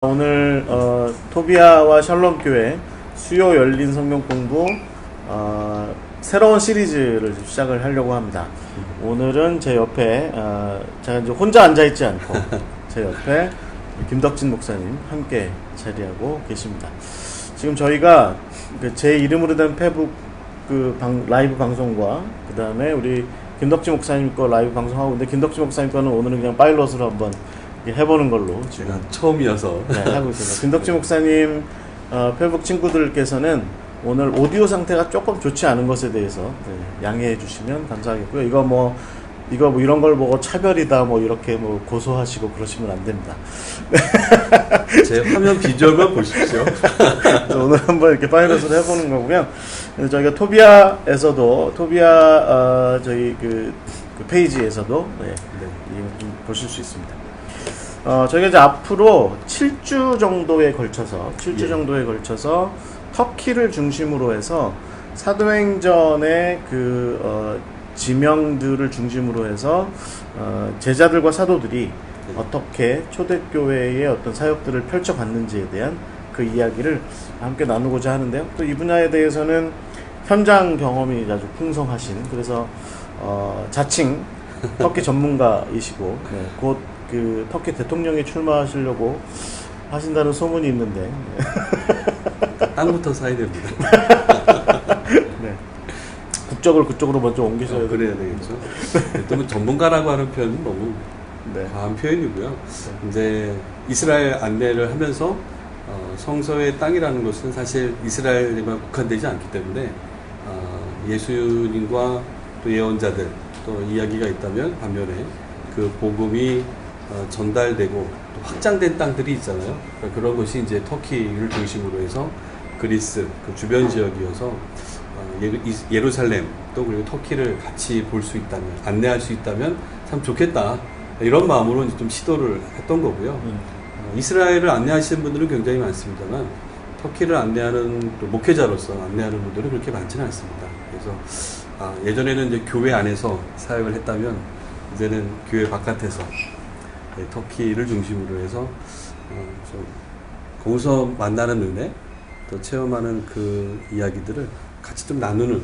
오늘 토비아와 샬롬교회 수요 열린 성경 공부 새로운 시리즈를 시작을 하려고 합니다. 오늘은 제 옆에 제가 이제 혼자 앉아 있지 않고 제 옆에 김덕진 목사님 함께 자리하고 계십니다. 지금 저희가 제 이름으로 된 페북 라이브 방송과 그 다음에 우리 김덕진 목사님 거 라이브 방송하고 있는데, 김덕진 목사님 거는 오늘은 그냥 파일럿으로 한번 해보는 걸로 제가 처음이어서 하고 있습니다. 김덕진 목사님 페북 친구들께서는 오늘 오디오 상태가 조금 좋지 않은 것에 대해서 양해해 주시면 감사하겠고요. 이거 뭐 이런 걸 보고 차별이다 뭐 이렇게 뭐 고소하시고 그러시면 안 됩니다. 제 화면 비주얼만 보십시오. 오늘 한번 이렇게 파일럿을 해보는 거고요. 저희가 토비아에서도 저희 그 페이지에서도 좀 보실 수 있습니다. 저희가 이제 앞으로 7주 정도에 걸쳐서 터키를 중심으로 해서 사도행전의 지명들을 중심으로 해서 제자들과 사도들이 어떻게 초대교회의 어떤 사역들을 펼쳐갔는지에 대한 그 이야기를 함께 나누고자 하는데요. 또 이 분야에 대해서는 현장 경험이 아주 풍성하신, 그래서 자칭 터키 전문가이시고 곧 터키 대통령에 출마하시려고 하신다는 소문이 있는데 땅부터 사야 됩니다. 네. 국적을 그쪽으로 먼저 옮기셔야 그래야 되겠죠. 또 전문가라고 하는 표현은 너무 과한 표현이고요. 이제 이스라엘 안내를 하면서 성서의 땅이라는 것은 사실 이스라엘에만 국한되지 않기 때문에 예수님과 또 예언자들 또 이야기가 있다면 반면에 그 복음이 전달되고 또 확장된 땅들이 있잖아요. 그러니까 그런 것이 이제 터키를 중심으로 해서 그리스 그 주변 지역이어서 예루살렘 또 그리고 터키를 같이 볼 수 있다면, 안내할 수 있다면 참 좋겠다, 이런 마음으로 이제 좀 시도를 했던 거고요. 이스라엘을 안내하시는 분들은 굉장히 많습니다만 터키를 안내하는 또 목회자로서 안내하는 분들은 그렇게 많지는 않습니다. 그래서 예전에는 이제 교회 안에서 사역을 했다면 이제는 교회 바깥에서 터키를 중심으로 해서 좀 거기서 만나는 은혜, 또 체험하는 그 이야기들을 같이 좀 나누는,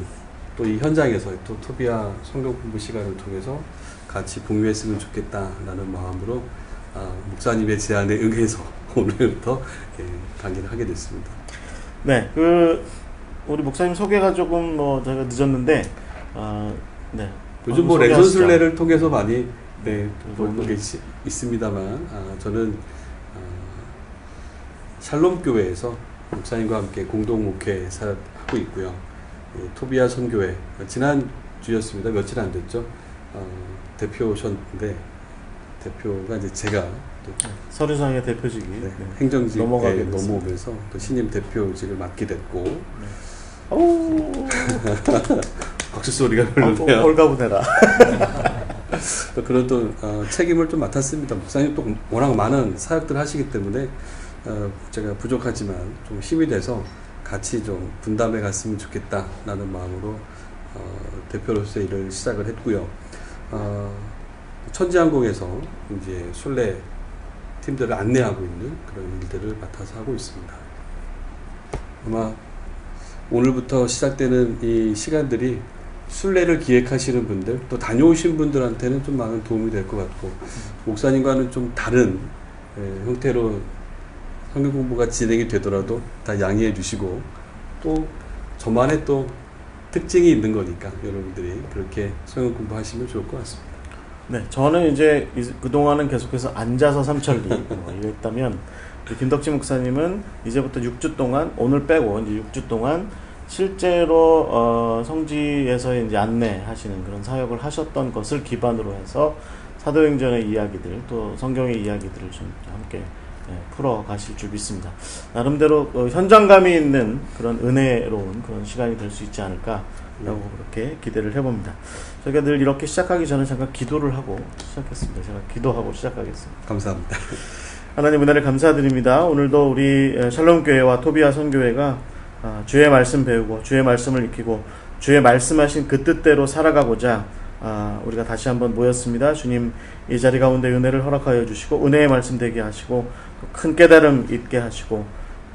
또 이 현장에서 또 토비아 성경 공부 시간을 통해서 같이 공유했으면 좋겠다라는 마음으로 목사님의 제안에 응해서 오늘부터 강의를 하게 됐습니다. 네, 우리 목사님 소개가 조금 제가 늦었는데 요즘 랜선순례를 통해서 많이 보고 있습니다만 저는 샬롬교회에서 목사님과 함께 공동 목회 사역하고 있고요. 토비아 선교회 지난 주였습니다. 며칠 안 됐죠. 대표셨는데 대표가 이제 제가 서류상의 대표직이 행정직에 넘어가면서 또 신임 대표직을 맡게 됐고 박수 소리가 별로네요. 홀가분해라. 또 그런 책임을 좀 맡았습니다. 목사님 또 워낙 많은 사역들 하시기 때문에 제가 부족하지만 좀 힘이 돼서 같이 좀 분담해 갔으면 좋겠다라는 마음으로 대표로서 일을 시작을 했고요. 천지항공에서 이제 순례 팀들을 안내하고 있는 그런 일들을 맡아서 하고 있습니다. 아마 오늘부터 시작되는 이 시간들이 순례를 기획하시는 분들, 또 다녀오신 분들한테는 좀 많은 도움이 될 것 같고, 목사님과는 좀 다른 형태로 성경 공부가 진행이 되더라도 다 양해해 주시고, 또 저만의 또 특징이 있는 거니까 여러분들이 그렇게 성경 공부하시면 좋을 것 같습니다. 네, 저는 이제 그동안은 계속해서 앉아서 삼천리 이랬다면 김덕진 목사님은 이제부터 6주 동안, 오늘 빼고 이제 6주 동안 실제로 성지에서 이제 안내하시는 그런 사역을 하셨던 것을 기반으로 해서 사도행전의 이야기들, 또 성경의 이야기들을 좀 함께 풀어 가실 줄 믿습니다. 나름대로 현장감이 있는 그런 은혜로운 그런 시간이 될 수 있지 않을까라고 그렇게 기대를 해봅니다. 저희가 늘 이렇게 시작하기 전에 잠깐 기도를 하고 시작했습니다. 제가 기도하고 시작하겠습니다. 감사합니다. 하나님 은혜를 감사드립니다. 오늘도 우리 샬롬교회와 토비아 선교회가 주의 말씀 배우고 주의 말씀을 익히고 주의 말씀하신 그 뜻대로 살아가고자 우리가 다시 한번 모였습니다. 주님 이 자리 가운데 은혜를 허락하여 주시고 은혜의 말씀 되게 하시고 큰 깨달음 있게 하시고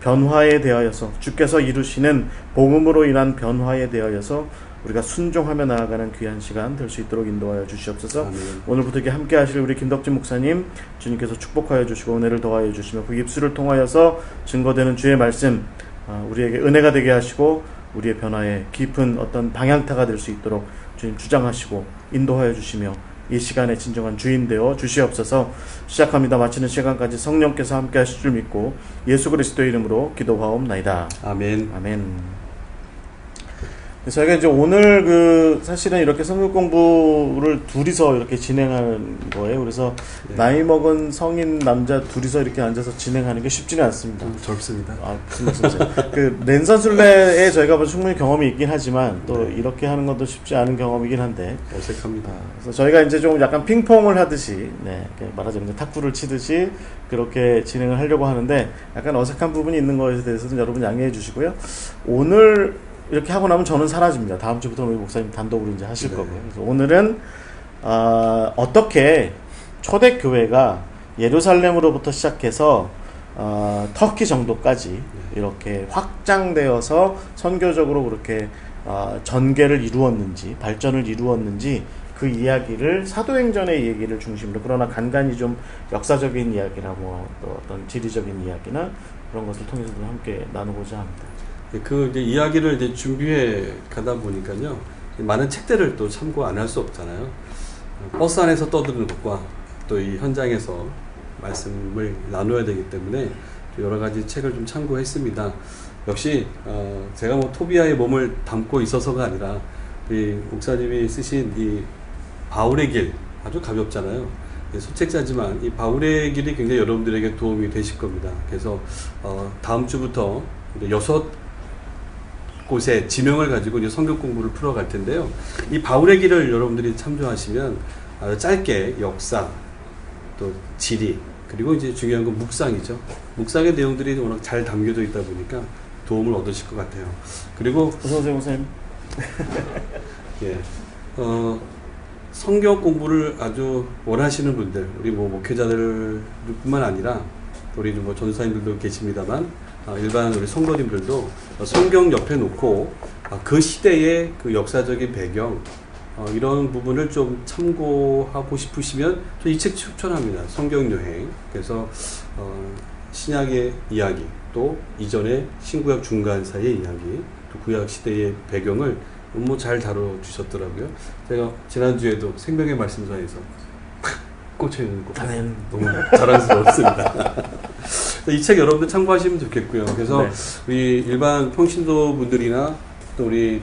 변화에 대하여서 주께서 이루시는 복음으로 인한 변화에 대하여서 우리가 순종하며 나아가는 귀한 시간 될 수 있도록 인도하여 주시옵소서. 아멘. 오늘부터 이렇게 함께 하실 우리 김덕진 목사님 주님께서 축복하여 주시고 은혜를 더하여 주시며 그 입술을 통하여서 증거되는 주의 말씀 우리에게 은혜가 되게 하시고 우리의 변화에 깊은 어떤 방향타가 될 수 있도록 주님 주장하시고 인도하여 주시며 이 시간에 진정한 주인 되어 주시옵소서. 시작합니다. 마치는 시간까지 성령께서 함께 하실 줄 믿고 예수 그리스도의 이름으로 기도하옵나이다. 아멘. 아멘. 저희가 이제 오늘 사실은 이렇게 성경 공부를 둘이서 이렇게 진행하는 거예요. 그래서 네. 나이 먹은 성인 남자 둘이서 이렇게 앉아서 진행하는 게 쉽지는 않습니다. 젊습니다. 무슨 말씀이세요? 랜선 순례에 저희가 뭐 충분히 경험이 있긴 하지만 또 네. 이렇게 하는 것도 쉽지 않은 경험이긴 한데 어색합니다. 그래서 저희가 이제 좀 약간 핑퐁을 하듯이 말하자면 탁구를 치듯이 그렇게 진행을 하려고 하는데 약간 어색한 부분이 있는 것에 대해서는 여러분 양해해 주시고요. 오늘 이렇게 하고 나면 저는 사라집니다. 다음 주부터 우리 목사님 단독으로 이제 하실 네. 거고요. 그래서 오늘은 어떻게 초대교회가 예루살렘으로부터 시작해서 터키 정도까지 이렇게 확장되어서 선교적으로 그렇게 전개를 이루었는지 발전을 이루었는지 그 이야기를 사도행전의 얘기를 중심으로 그러나 간간히 좀 역사적인 이야기나 뭐 또 어떤 지리적인 이야기나 그런 것을 통해서 좀 함께 나누고자 합니다. 그 이제 이야기를 이제 준비해 가다 보니까요, 많은 책들을 또 참고 안 할 수 없잖아요. 버스 안에서 떠드는 것과 또 이 현장에서 말씀을 나눠야 되기 때문에 여러 가지 책을 좀 참고했습니다. 역시 제가 뭐 토비아의 몸을 담고 있어서가 아니라 이 목사님이 쓰신 이 바울의 길 아주 가볍잖아요. 소책자지만 이 바울의 길이 굉장히 여러분들에게 도움이 되실 겁니다. 그래서 다음 주부터 이제 6곳의 지명을 가지고 이제 성경 공부를 풀어갈 텐데요. 이 바울의 길을 여러분들이 참조하시면 아주 짧게 역사, 또 지리, 그리고 이제 중요한 건 묵상이죠. 묵상의 내용들이 워낙 잘 담겨져 있다 보니까 도움을 얻으실 것 같아요. 그리고 어서오세요, 목사님. 예, 성경 공부를 아주 원하시는 분들, 우리 뭐 목회자들뿐만 아니라 우리 뭐 전도사님들도 계십니다만 일반 우리 성도님들도 성경 옆에 놓고 그 시대의 그 역사적인 배경 이런 부분을 좀 참고하고 싶으시면 이 책 추천합니다. 성경 여행. 그래서 신약의 이야기, 또 이전의 신구약 중간 사이의 이야기, 또 구약 시대의 배경을 너무 잘 다뤄주셨더라고요. 제가 지난주에도 생명의 말씀사에서 꽂혀있는 거 너무 자랑스러웠습니다. 이 책 여러분들 참고하시면 좋겠고요. 그래서 네. 우리 일반 평신도 분들이나 또 우리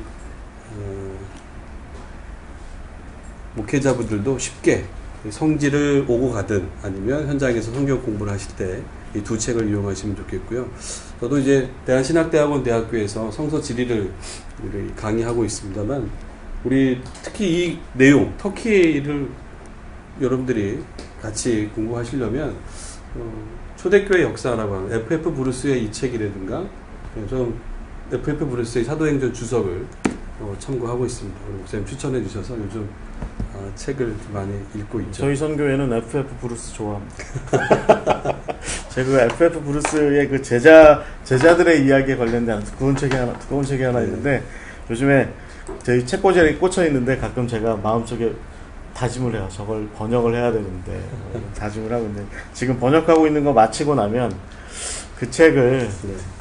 목회자분들도 쉽게 성지를 오고 가든 아니면 현장에서 성경 공부를 하실 때 이 두 책을 이용하시면 좋겠고요. 저도 이제 대한신학대학원 대학교에서 성서 지리를 우리 강의하고 있습니다만 우리 특히 이 내용 터키를 여러분들이 같이 공부하시려면 초대교회 역사라고 하는 F.F. 브루스의 이 책이라든가 좀 F.F. 브루스의 사도행전 주석을 참고하고 있습니다. 우리 목사님 추천해 주셔서 요즘 책을 많이 읽고 있죠. 저희 선교회는 F.F. 브루스 좋아합니다. 제가 F.F. 브루스의 그 제자들의 이야기에 관련된 두꺼운 책이 하나 있는데 요즘에 저희 책꽂이에 꽂혀 있는데 가끔 제가 마음속에 다짐을 해요. 저걸 번역을 해야 되는데 다짐을 하고 있는데 지금 번역하고 있는 거 마치고 나면 그 책을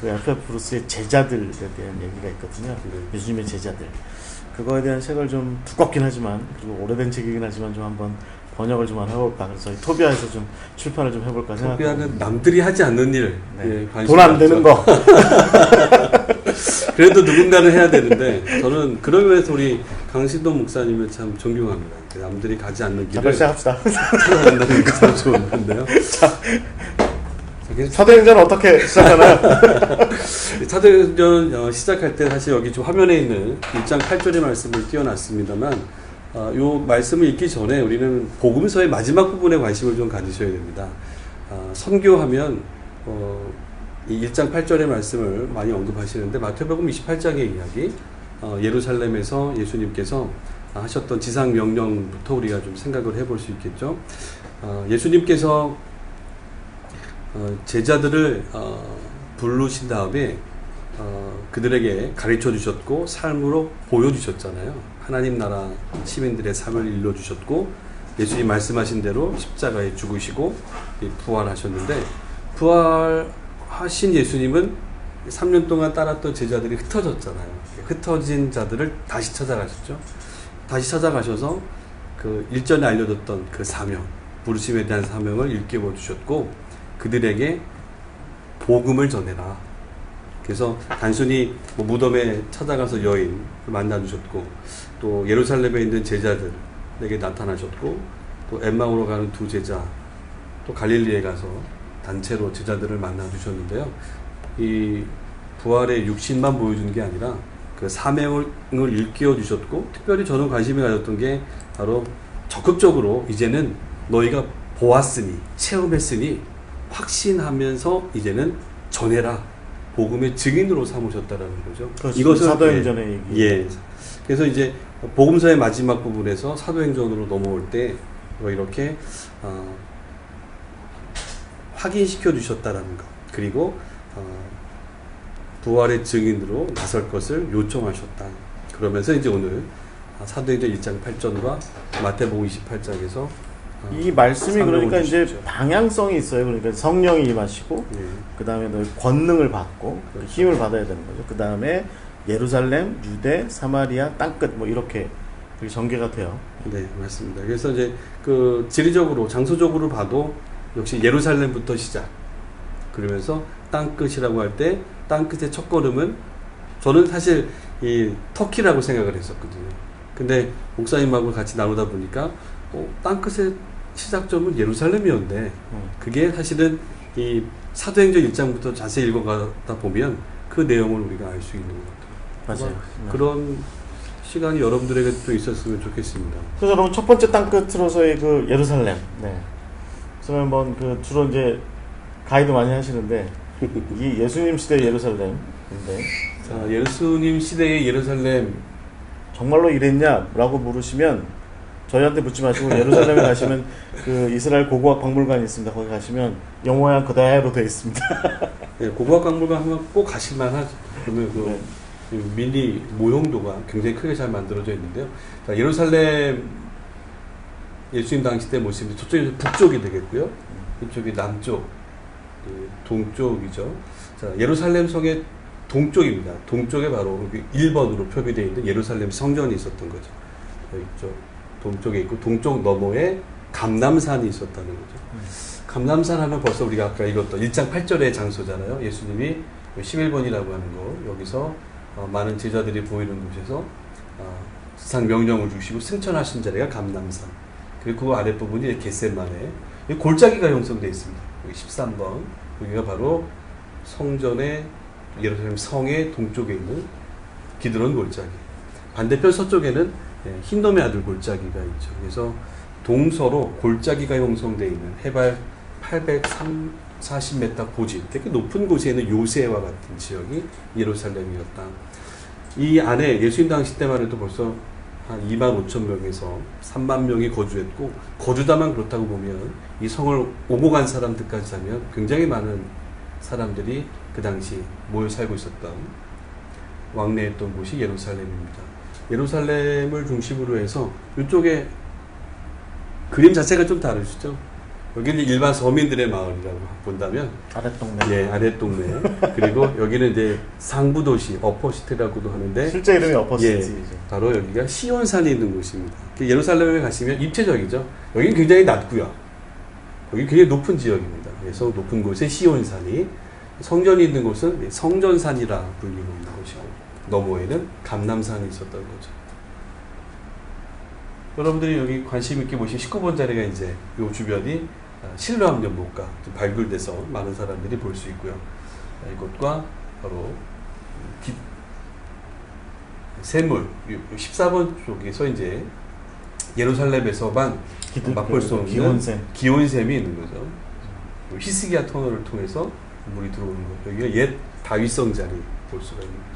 그 F.F. 브루스의 제자들에 대한 얘기가 있거든요. 예수님의 제자들. 그거에 대한 책을 좀 두껍긴 하지만 그리고 오래된 책이긴 하지만 좀 한번 번역을 좀 해볼까. 그래서 토비아에서 좀 출판을 좀 해볼까 생각합니다. 토비아는 남들이 하지 않는 일. 네. 예, 돈 안 되는 거. 그래도 누군가는 해야 되는데 저는 그런 면에서 우리 강신도 목사님을 참 존경합니다. 남들이 가지 않는 길을 잠깐 시작합시다. 찾아간다는 게 참 좋은 건데요. 사도행전 어떻게 시작하나요? 사도행전 시작할 때 사실 여기 좀 화면에 있는 1장 8절의 말씀을 띄워놨습니다만 이 말씀을 읽기 전에 우리는 복음서의 마지막 부분에 관심을 좀 가지셔야 됩니다. 선교하면 이 1장 8절의 말씀을 많이 언급하시는데 마태복음 28장의 이야기, 예루살렘에서 예수님께서 하셨던 지상 명령부터 우리가 좀 생각을 해볼 수 있겠죠. 예수님께서 제자들을 부르신 다음에 그들에게 가르쳐 주셨고 삶으로 보여주셨잖아요. 하나님 나라 시민들의 삶을 일러주셨고 예수님 말씀하신 대로 십자가에 죽으시고 부활하셨는데 부활하신 예수님은 3년 동안 따랐던 제자들이 흩어졌잖아요. 흩어진 자들을 다시 찾아가셨죠. 다시 찾아가셔서 그 일전에 알려줬던 그 사명, 부르심에 대한 사명을 일깨워 주셨고 그들에게 복음을 전해라. 그래서 단순히 뭐 무덤에 찾아가서 여인을 만나주셨고 또 예루살렘에 있는 제자들에게 나타나셨고 또 엠마오로 가는 두 제자 또 갈릴리에 가서 단체로 제자들을 만나주셨는데요. 이 부활의 육신만 보여준 게 아니라 그 사명을 일깨워 주셨고 특별히 저는 관심이 가졌던 게 바로 적극적으로 이제는 너희가 보았으니 체험했으니 확신하면서 이제는 전해라. 복음의 증인으로 삼으셨다라는 거죠. 그렇죠. 이것은 사도행전의 얘기. 예. 그래서 이제 복음서의 마지막 부분에서 사도행전으로 넘어올 때 이렇게 확인시켜 주셨다라는 것. 그리고 부활의 증인으로 나설 것을 요청하셨다. 그러면서 이제 오늘 사도행전 1장 8절과 마태복음 28장에서 이 말씀이 그러니까 이제 주시죠. 방향성이 있어요. 그러니까 성령이 임하시고 예. 그 다음에 권능을 받고 그렇죠. 힘을 받아야 되는 거죠. 그 다음에 예루살렘, 유대, 사마리아, 땅끝 뭐 이렇게 전개가 돼요. 네, 맞습니다. 그래서 이제 그 지리적으로 장소적으로 봐도 역시 예루살렘부터 시작. 그러면서 땅끝이라고 할 때 땅끝의 첫 걸음은 저는 사실 이 터키라고 생각을 했었거든요. 근데 목사님하고 같이 나누다 보니까 땅끝의 시작점은 예루살렘이었는데 그게 사실은 이 사도행전 1장부터 자세히 읽어가다 보면 그 내용을 우리가 알 수 있는 것 같아요. 맞아요. 그런 시간이 여러분들에게 또 있었으면 좋겠습니다. 그래서 여러분 첫 번째 땅끝으로서의 그 예루살렘. 네. 그래서 한번 그 주로 이제 가이드 많이 하시는데 이 예수님 시대 예루살렘인데 자, 예수님 시대의 예루살렘 정말로 이랬냐라고 물으시면 저희한테 묻지 마시고 예루살렘에 가시면 그 이스라엘 고고학 박물관이 있습니다. 거기 가시면 영어양 그대로 되어 있습니다. 네, 고고학 박물관 하면 꼭 가실만 하죠. 그러면 그 네. 미니 모형도가 굉장히 크게 잘 만들어져 있는데요. 자, 예루살렘 예수님 당시 때 모습이 저쪽이 북쪽이 되겠고요. 이쪽이 남쪽, 동쪽이죠. 자, 예루살렘 성의 동쪽입니다. 동쪽에 바로 1번으로 표기되어 있는 예루살렘 성전이 있었던 거죠. 이쪽 동쪽에 있고 동쪽 너머에 감람산이 있었다는 거죠. 감람산 하면 벌써 우리가 아까 읽었던 1장 8절의 장소잖아요. 예수님이 11번이라고 하는 거 여기서 많은 제자들이 보이는 곳에서 지상 명령을 주시고 승천하신 자리가 감람산. 그리고 그 아랫부분이 겟세마네. 골짜기가 형성되어 있습니다. 여기 13번. 여기가 바로 성전의 예루살렘 성의 동쪽에 있는 기드론 골짜기. 반대편 서쪽에는 흰돔의 아들 골짜기가 있죠. 그래서 동서로 골짜기가 형성되어 있는 해발 840m 고지, 되게 높은 곳에 있는 요새와 같은 지역이 예루살렘이었다. 이 안에 예수님 당시 때만 해도 벌써 한 2만 5천 명에서 3만 명이 거주했고 거주다만 그렇다고 보면 이 성을 오고 간 사람들까지 하면 굉장히 많은 사람들이 그 당시 모여 살고 있었던 왕래했던 곳이 예루살렘입니다. 예루살렘을 중심으로 해서 이쪽에 그림 자체가 좀 다르시죠? 여기는 일반 서민들의 마을이라고 본다면 아랫동네. 예, 아랫동네. 그리고 여기는 이제 상부도시, 어퍼시티라고도 하는데 실제 이름이 어퍼시티죠. 예, 바로 여기가 시온산이 있는 곳입니다. 예루살렘에 가시면 입체적이죠. 여기는 굉장히 낮고요. 여기 굉장히 높은 지역입니다. 그래서 높은 곳에 시온산이, 성전이 있는 곳은 성전산이라 불리고 있는 곳이고 너머에는 감람산이 있었던 거죠. 여러분들이 여기 관심 있게 보신 19번 자리가 이제 이 주변이 실로암 연못가 발굴돼서 많은 사람들이 볼 수 있고요. 이곳과 바로 샘물 14번 쪽에서 이제 예루살렘에서만 맛볼 수 없는 기온샘이 있는 거죠. 히스기야 터널을 통해서 물이 들어오는 거죠. 여기가 옛 다윗성 자리 볼 수가 있는 거죠.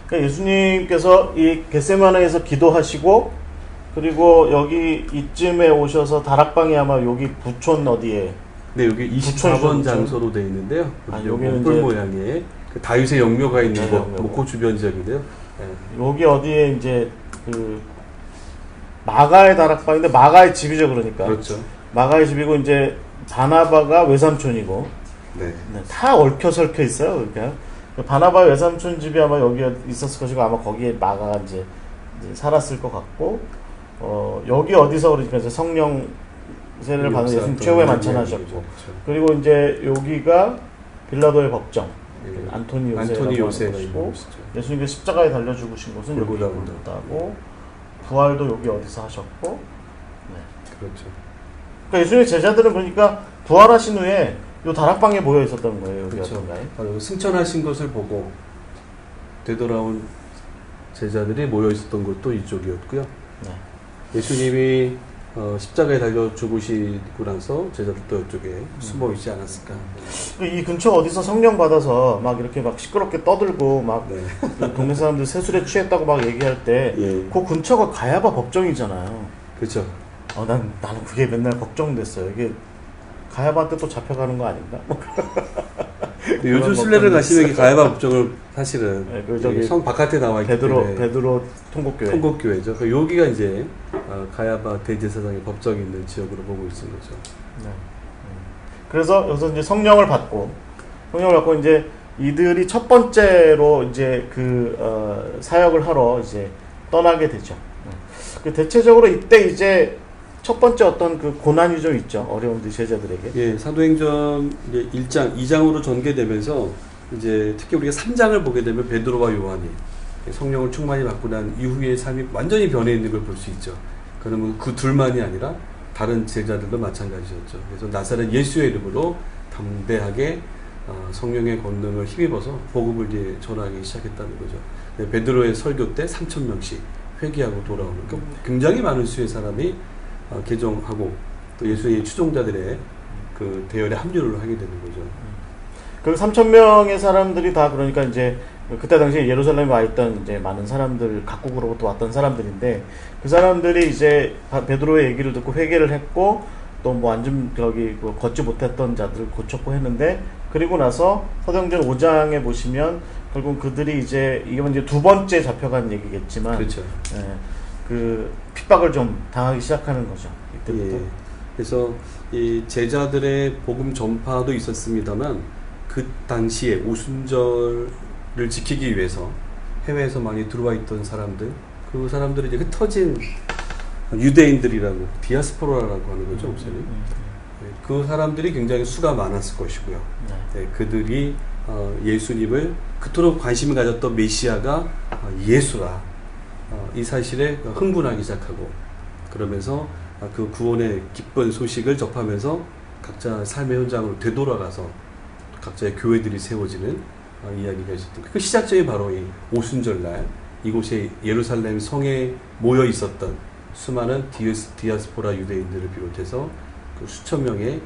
그러니까 예수님께서 이 겟세마네에서 기도하시고 그리고 여기 이쯤에 오셔서 다락방이 아마 여기 부촌 어디에 네, 여기 24번 장소로 되어 있는데요. 여기는 뿔 모양의 그 다윗의 영묘가 있는 네, 곳, 영묘. 뭐 그 주변 지역인데요. 네. 여기 어디에 이제 그 마가의 다락방인데 마가의 집이죠, 그러니까. 그렇죠. 마가의 집이고 이제 바나바가 외삼촌이고 네. 네, 다 얽혀 설켜 있어요. 그러니까 바나바 외삼촌 집이 아마 여기 있었을 것이고 아마 거기에 마가가 이제 살았을 것 같고 여기 어디서 그러니까 이제 성령 세례를 받는 예수님 최후에 만찬하셨고 그렇죠. 그리고 이제 여기가 빌라도의 법정 예. 안토니 안토니 요새라고 요새가 하는 있는 곳이고 곳이죠. 예수님께서 십자가에 달려 죽으신 곳은 여기 골고다 골고다고 부활도 여기 어디서 하셨고 네. 그렇죠. 그러니까 예수님의 제자들은 그러니까 부활하신 후에 요 다락방에 모여 있었던 거예요. 여기 그렇죠. 어떤가요? 바로 승천하신 것을 보고 되돌아온 제자들이 모여 있었던 곳도 이쪽이었고요. 네. 예수님이 십자가에 달려 죽으시고 나서 제자들도 이쪽에 숨어 있지 않았을까. 이 근처 어디서 성령 받아서 막 이렇게 막 시끄럽게 떠들고 막 네. 그 동네 사람들 세술에 취했다고 막 얘기할 때 예. 그 근처가 가야바 법정이잖아요. 그렇죠. 나는 그게 맨날 걱정됐어요. 이게 가야바한테 또 잡혀가는 거 아닌가? 요즘 순례를 가시면 이게 가야바 법정을 사실은 네, 그 저기 성 바깥에 나와 있기 때문에 베드로 통곡교회. 통곡교회죠. 여기가 이제 가야바 대제사장의 법정이 있는 지역으로 보고 있는 거죠. 네. 그래서 여기서 이제 성령을 받고 이제 이들이 첫 번째로 이제 사역을 하러 이제 떠나게 되죠. 그 대체적으로 이때 이제 첫 번째 어떤 그 고난이 좀 있죠. 어려움들 제자들에게. 예, 사도행전 이제 1장, 2장으로 전개되면서 이제 특히 우리가 3장을 보게 되면 베드로와 요한이 성령을 충만히 받고 난 이후의 삶이 완전히 변해 있는 걸 볼 수 있죠. 그러면 그 둘만이 아니라 다른 제자들도 마찬가지였죠. 그래서 나사렛 예수의 이름으로 담대하게 성령의 권능을 힘입어서 복음을 이제 전하기 시작했다는 거죠. 네, 베드로의 설교 때 3,000명씩 회개하고 돌아오는 굉장히 많은 수의 사람이 개종하고 또 예수의 추종자들의 그 대열에 합류를 하게 되는 거죠. 그 3,000명의 사람들이 다 그러니까 이제 그때 당시에 예루살렘에 와 있던 이제 많은 사람들 각국으로부터 왔던 사람들인데 그 사람들이 이제 베드로의 얘기를 듣고 회개를 했고 또 뭐 완전 걷지 못했던 자들을 고쳤고 했는데 그리고 나서 사도행전 5장에 보시면 결국 그들이 이제 이게 이제 두 번째 잡혀간 얘기겠지만 그렇죠. 그 핍박을 좀 당하기 시작하는 거죠. 이때부터. 예. 그래서 이 제자들의 복음 전파도 있었습니다만 그 당시에 오순절을 지키기 위해서 해외에서 많이 들어와 있던 사람들, 그 사람들이 이제 흩어진 유대인들이라고 디아스포라라고 하는 거죠, 목사님. 그 사람들이 굉장히 수가 많았을 것이고요. 네, 그들이 예수님을 그토록 관심을 가졌던 메시아가 예수라 이 사실에 흥분하기 시작하고 그러면서 그 구원의 기쁜 소식을 접하면서 각자 삶의 현장으로 되돌아가서 각자의 교회들이 세워지는 이야기가 있었던 그 시작점이 바로 이 오순절날 이곳에 예루살렘 성에 모여 있었던 수많은 디아스포라 유대인들을 비롯해서 그 수천 명의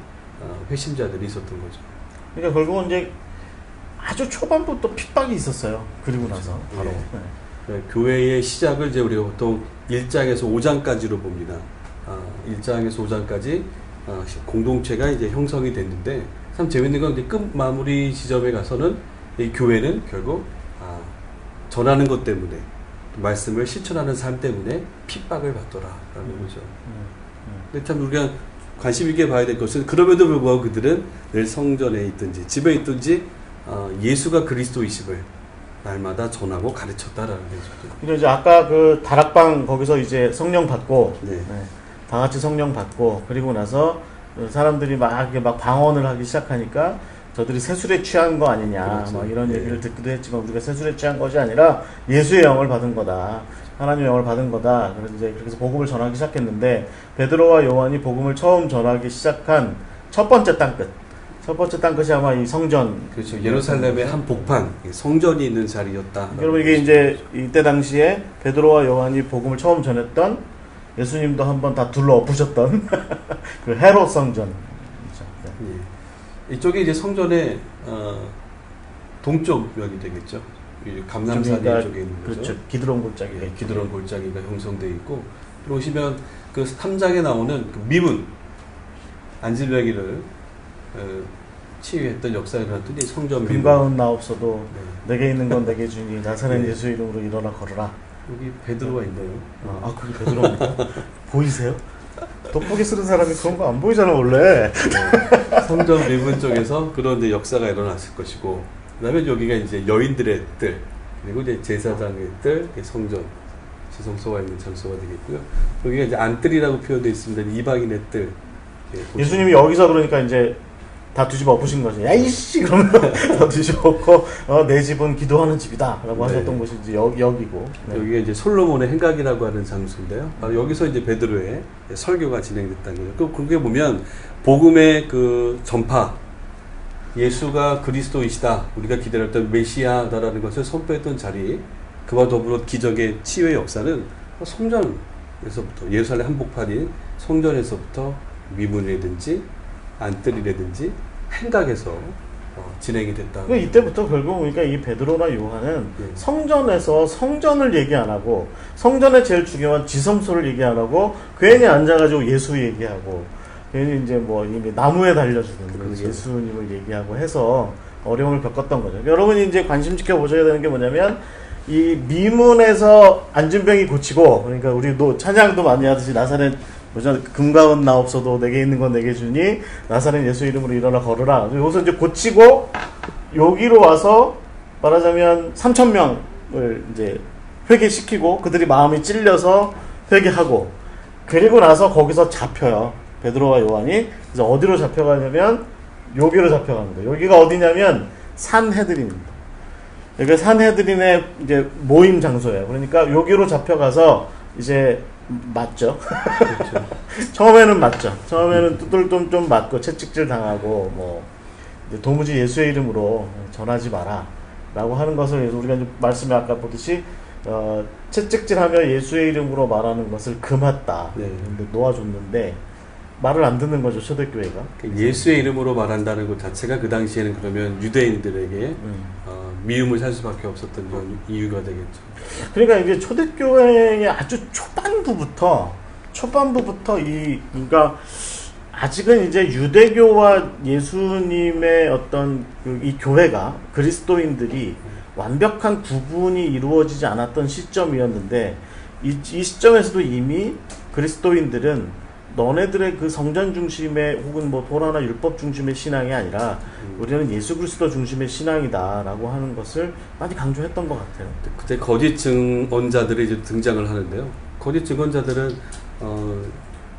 회심자들이 있었던 거죠. 그러니까 결국은 이제 아주 초반부터 핍박이 있었어요. 그리고 나서 바로. 네, 교회의 시작을 이제 우리가 보통 1장에서 5장까지로 봅니다. 1장에서 5장까지 공동체가 이제 형성이 됐는데 참 재밌는 건 이제 끝 마무리 지점에 가서는 이 교회는 결국 전하는 것 때문에 말씀을 실천하는 삶 때문에 핍박을 받더라라는 거죠. 근데 참 우리가 관심 있게 봐야 될 것은 그럼에도 불구하고 그들은 늘 성전에 있든지 집에 있든지 예수가 그리스도이심을 날마다 전하고 가르쳤다라는 거죠. 그리고 이제 아까 그 다락방 거기서 이제 성령 받고 네. 다 같이 성령 받고 그리고 나서 사람들이 막 방언을 하기 시작하니까 저들이 세술에 취한 거 아니냐 그렇죠. 막 이런 얘기를 듣기도 했지만 우리가 세술에 취한 것이 아니라 예수의 영을 받은 거다. 하나님의 영을 받은 거다. 그래서 이제 그렇게 해서 복음을 전하기 시작했는데 베드로와 요한이 복음을 처음 전하기 시작한 첫 번째 땅끝이 아마 이 성전. 그렇죠. 예루살렘의 한 복판, 성전이 있는 자리였다. 여러분 이게 이제 이때 당시에 베드로와 요한이 복음을 처음 전했던 예수님도 한번 다 둘러 엎으셨던 그 헤롯 성전. 예. 이쪽에 이제 성전의 동쪽 면이 되겠죠. 감람산 그러니까 쪽에 있는 거죠. 그렇죠. 기드론 골짜기. 예, 기드론 골짜기가 형성되어 있고 들어오시면 그 3장에 나오는 그 미문, 안질병이를 치유했던 역사에 일어났더니 성전 미문. 금가운 나 없어도 내게 있는 건 내게 주니 나사렛 예수 이름으로 일어나 걸어라. 여기 베드로가 있네요. 그게 베드로입니다. 보이세요? 돋보기 쓰는 사람이 그런 거 안 보이잖아 원래. 성전 미문 쪽에서 그런 이제 역사가 일어났을 것이고, 그다음에 여기가 이제 여인들의 뜰, 그리고 이제 제사장의 뜰, 성전 지성소가 있는 장소가 되겠고요. 여기가 이제 안뜰이라고 표현되어 있습니다. 이방인의 뜰. 예수님이 여기서 그러니까 이제 다 뒤집어 엎으신 거지. 야 이씨 그러면 다 뒤집어 엎고 내 집은 기도하는 집이다라고 하셨던 곳이 이제 여기고. 네. 여기가 이제 솔로몬의 행각이라고 하는 장소인데요. 바로 여기서 이제 베드로의 설교가 진행됐다는 거예요. 그게 보면 복음의 그 전파, 예수가 그리스도이시다, 우리가 기다렸던 메시아다라는 것을 선포했던 자리, 그와 더불어 기적의 치유의 역사는 성전에서부터, 예루살렘 한복판인 성전에서부터 미문이라든지 안뜰이라든지 행각에서 진행이 됐다. 이때부터 결국 그러니까 이 베드로나 요한은 성전에서 성전을 얘기 안 하고, 성전의 제일 중요한 지성소를 얘기 안 하고, 괜히 앉아가지고 예수 얘기하고, 괜히 이제 뭐 이미 나무에 달려주는 그 예수님을 얘기하고 해서 어려움을 겪었던 거죠. 여러분이 이제 관심 지켜 보셔야 되는 게 뭐냐면, 이 미문에서 안진병이 고치고, 그러니까 우리도 찬양도 많이 하듯이 나사렛 금가운 나 없어도 내게 있는 건 내게 주니 나사렛 예수 이름으로 일어나 걸으라. 여기서 이제 고치고 여기로 와서 말하자면 3,000명을 이제 회개시키고 그들이 마음이 찔려서 회개하고, 그리고 나서 거기서 잡혀요. 베드로와 요한이. 그래서 어디로 잡혀가냐면 여기로 잡혀가는 거예요. 여기가 어디냐면 산헤드린입니다. 여기가 산헤드린의 이제 모임 장소예요. 그러니까 여기로 잡혀가서 이제 맞죠. 그렇죠. 처음에는 맞죠. 처음에는 두들좀 좀 맞고 채찍질 당하고 뭐 이제 도무지 예수의 이름으로 전하지 마라 라고 하는 것을 우리가 이제 말씀에 아까 보듯이 채찍질하며 예수의 이름으로 말하는 것을 금했다. 네. 놓아줬는데 말을 안 듣는 거죠, 초대교회가. 예수의 이름으로 말한다는 것 자체가 그 당시에는 그러면 유대인들에게 미움을 살 수밖에 없었던 이유가 되겠죠. 그러니까 이게 초대교회의 아주 초반부부터 그러니까 아직은 이제 유대교와 예수님의 어떤 이 교회가, 그리스도인들이 완벽한 구분이 이루어지지 않았던 시점이었는데, 이 시점에서도 이미 그리스도인들은 너네들의 그 성전 중심의 혹은 뭐 도라나 율법 중심의 신앙이 아니라 우리는 예수 그리스도 중심의 신앙이다라고 하는 것을 많이 강조했던 것 같아요. 그때 거짓 증언자들이 이제 등장을 하는데요. 거짓 증언자들은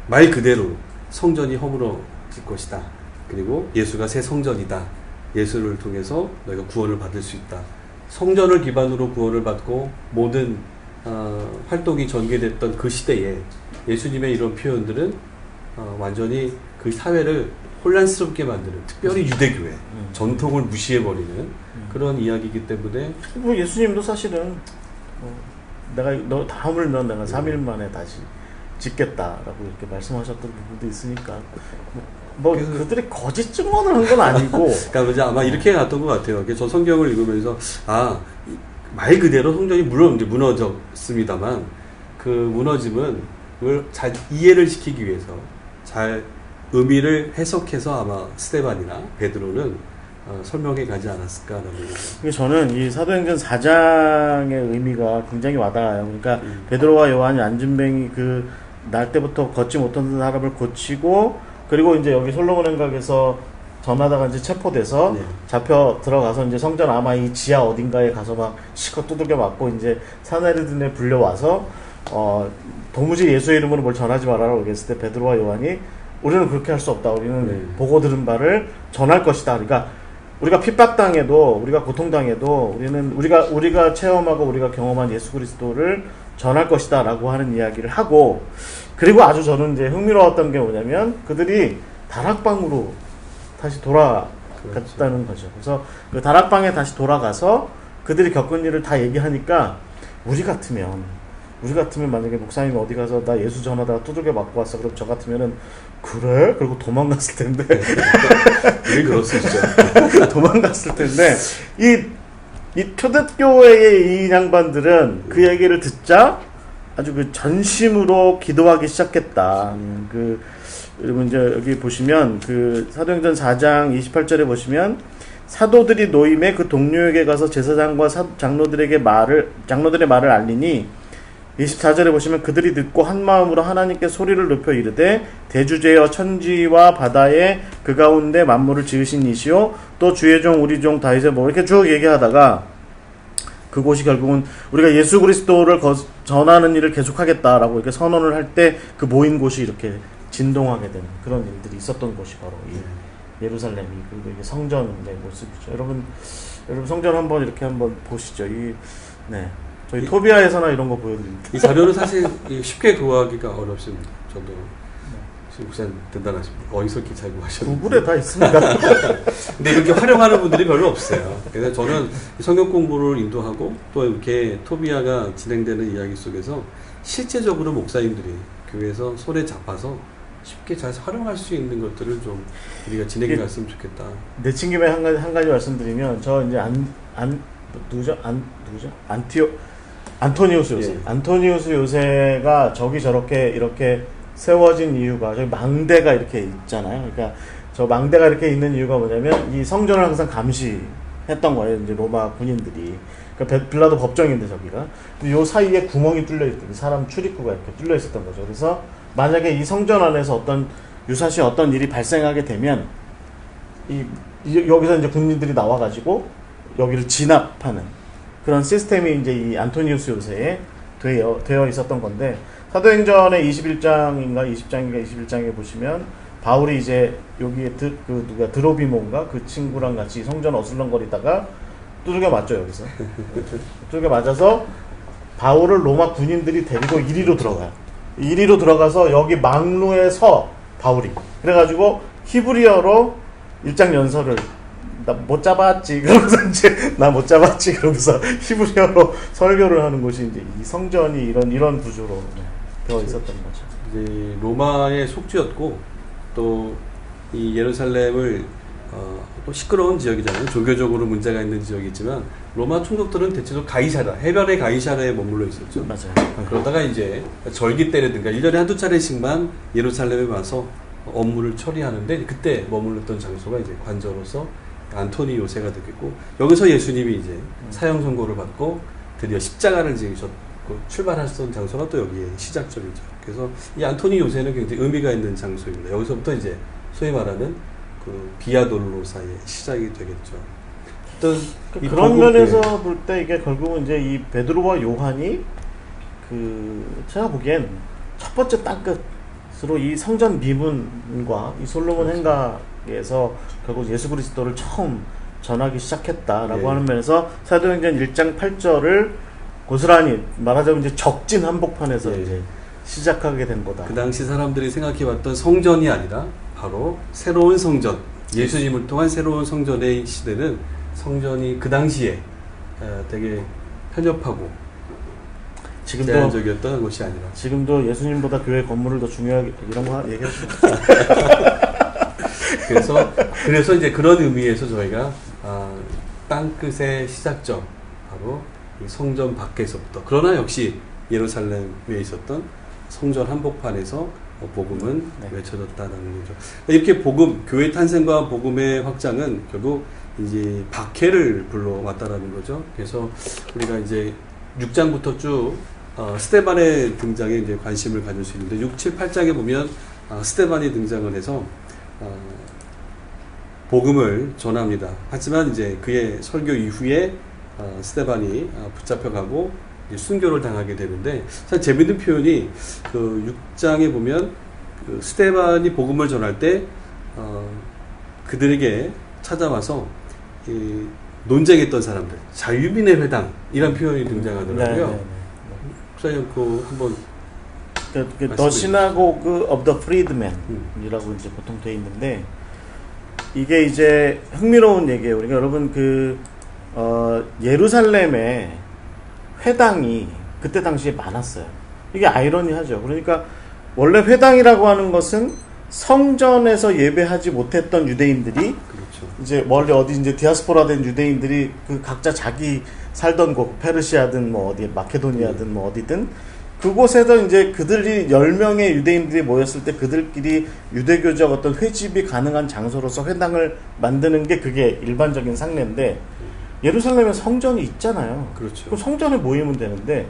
말 그대로 성전이 허물어질 것이다. 그리고 예수가 새 성전이다. 예수를 통해서 너희가 구원을 받을 수 있다. 성전을 기반으로 구원을 받고 모든 활동이 전개됐던 그 시대에 예수님의 이런 표현들은 완전히 그 사회를 혼란스럽게 만드는, 특별히 유대교회 전통을 무시해버리는 그런 이야기이기 때문에, 뭐 예수님도 사실은 내가 너 다음을면 내가 3일 만에 다시 짓겠다라고 이렇게 말씀하셨던 부분도 있으니까 뭐 그들이 거짓 증언을 한 건 아니고 그러니까 아마 이렇게 갔던 것 같아요. 저 성경을 읽으면서 말 그대로 성전이 물론 이제 무너졌습니다만 그 무너짐은 그걸 잘 이해를 시키기 위해서 잘 의미를 해석해서 아마 스데반이나 베드로는 설명해 가지 않았을까라는 거죠. 저는 이 사도행전 4장의 의미가 굉장히 와닿아요. 그러니까 베드로와 요한이 안진뱅이 그 날 때부터 걷지 못하는 사람을 고치고, 그리고 이제 여기 솔로몬 행각에서 전하다가 이제 체포돼서 잡혀 들어가서 이제 성전 아마 이 지하 어딘가에 가서 막 시커 두들겨 맞고 이제 산헤드린에 불려와서 도무지 예수의 이름으로 뭘 전하지 말아라고 얘기했을 때 베드로와 요한이 우리는 그렇게 할 수 없다. 우리는 보고 들은 바를 전할 것이다. 그러니까 우리가 핍박당해도, 우리가 고통당해도 우리가 체험하고 우리가 경험한 예수 그리스도를 전할 것이다 라고 하는 이야기를 하고, 그리고 아주 저는 이제 흥미로웠던 게 뭐냐면 그들이 다락방으로 다시 돌아갔다는 거죠. 그래서 그 다락방에 다시 돌아가서 그들이 겪은 일을 다 얘기하니까 우리 같으면 만약에 목사님이 어디 가서 나 예수 전하다가 두들겨 맞고 왔어. 그럼 저 같으면은 그래? 그리고 도망갔을 텐데. 왜 그럴 수 있죠. 도망갔을 텐데 이 초대교회의 이 양반들은 그 얘기를 듣자 아주 그 전심으로 기도하기 시작했다. 여러분 이제 여기 보시면 그 사도행전 4장 28절에 보시면 사도들이 노임에 그 동료에게 가서 제사장과 장로들의 말을 알리니 24절에 보시면 그들이 듣고 한 마음으로 하나님께 소리를 높여 이르되 대주제여 천지와 바다에 그 가운데 만물을 지으신 이시요 또 주의 종 우리 종 다윗의 뭐 이렇게 쭉 얘기하다가 그곳이 결국은 우리가 예수 그리스도를 전하는 일을 계속하겠다라고 이렇게 선언을 할 때 그 모인 곳이 이렇게 진동하게 되는 그런 일들이 있었던 곳이 바로 이 예루살렘이 그리고 이게 성전의 모습이죠. 여러분 성전 한번 보시죠. 저희 토비아에서나 이런 거 보여드립니다. 이 자료는 사실 쉽게 구하기가 어렵습니다. 저도 목사님 대단하십니다. 어디서 이렇게 잘 구하셨는지. 구글에 다 있습니다. 근데 이렇게 활용하는 분들이 별로 없어요. 그래서 저는 성경 공부를 인도하고 또 이렇게 토비아가 진행되는 이야기 속에서 실제적으로 목사님들이 교회에서 손에 잡아서 쉽게 잘 활용할 수 있는 것들을 좀 우리가 진행해 갔으면 좋겠다. 내친김에 한 가지 말씀드리면 저 이제 안토니우스 요새. 예. 안토니우스 요새가 저기 저렇게 이렇게 세워진 이유가 저기 망대가 이렇게 있잖아요. 그러니까 저 망대가 이렇게 있는 이유가 뭐냐면 이 성전을 항상 감시했던 거예요. 이제 로마 군인들이. 그러니까 빌라도 법정인데 저기가. 근데 요 사이에 구멍이 뚫려 있던 사람 출입구가 이렇게 뚫려 있었던 거죠. 그래서 만약에 이 성전 안에서 유사시 어떤 일이 발생하게 되면 여기서 이제 군인들이 나와가지고 여기를 진압하는 그런 시스템이 이제 이 안토니우스 요새에 되어 있었던 건데 사도행전의 21장인가 21장에 보시면 바울이 이제 여기에 드로비몬가 그 친구랑 같이 성전 어슬렁거리다가 두들겨 맞죠 여기서. 두들겨 맞아서 바울을 로마 군인들이 데리고 이리로 들어가요. 이리로 들어가서 여기 망루에 서 바울이. 그래가지고 히브리어로 일장 연설을 나 못 잡았지 그러면서 이제 나 못 잡았지 그러면서 히브리어로 설교를 하는 곳이 이제 이 성전이 이런 구조로 되어 있었던 거죠. 이제 로마의 속주였고 또 이 예루살렘을 또 시끄러운 지역이잖아요. 종교적으로 문제가 있는 지역이지만 로마 총독들은 대체로 가이사라, 해변의 가이사라에 머물러 있었죠. 맞아요. 그러다가 이제 절기 때라든가 1년에 한두 차례씩만 예루살렘에 와서 업무를 처리하는데 그때 머물렀던 장소가 이제 관저로서 안토니 요새가 되겠고 여기서 예수님이 이제 사형 선고를 받고 드디어 십자가를 지으셨고 출발하셨던 장소가 또 여기에 시작점이죠. 그래서 이 안토니 요새는 굉장히 의미가 있는 장소입니다. 여기서부터 이제 소위 말하는 그 비아 돌로사의 시작이 되겠죠. 어떤 그런 면에서 볼 때 이게 결국은 이제 이 베드로와 요한이 제가 보기엔 첫 번째 땅끝으로 이 성전 미문과 이 솔로몬 행각에서 결국 예수 그리스도를 처음 전하기 시작했다라고 하는 면에서 사도행전 1장 8절을 고스란히 말하자면 이제 적진 한복판에서 이제 시작하게 된 거다. 그 당시 사람들이 생각해봤던 성전이 아니라 바로 새로운 성전, 예수님을 통한 새로운 성전의 시대는 성전이 그 당시에 되게 편협하고 제한적이었던 것이 아니라 지금도 예수님보다 교회 건물을 더 중요하게 이런 거 얘기했죠. 그래서 이제 그런 의미에서 저희가 땅끝의 시작점 바로 이 성전 밖에서부터 그러나 역시 예루살렘에 있었던 성전 한복판에서 복음은 외쳐졌다는 거죠. 이렇게 교회 탄생과 복음의 확장은 결국 이제 박해를 불러왔다라는 거죠. 그래서 우리가 이제 6장부터 쭉 스데반의 등장에 이제 관심을 가질 수 있는데 6, 7, 8장에 보면 스데반이 등장을 해서 복음을 전합니다. 하지만 이제 그의 설교 이후에 스데반이 붙잡혀가고 순교를 당하게 되는데 사실 재밌는 표현이 그 6장에 보면 그 스데반이 복음을 전할 때 그들에게 찾아와서 논쟁했던 사람들 자유민의 회당 이런 표현이 등장하더라고요. 목사님 한번 The Synagogue of the Freedmen이라고 이제 보통 돼 있는데 이게 이제 흥미로운 얘기예요. 그러니까 여러분 예루살렘에 회당이 그때 당시에 많았어요. 이게 아이러니하죠. 그러니까 원래 회당이라고 하는 것은 성전에서 예배하지 못했던 유대인들이 그렇죠. 이제 멀리 어디 이제 디아스포라 된 유대인들이 그 각자 자기 살던 곳 페르시아든 뭐 어디 마케도니아든 뭐 어디든 그곳에서 이제 그들이 10명의 유대인들이 모였을 때 그들끼리 유대교적 어떤 회집이 가능한 장소로서 회당을 만드는 게 그게 일반적인 상례인데 예루살렘에 성전이 있잖아요. 그렇죠. 그럼 성전에 모이면 되는데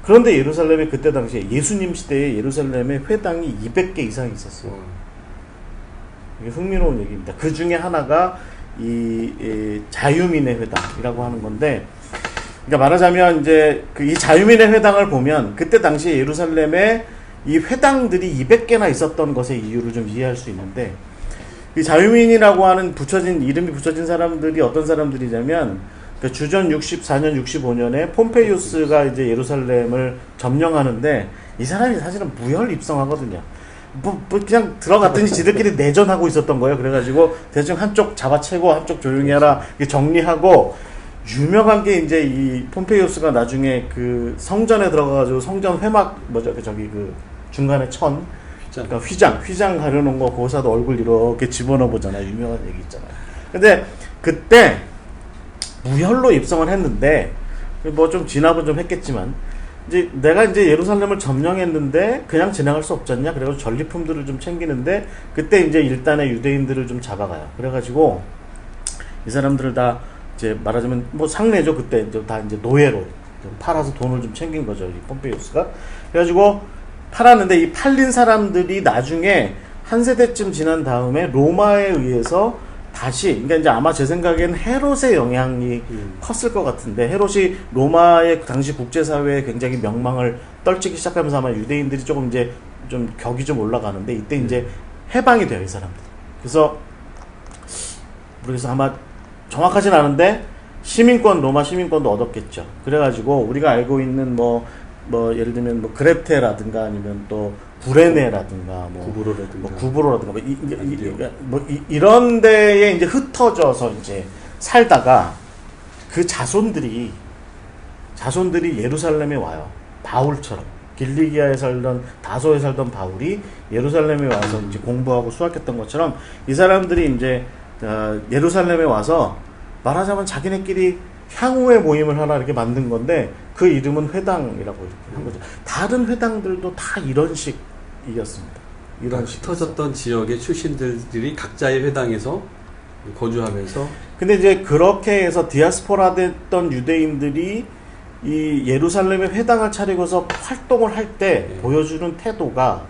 그런데 예루살렘에 그때 당시에 예수님 시대에 예루살렘에 회당이 200개 이상 있었어요. 이게 흥미로운 얘기입니다. 그 중에 하나가 이 자유민의 회당이라고 하는 건데, 그러니까 말하자면 이제 이 자유민의 회당을 보면 그때 당시에 예루살렘에 이 회당들이 200개나 있었던 것의 이유를 좀 이해할 수 있는데, 이 자유민이라고 하는 이름이 붙여진 사람들이 어떤 사람들이냐면, 그러니까 주전 64년, 65년에 폼페이우스가 이제 예루살렘을 점령하는데, 이 사람이 사실은 무혈 입성하거든요. 뭐 그냥 들어갔더니 지들끼리 내전하고 있었던 거예요. 그래가지고 대충 한쪽 잡아채고 한쪽 조용히 하라 정리하고, 유명한 게 이제 이 폼페이우스가 나중에 그 성전에 들어가가지고 성전 회막 그 중간에 그러니까 휘장 가려놓은 거 거기서도 얼굴 이렇게 집어넣어 보잖아요. 유명한 얘기 있잖아요. 근데 그때 무혈로 입성을 했는데 뭐 좀 진압은 좀 했겠지만 이제 내가 이제 예루살렘을 점령했는데 그냥 지나갈 수 없잖냐. 그래서 전리품들을 좀 챙기는데 그때 이제 일단의 유대인들을 좀 잡아가요. 그래가지고 이 사람들을 다 이제 말하자면 뭐 상례죠. 그때 이제 다 이제 노예로 팔아서 돈을 좀 챙긴 거죠. 이 폼페이우스가. 그래가지고 팔았는데 이 팔린 사람들이 나중에 한 세대쯤 지난 다음에 로마에 의해서 다시, 그러니까 이제 아마 제 생각엔 헤롯의 영향이 컸을 것 같은데, 헤롯이 로마의 당시 국제사회에 굉장히 명망을 떨치기 시작하면서 아마 유대인들이 조금 이제 좀 격이 좀 올라가는데, 이때 이제 해방이 돼요, 이 사람들. 그래서 아마 정확하진 않은데, 로마 시민권도 얻었겠죠. 그래가지고 우리가 알고 있는 뭐 예를 들면 뭐 그레테라든가 아니면 또 구레네라든가 구브로라든가 이런 데에 이제 흩어져서 이제 살다가 그 자손들이 예루살렘에 와요. 바울처럼 길리기아에 살던 다소에 살던 바울이 예루살렘에 와서 이제 공부하고 수학했던 것처럼 이 사람들이 이제 예루살렘에 와서 말하자면 자기네끼리 향후의 모임을 하나 이렇게 만든 건데 그 이름은 회당이라고 이렇게 한 거죠. 다른 회당들도 다 이런 식이었습니다. 이런 흩어졌던 지역의 출신들이 각자의 회당에서 거주하면서. 근데 이제 그렇게 해서 디아스포라 됐던 유대인들이 이 예루살렘에 회당을 차리고서 활동을 할 때 보여주는 태도가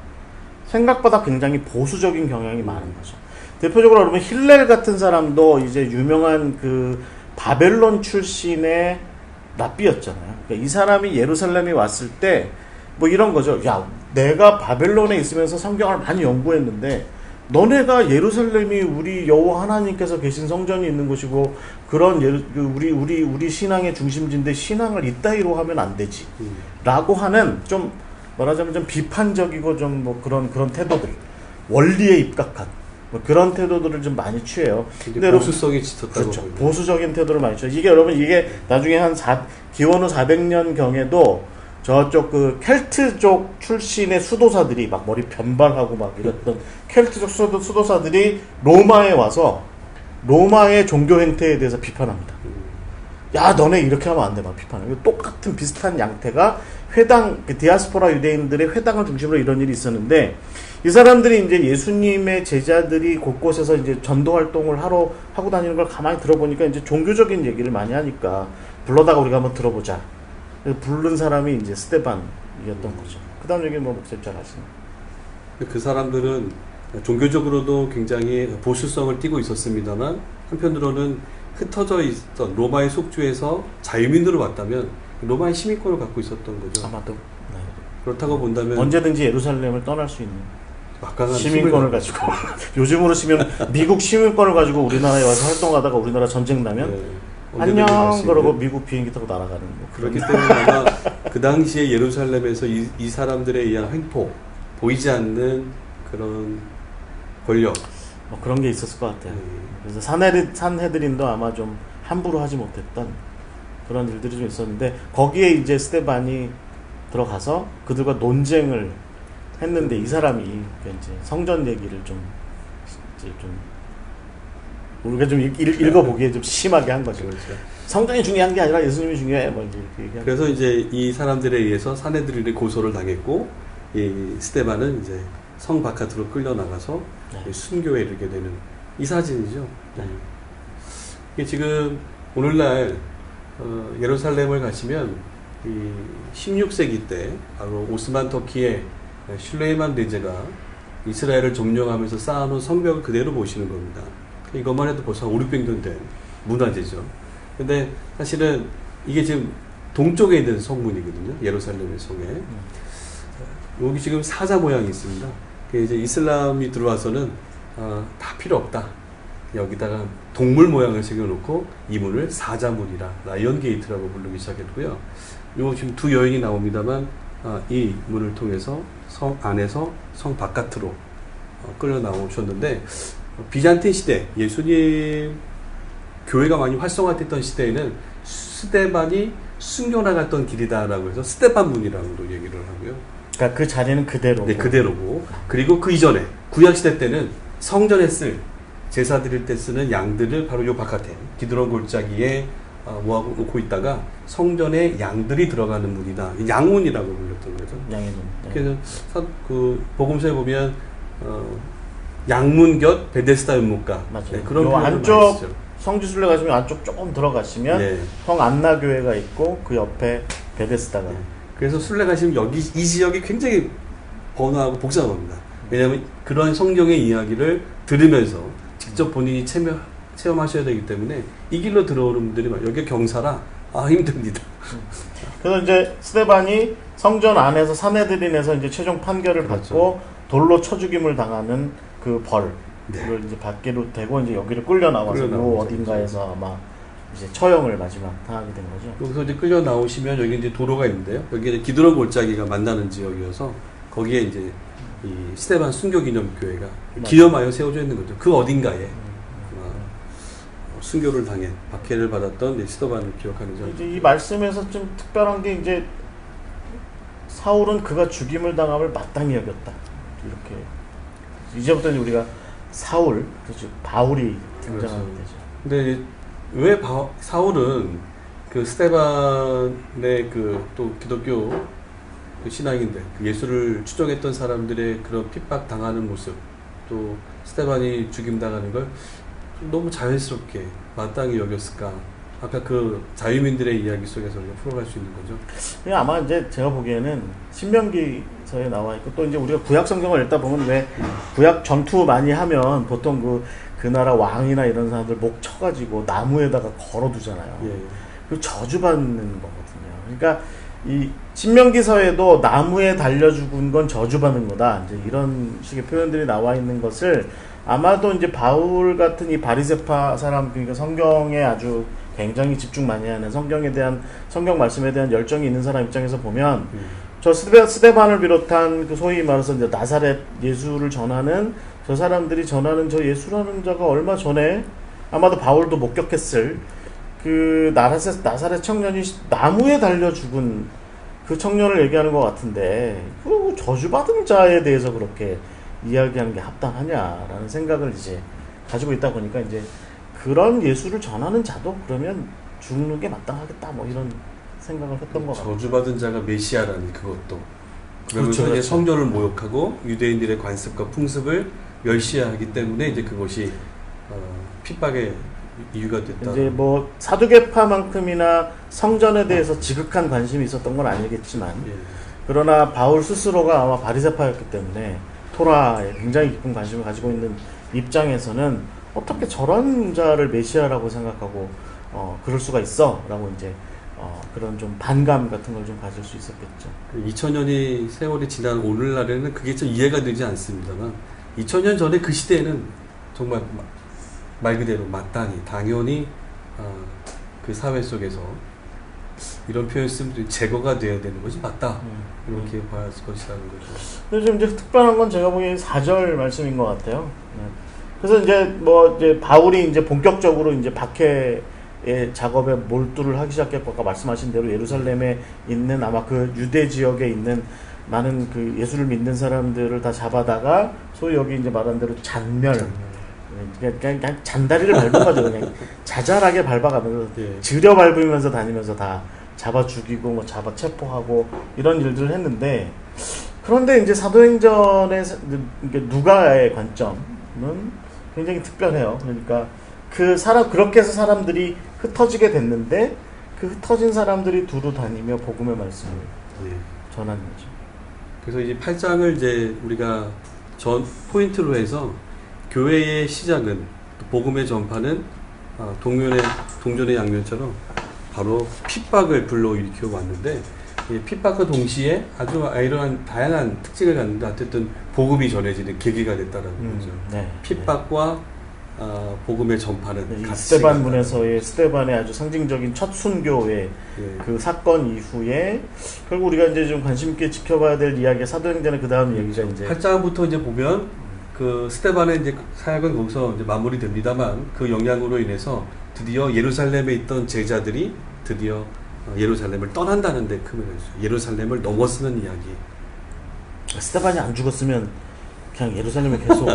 생각보다 굉장히 보수적인 경향이 많은 거죠. 대표적으로 그러면 힐렐 같은 사람도 이제 유명한 그 바벨론 출신의 랍비였잖아요. 그러니까 이 사람이 예루살렘에 왔을 때 뭐 이런 거죠. 야, 내가 바벨론에 있으면서 성경을 많이 연구했는데 너네가 예루살렘이 우리 여호와 하나님께서 계신 성전이 있는 곳이고 그런 우리 신앙의 중심지인데 신앙을 이따위로 하면 안 되지. 라고 하는 좀 말하자면 좀 비판적이고 좀 뭐 그런 태도들, 원리에 입각한 뭐 그런 태도들을 좀 많이 취해요. 근데 보수성이 짙었다고. 그렇죠. 보수적인 태도를 많이 취해요. 이게 나중에 기원 후 400년 경에도 저쪽 그 켈트족 출신의 수도사들이 막 머리 변발하고 막 이랬던 켈트족 수도사들이 로마에 와서 로마의 종교 행태에 대해서 비판합니다. 야, 너네 이렇게 하면 안 돼, 막 비판해요. 똑같은 비슷한 양태가 그 디아스포라 유대인들의 회당을 중심으로 이런 일이 있었는데, 이 사람들이 이제 예수님의 제자들이 곳곳에서 이제 전도 활동을 하고 다니는 걸 가만히 들어보니까 이제 종교적인 얘기를 많이 하니까 불러다가 우리가 한번 들어보자. 부른 사람이 이제 스데반이었던 거죠. 그 다음 얘기 뭐 목사님 잘 아시나요? 그 사람들은 종교적으로도 굉장히 보수성을 띠고 있었습니다만 한편으로는 흩어져 있던 로마의 속주에서 자유민으로 왔다면 로마의 시민권을 갖고 있었던 거죠. 아마도. 네. 그렇다고 본다면 언제든지 예루살렘을 떠날 수 있는 막강한 시민권을 가지고 요즘으로 치면 미국 시민권을 가지고 우리나라에 와서 활동하다가 우리나라 전쟁 나면 네. 안녕 그러고 미국 비행기 타고 날아가는 뭐 그렇기 때문에 아마 그 당시에 예루살렘에서 이 사람들에 의한 횡포, 보이지 않는 그런 권력 뭐 그런 게 있었을 것 같아요. 그래서 산헤드린도 아마 좀 함부로 하지 못했던 그런 일들이 좀 있었는데 거기에 이제 스데반이 들어가서 그들과 논쟁을 했는데 이 사람이 이제 성전 얘기를 좀 우리가 좀 읽어보기에 좀 심하게 한 거죠. 그렇죠. 성전이 중요한 게 아니라 예수님이 중요해. 뭐 이렇게 얘기하는. 그래서 이제 이 사람들에 의해서 사내들이 고소를 당했고 이 스데반은 이제 성 바깥으로 끌려 나가서 네. 순교에 이르게 되는 이 사진이죠. 네. 이게 지금 오늘날 예루살렘을 가시면 이 16세기 때 바로 오스만 터키의 슐레이만 대제가 이스라엘을 점령하면서 쌓아놓은 성벽을 그대로 보시는 겁니다. 이것만 해도 벌써 5, 600년 된 문화재죠. 근데 사실은 이게 지금 동쪽에 있는 성문이거든요. 예루살렘의 성에. 여기 지금 사자 모양이 있습니다. 이제 이슬람이 들어와서는 다 필요 없다. 여기다가 동물 모양을 새겨놓고 이 문을 사자문이라 라이언 게이트라고 부르기 시작했고요. 요 지금 두 여인이 나옵니다만 이 문을 통해서 성 안에서 성 바깥으로 끌려 나오셨는데 비잔틴 시대 예수님 교회가 많이 활성화됐던 시대에는 스데반이 순교 나갔던 길이다라고 해서 스데반 문이라고도 얘기를 하고요. 그러니까 그 자리는 그대로. 네, 그대로고. 그리고 그 이전에 구약 시대 때는 성전에 쓸 제사 드릴 때 쓰는 양들을 바로 요 바깥에 기드론 골짜기에 모아놓고 있다가 성전에 양들이 들어가는 문이다. 양문이라고 불렸던 거죠. 양의 문. 네. 그래서 그 복음서에 보면 양문 곁 베데스다 연못가. 맞아요. 네, 그런 요 표현을 안쪽 많이 쓰죠. 성지순례 가시면 안쪽 조금 들어가시면 네. 성 안나교회가 있고 그 옆에 베데스다가. 네. 그래서 순례 가시면 여기 이 지역이 굉장히 번화하고 복잡합니다. 왜냐하면 그런 성경의 이야기를 들으면서 직접 본인이 체험하셔야 되기 때문에 이 길로 들어오는 분들이 많아요. 여기 경사라 힘듭니다. 그래서 이제 스데반이 성전 안에서 사내들인에서 이제 최종 판결을 그렇죠. 받고 돌로 쳐 죽임을 당하는 그 벌을 네. 이제 받기로 되고 이제 여기를 끌려 나와서 요 어딘가에서 아마 이제 처형을 마지막 당하게 된 거죠. 여기서 이제 끌려 나오시면 여기 이제 도로가 있는데요. 여기 기드론 골짜기가 만나는 지역이어서 거기에 이제 이 스데반 순교기념교회가 기념하여 세워져 있는 거죠. 그 어딘가에 순교를 당해 박해를 받았던 스데반을 기억하는 점. 이제 이 말씀에서 좀 특별한 게 이제 사울은 그가 죽임을 당함을 마땅히 여겼다. 이렇게 이제부터 우리가 사울, 그렇죠. 바울이 등장하게 그렇죠. 되죠. 근데 왜 사울은 그 스데반의 그 또 기독교 그 신앙인들 그 예수를 추종했던 사람들의 그런 핍박 당하는 모습 또 스데반이 죽임 당하는 걸 너무 자연스럽게 마땅히 여겼을까? 아까 그 자유민들의 이야기 속에서 우리가 풀어갈 수 있는 거죠. 아마 이제 제가 보기에는 신명기서에 나와 있고 또 이제 우리가 구약 성경을 읽다 보면 왜 구약 전투 많이 하면 보통 그 나라 왕이나 이런 사람들 목 쳐가지고 나무에다가 걸어두잖아요. 예. 그 저주받는 거거든요. 그러니까 이 신명기서에도 나무에 달려 죽은 건 저주받는 거다. 이제 이런 식의 표현들이 나와 있는 것을 아마도 이제 바울 같은 이 바리새파 사람, 그러니까 성경에 아주 굉장히 집중 많이 하는 성경에 대한 성경 말씀에 대한 열정이 있는 사람 입장에서 보면 저 스데반을 비롯한 그 소위 말해서 이제 나사렛 예수를 전하는 저 사람들이 전하는 저 예수라는 자가 얼마 전에 아마도 바울도 목격했을 그 나사렛 청년이 나무에 달려 죽은 그 청년을 얘기하는 것 같은데 그 저주받은 자에 대해서 그렇게 이야기하는 게 합당하냐라는 생각을 이제 가지고 있다 보니까 이제 그런 예수를 전하는 자도 그러면 죽는 게 마땅하겠다 뭐 이런 생각을 했던 것 같아요. 저주받은 자가 메시아라니 그것도 그러면서 그렇죠. 이제 성전을 모욕하고 유대인들의 관습과 풍습을 멸시하기 때문에 이제 그것이 핍박의 이유가 됐다. 이제 뭐 사두개파만큼이나 성전에 대해서 지극한 관심이 있었던 건 아니겠지만 예. 그러나 바울 스스로가 아마 바리새파였기 때문에 토라에 굉장히 깊은 관심을 가지고 있는 입장에서는 어떻게 저런 자를 메시아라고 생각하고 그럴 수가 있어 라고 이제 그런 좀 반감 같은 걸 좀 가질 수 있었겠죠. 2000년이 세월이 지난 오늘날에는 그게 좀 이해가 되지 않습니다만 2000년 전에 그 시대에는 정말 말 그대로 마땅히 당연히 그 사회 속에서 이런 표현 쓰면 제거가 돼야 되는 것이 맞다 이렇게 봐야 할 것이라는 거죠. 근데 좀 이제 특별한 건 제가 보기엔 4절 말씀인 것 같아요. 그래서 이제 뭐 이제 바울이 이제 본격적으로 이제 박해의 작업에 몰두를 하기 시작했고 아까 말씀하신 대로 예루살렘에 있는 아마 그 유대 지역에 있는 많은 그 예수를 믿는 사람들을 다 잡아다가 소위 여기 이제 말한 대로 그냥 잔다리를 밟은 거죠. 그냥 자잘하게 밟아가면서 예. 지려 밟으면서 다니면서 다 잡아 죽이고 뭐 잡아 체포하고 이런 일들을 했는데, 그런데 이제 사도행전의 누가의 관점은 굉장히 특별해요. 그러니까 그렇게 해서 사람들이 흩어지게 됐는데, 그 흩어진 사람들이 두루 다니며 복음의 말씀을 예. 전하는 거죠. 그래서 이제 8장을 이제 우리가 전 포인트로 해서 교회의 시작은, 복음의 전파는 동전의 양면처럼 바로 핍박을 불러일으켜 왔는데, 이 핍박과 동시에 아주 아이러니한 다양한 특징을 갖는데 어쨌든 복음이 전해지는 계기가 됐다라는 거죠. 네. 핍박과 복음의 전파는 네, 이 같이 스데반 문에서의 스데반의 아주 상징적인 첫 순교의 예. 그 사건 이후에 결국 우리가 이제 좀 관심 있게 지켜봐야 될 이야기가 사도행전의 그 다음 얘기가 이제 8장부터 이제 보면 그 스데반의 이제 사역은 거기서 이제 마무리됩니다만, 그 영향으로 인해서 드디어 예루살렘에 있던 제자들이 드디어 예루살렘을 떠난다는 데 큰 의미가 있어요. 예루살렘을 넘어서는 이야기. 스데반이 안 죽었으면 그냥 예루살렘에 계속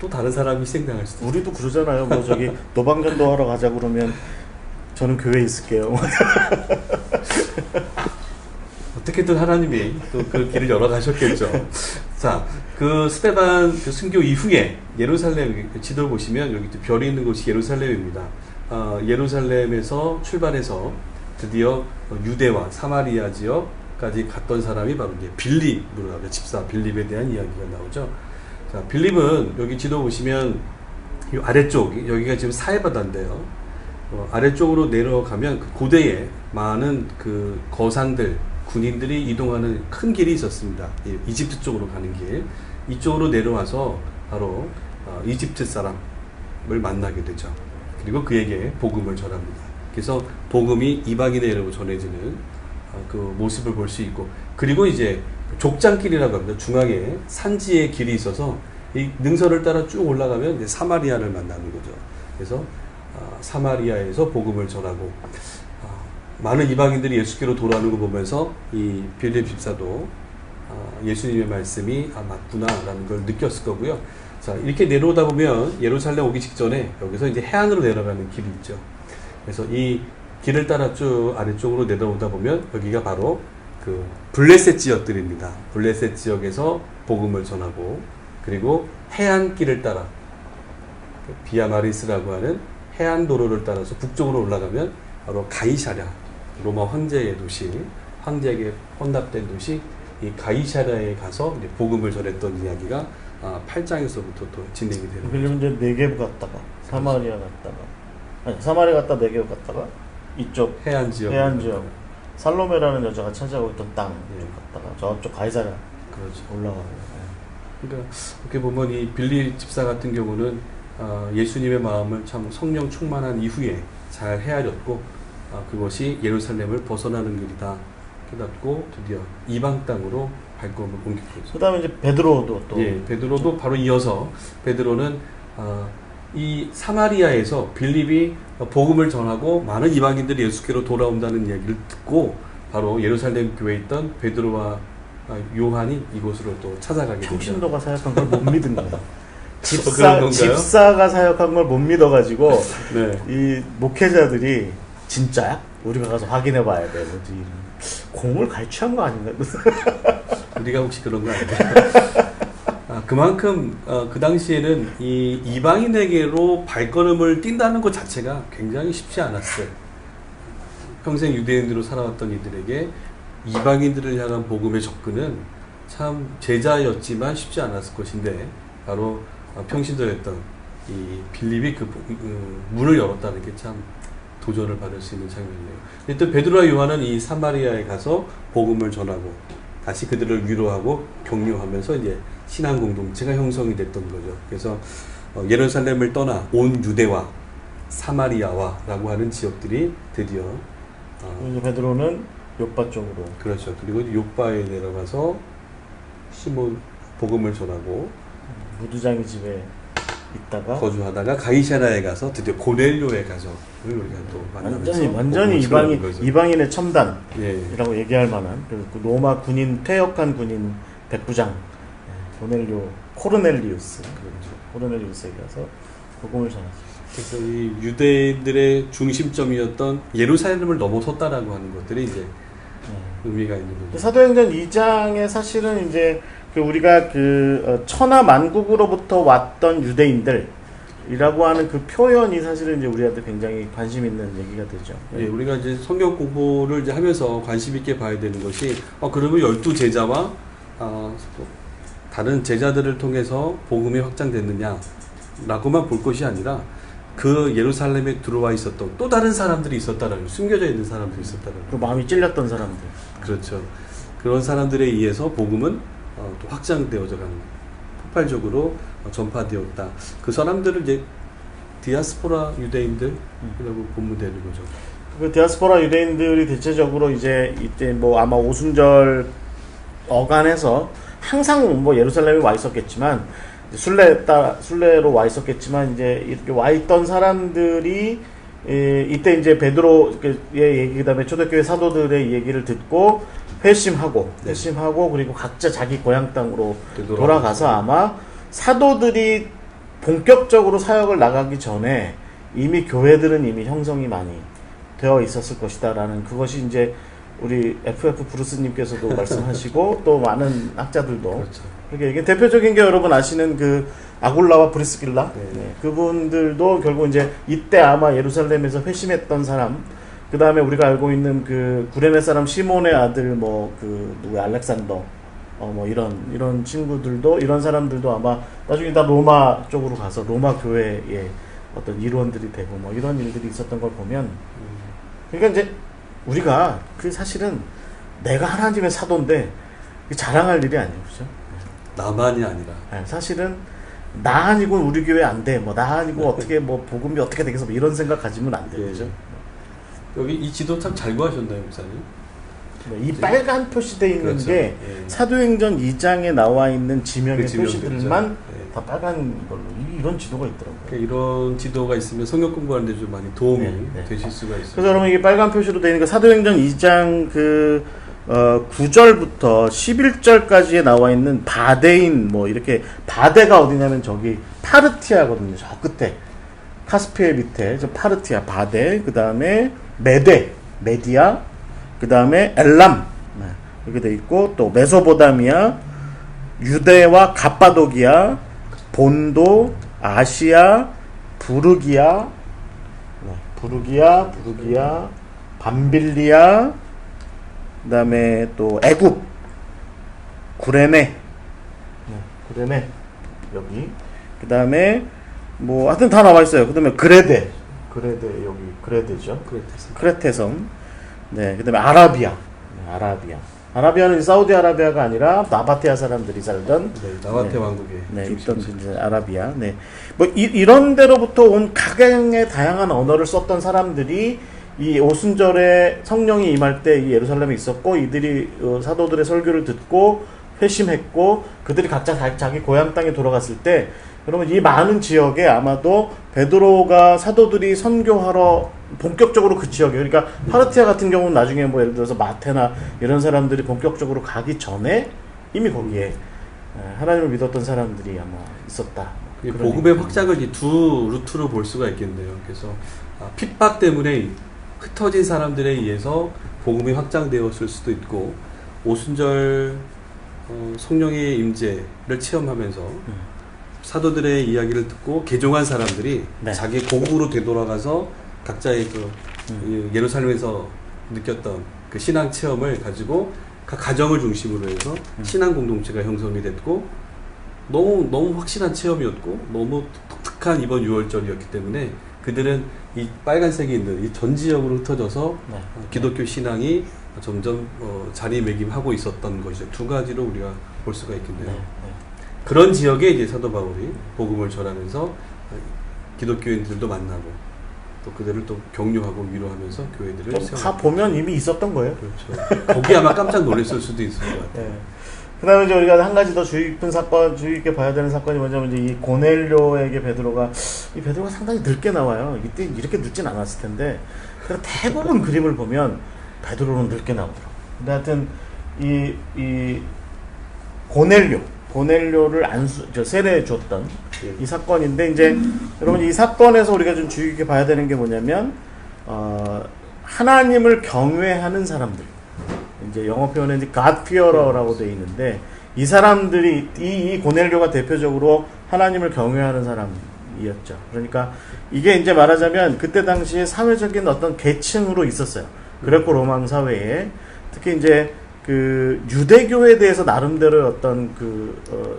또 다른 사람이 희생당할 수도 우리도 그러잖아요. 뭐 저기 노방전도 하러 가자 그러면 저는 교회에 있을게요. 어떻게든 하나님이 또 그 길을 열어가셨겠죠. 자, 그 스데반 그 순교 이후에 예루살렘 지도를 보시면 여기 또 별이 있는 곳이 예루살렘입니다. 예루살렘에서 출발해서 드디어 유대와 사마리아 지역까지 갔던 사람이 바로 이제 빌립으로 나오죠. 집사 빌립에 대한 이야기가 나오죠. 자, 빌립은 여기 지도 보시면 이 아래쪽, 여기가 지금 사해바다인데요. 아래쪽으로 내려가면 그 고대에 많은 그 거상들, 군인들이 이동하는 큰 길이 있었습니다. 이집트 쪽으로 가는 길. 이쪽으로 내려와서 바로 이집트 사람을 만나게 되죠. 그리고 그에게 복음을 전합니다. 그래서 복음이 이방인에게로 전해지는 그 모습을 볼 수 있고, 그리고 이제 족장길이라고 합니다. 중앙에 산지의 길이 있어서 이 능선을 따라 쭉 올라가면 이제 사마리아를 만나는 거죠. 그래서 사마리아에서 복음을 전하고, 많은 이방인들이 예수께로 돌아오는 거 보면서 이 빌립 집사도 예수님의 말씀이 맞구나라는 걸 느꼈을 거고요. 자, 이렇게 내려오다 보면 예루살렘 오기 직전에 여기서 이제 해안으로 내려가는 길이 있죠. 그래서 이 길을 따라 쭉 아래쪽으로 내려오다 보면 여기가 바로 그 블레셋 지역들입니다. 블레셋 지역에서 복음을 전하고, 그리고 해안길을 따라 비아마리스라고 하는 해안 도로를 따라서 북쪽으로 올라가면 바로 가이사랴, 로마 황제의 도시, 황제에게 헌납된 도시 이 가이사랴에 가서 이제 복음을 전했던 이야기가 8장에서부터 또 진행이 되는 거죠. 빌립은 이제 네게브 갔다가 사마리아 갔다가, 아니 사마리아 갔다 네게브 갔다가 이쪽 해안 지역, 살로메라는 여자가 차지하고 있던 땅 예. 갔다가 저쪽 가이사랴 그렇죠. 올라가고. 그러니까 이렇게 보면 이 빌립 집사 같은 경우는 예수님의 마음을 참 성령 충만한 이후에 잘 헤아렸고, 그것이 예루살렘을 벗어나는 길이다 깨닫고 드디어 이방 땅으로 발걸음을 옮기고 있습니다. 그 다음에 이제 베드로도 또. 예, 베드로도 바로 이어서 베드로는 이 사마리아에서 빌립이 복음을 전하고 많은 이방인들이 예수께로 돌아온다는 이야기를 듣고 바로 예루살렘 교회에 있던 베드로와 요한이 이곳으로 또 찾아가게 됩니다. 평신도가 사역한 걸 못 믿은 거예요. 그런 건가요? 집사가 사역한 걸 못 믿어가지고 네. 이 목회자들이 진짜야? 우리가 가서 확인해봐야 돼. 뭐지? 공을 갈취한 거 아닌가? 우리가 혹시 그런 거 아닌가요? 그만큼 그 당시에는 이 이방인에게로 발걸음을 띈다는 것 자체가 굉장히 쉽지 않았어요. 평생 유대인으로 살아왔던 이들에게 이방인들을 향한 복음의 접근은 참 제자였지만 쉽지 않았을 것인데, 바로 평신도였던 이 빌립이 그 문을 열었다는 게 참 도전을 받을 수 있는 장면이에요. 일단 베드로와 요한은 이 사마리아에 가서 복음을 전하고 다시 그들을 위로하고 격려하면서 이제 신앙 공동체가 형성이 됐던 거죠. 그래서 예루살렘을 떠나 온 유대와 사마리아와라고 하는 지역들이 드디어 이제 베드로는 요파 쪽으로. 그렇죠. 그리고 요바에 내려가서 시몬 복음을 전하고 무두장이 집에 있다가 거주하다가 가이사랴에 가서 드디어 고넬료의 가족을 우리가 또 만나면서 완전히 이방인의 첨단이라고 예. 얘기할 만한 그 로마 군인 퇴역한 군인 백부장 코르넬리우스. 그렇죠. 코르넬리우스에게 가서 복음을 전하죠. 그래서 이 유대인들의 중심점이었던 예루살렘을 넘어섰다라고 하는 것들이 이제 의미가 있는 거죠. 사도행전 2장에 사실은 이제 그 우리가 천하 만국으로부터 왔던 유대인들이라고 하는 그 표현이 사실은 이제 우리한테 굉장히 관심 있는 얘기가 되죠. 예, 우리가 이제 성경 공부를 이제 하면서 관심 있게 봐야 되는 것이 그러면 12제자와 다른 제자들을 통해서 복음이 확장됐느냐라고만 볼 것이 아니라 그 예루살렘에 들어와 있었던 또 다른 사람들이 있었다라는, 숨겨져 있는 사람들이 있었다라는, 그 마음이 찔렸던 사람들. 그렇죠. 그런 사람들에 의해서 복음은 또 확장되어져 가는, 폭발적으로 전파되었다. 그 사람들을 이제 디아스포라 유대인들이라고 보면 되는 거죠. 그 디아스포라 유대인들이 대체적으로 이제 이때 뭐 아마 오순절 어간에서 항상 뭐 예루살렘에 와 있었겠지만, 순례로 와 있었겠지만, 이제 이렇게 와 있던 사람들이 이때 이제 베드로의 얘기, 그다음에 초대교회 사도들의 얘기를 듣고 회심하고 그리고 각자 자기 고향 땅으로 돌아가서 아마 사도들이 본격적으로 사역을 나가기 전에 이미 교회들은 이미 형성이 많이 되어 있었을 것이다라는, 그것이 이제 우리 FF 브루스님께서도 말씀하시고 또 많은 학자들도 그렇죠. 그렇게 이게 대표적인 게 여러분 아시는 그 아굴라와 브리스길라, 그분들도 결국 이제 이때 아마 예루살렘에서 회심했던 사람, 그 다음에 우리가 알고 있는 그 구레네 사람 시몬의 아들 누구 알렉산더, 뭐 이런 친구들도, 이런 사람들도 아마 나중에 다 로마 쪽으로 가서 로마 교회의 어떤 일원들이 되고 뭐 이런 일들이 있었던 걸 보면, 그러니까 이제 우리가 사실은 내가 하나님의 사도인데 자랑할 일이 아니에요, 그죠? 나만이 아니라. 사실은 나 아니고 우리 교회 안 돼, 뭐 나 아니고 어떻게 뭐 복음이 어떻게 되겠어, 뭐 이런 생각 가지면 안 돼요, 그죠? 여기 이 지도 참 잘 구하셨나요, 목사님? 이 빨간 표시되어 있는 그렇죠. 게 사도행전 2장에 나와 있는 지명의 표시들만 다 네. 빨간 걸로 이런 지도가 있더라고요. 그러니까 이런 지도가 있으면 성경 공부하는 데 좀 많이 도움이 되실 수가 있어요. 그래서 여러분 이게 빨간 표시로 되어 있는 사도행전 2장 9절부터 11절까지에 나와 있는 바데인, 뭐 이렇게, 바데가 어디냐면 저기 파르티아거든요. 저 끝에 카스피해 밑에 저 파르티아, 바데, 그 다음에 메디아, 그 다음에 엘람, 이렇게 돼 있고, 또 메소포타미아, 유대와 갑바도기아, 본도, 아시아, 부르기아, 밤빌리아, 그 다음에 또 애굽, 구레네, 여기, 그 다음에 뭐 하여튼 다 나와 있어요. 그 다음에 그레데 여기 그레데죠. 크레테섬. 네, 그 다음에 아라비아는 사우디아라비아가 아니라 나바테아 사람들이 살던, 나바테 왕국에 있던 이제 아라비아. 뭐 이런 데로부터 온 각양의 다양한 언어를 썼던 사람들이 이 오순절에 성령이 임할 때 이 예루살렘에 있었고, 이들이 사도들의 설교를 듣고 회심했고, 그들이 각자 자기 고향 땅에 돌아갔을 때, 여러분 이 많은 지역에 아마도 베드로가 사도들이 선교하러 본격적으로 그 지역에, 그러니까 파르티아 같은 경우는 나중에 뭐 예를 들어서 마테나 이런 사람들이 본격적으로 가기 전에 이미 거기에 하나님을 믿었던 사람들이 아마 있었다. 복음의 확장을 이 두 루트로 볼 수가 있겠네요. 그래서 핍박 때문에 흩어진 사람들에 의해서 복음이 확장되었을 수도 있고, 오순절 성령의 임재를 체험하면서 사도들의 이야기를 듣고 개종한 사람들이 자기 고국으로 되돌아가서 각자의 예루살렘에서 느꼈던 그 신앙 체험을 가지고 각 가정을 중심으로 해서 신앙 공동체가 형성이 됐고, 너무 확실한 체험이었고 너무 독특한 이번 6월절이었기 때문에 그들은 이 빨간색이 있는 이 전 지역으로 흩어져서 기독교 신앙이 점점 자리매김하고 있었던 것이죠. 두 가지로 우리가 볼 수가 있겠네요. 그런 지역에 이제 사도 바울이 복음을 전하면서 기독교인들도 만나고 또 그들을 또 격려하고 위로하면서 교회들을 다 보면 이미 있었던 거예요. 그렇죠. 거기 아마 깜짝 놀랐을 수도 있을 것 같아요. 그 다음에 이제 우리가 한 가지 더 주의 깊게 봐야 되는 사건이 뭐냐면, 이제 이 고넬료에게 베드로가 상당히 늦게 나와요. 이때 이렇게 늦진 않았을 텐데, 대부분 그림을 보면 베드로는 늦게 나오더라고요. 근데 하여튼 이 고넬료 고넬료를 세례해 줬던 예. 이 사건인데 이제 여러분 이 사건에서 우리가 좀 주의 깊게 봐야 되는 게 뭐냐면 하나님을 경외하는 사람들, 이제 영어 표현에 이제 God fearer라고 되어 있는데 이 사람들이 이 고넬료가 대표적으로 하나님을 경외하는 사람이었죠. 그러니까 이게 이제 말하자면 그때 당시에 사회적인 어떤 계층으로 있었어요. 그레코 로마 사회에 특히 이제 그 유대교에 대해서 나름대로 어떤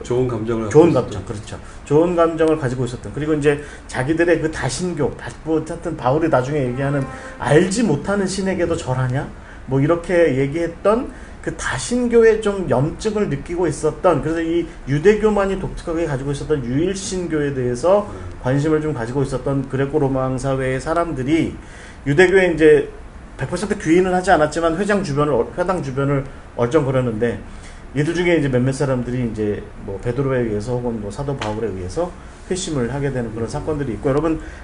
좋은 감정을 좋은 감정, 그렇죠. 좋은 감정을 가지고 있었던. 그리고 이제 자기들의 그 다신교, 뭐 하여튼 바울이 나중에 얘기하는 알지 못하는 신에게도 절하냐, 뭐 이렇게 얘기했던 그 다신교에 좀 염증을 느끼고 있었던. 그래서 이 유대교만이 독특하게 가지고 있었던 유일신교에 대해서 관심을 좀 가지고 있었던 그레코 로마 사회의 사람들이 유대교에 이제 100% 귀인은 하지 않았지만 회당 주변을 얼쩡거렸는데 이들 중에 이제 몇몇 사람들이 이제 뭐 베드로에 의해서 혹은 뭐 사도 바울에 의해서 회심을 하게 되는 그런 사건들이 있고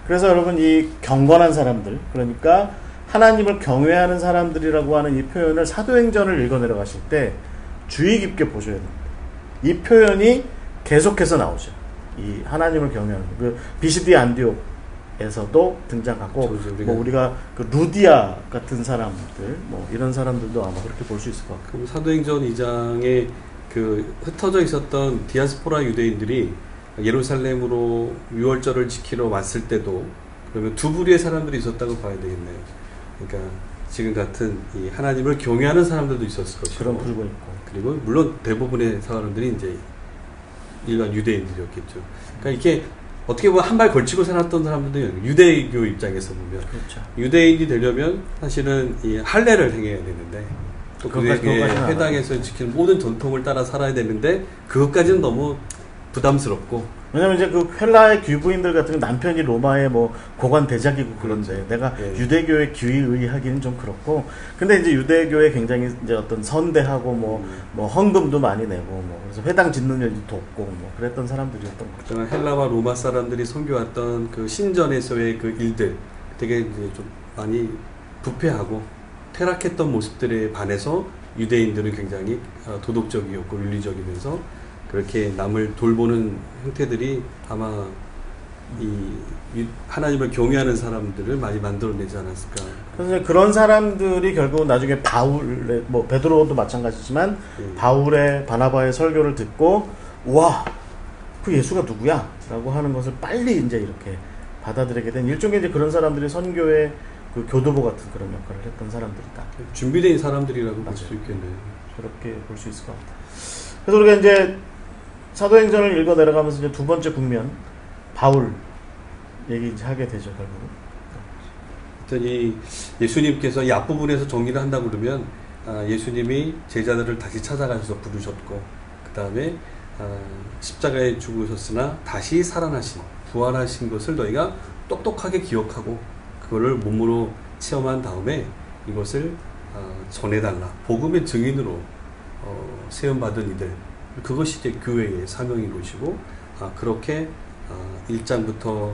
그래서 여러분 이 경건한 사람들, 그러니까 하나님을 경외하는 사람들이라고 하는 이 표현을 사도행전을 읽어 내려가실 때 주의 깊게 보셔야 됩니다. 이 표현이 계속해서 나오죠. 이 하나님을 경외하는 그 비시디 안디옥에서도 등장하고 뭐 우리가 그 루디아 같은 사람들 뭐 이런 사람들도 아마 그렇게 볼 수 있을 것 같고. 사도행전 2장에 그 흩어져 있었던 디아스포라 유대인들이 예루살렘으로 유월절을 지키러 왔을 때도 그러면 두 부류의 사람들이 있었다고 봐야 되겠네요. 그러니까 지금 같은 이 하나님을 경외하는 사람들도 있었을 것이고 그런 부류가 있고, 그리고 물론 대부분의 사람들이 이제 일반 유대인들이었겠죠. 그러니까 이렇게 어떻게 보면 한 발 걸치고 살았던 사람들도 유대교 입장에서 보면 그렇죠. 유대인이 되려면 사실은 이 할례를 행해야 되는데 또 그에 회당에서 지키는 모든 전통을 따라 살아야 되는데 그것까지는 너무 부담스럽고. 왜냐면 이제 그 헬라의 귀부인들 같은 경우 남편이 로마의 뭐 고관 대작이고 그런데 내가 유대교에 귀의하기는 좀 그렇고, 근데 이제 유대교에 굉장히 이제 어떤 선대하고 뭐 헌금도 많이 내고 뭐 그래서 회당 짓는 일도 돕고 뭐 그랬던 사람들이었던 거죠. 헬라와 로마 사람들이 섬겨왔던 그 신전에서의 그 일들 되게 이제 좀 많이 부패하고 퇴락했던 모습들에 반해서 유대인들은 굉장히 도덕적이었고 윤리적이면서 그렇게 남을 돌보는 형태들이 아마 이 하나님을 경외하는 사람들을 많이 만들어내지 않았을까. 그래서 그런 사람들이 결국은 나중에 바울의, 뭐 베드로도 마찬가지지만 바울의 바나바의 설교를 듣고 와, 그 예수가 누구야? 라고 하는 것을 빨리 이제 이렇게 받아들이게 된 일종의 이제 그런 사람들이 선교의 그 교도보 같은 그런 역할을 했던 사람들이다. 준비된 사람들이라고 볼 수 있겠네요. 그렇게 볼 수 있을 것 같다. 그래서 우리가 이제 사도행전을 읽어 내려가면서 이제 두 번째 국면 바울 얘기 이제 하게 되죠, 결국은. 이 예수님께서 이 앞부분에서 정리를 한다고 그러면 예수님이 제자들을 다시 찾아가셔서 부르셨고 그 다음에 십자가에 죽으셨으나 다시 살아나신 부활하신 것을 너희가 똑똑하게 기억하고 그거를 몸으로 체험한 다음에 이것을 전해달라. 복음의 증인으로 세움받은 이들, 그것이 이제 교회의 사명인 것이고 그렇게 1장부터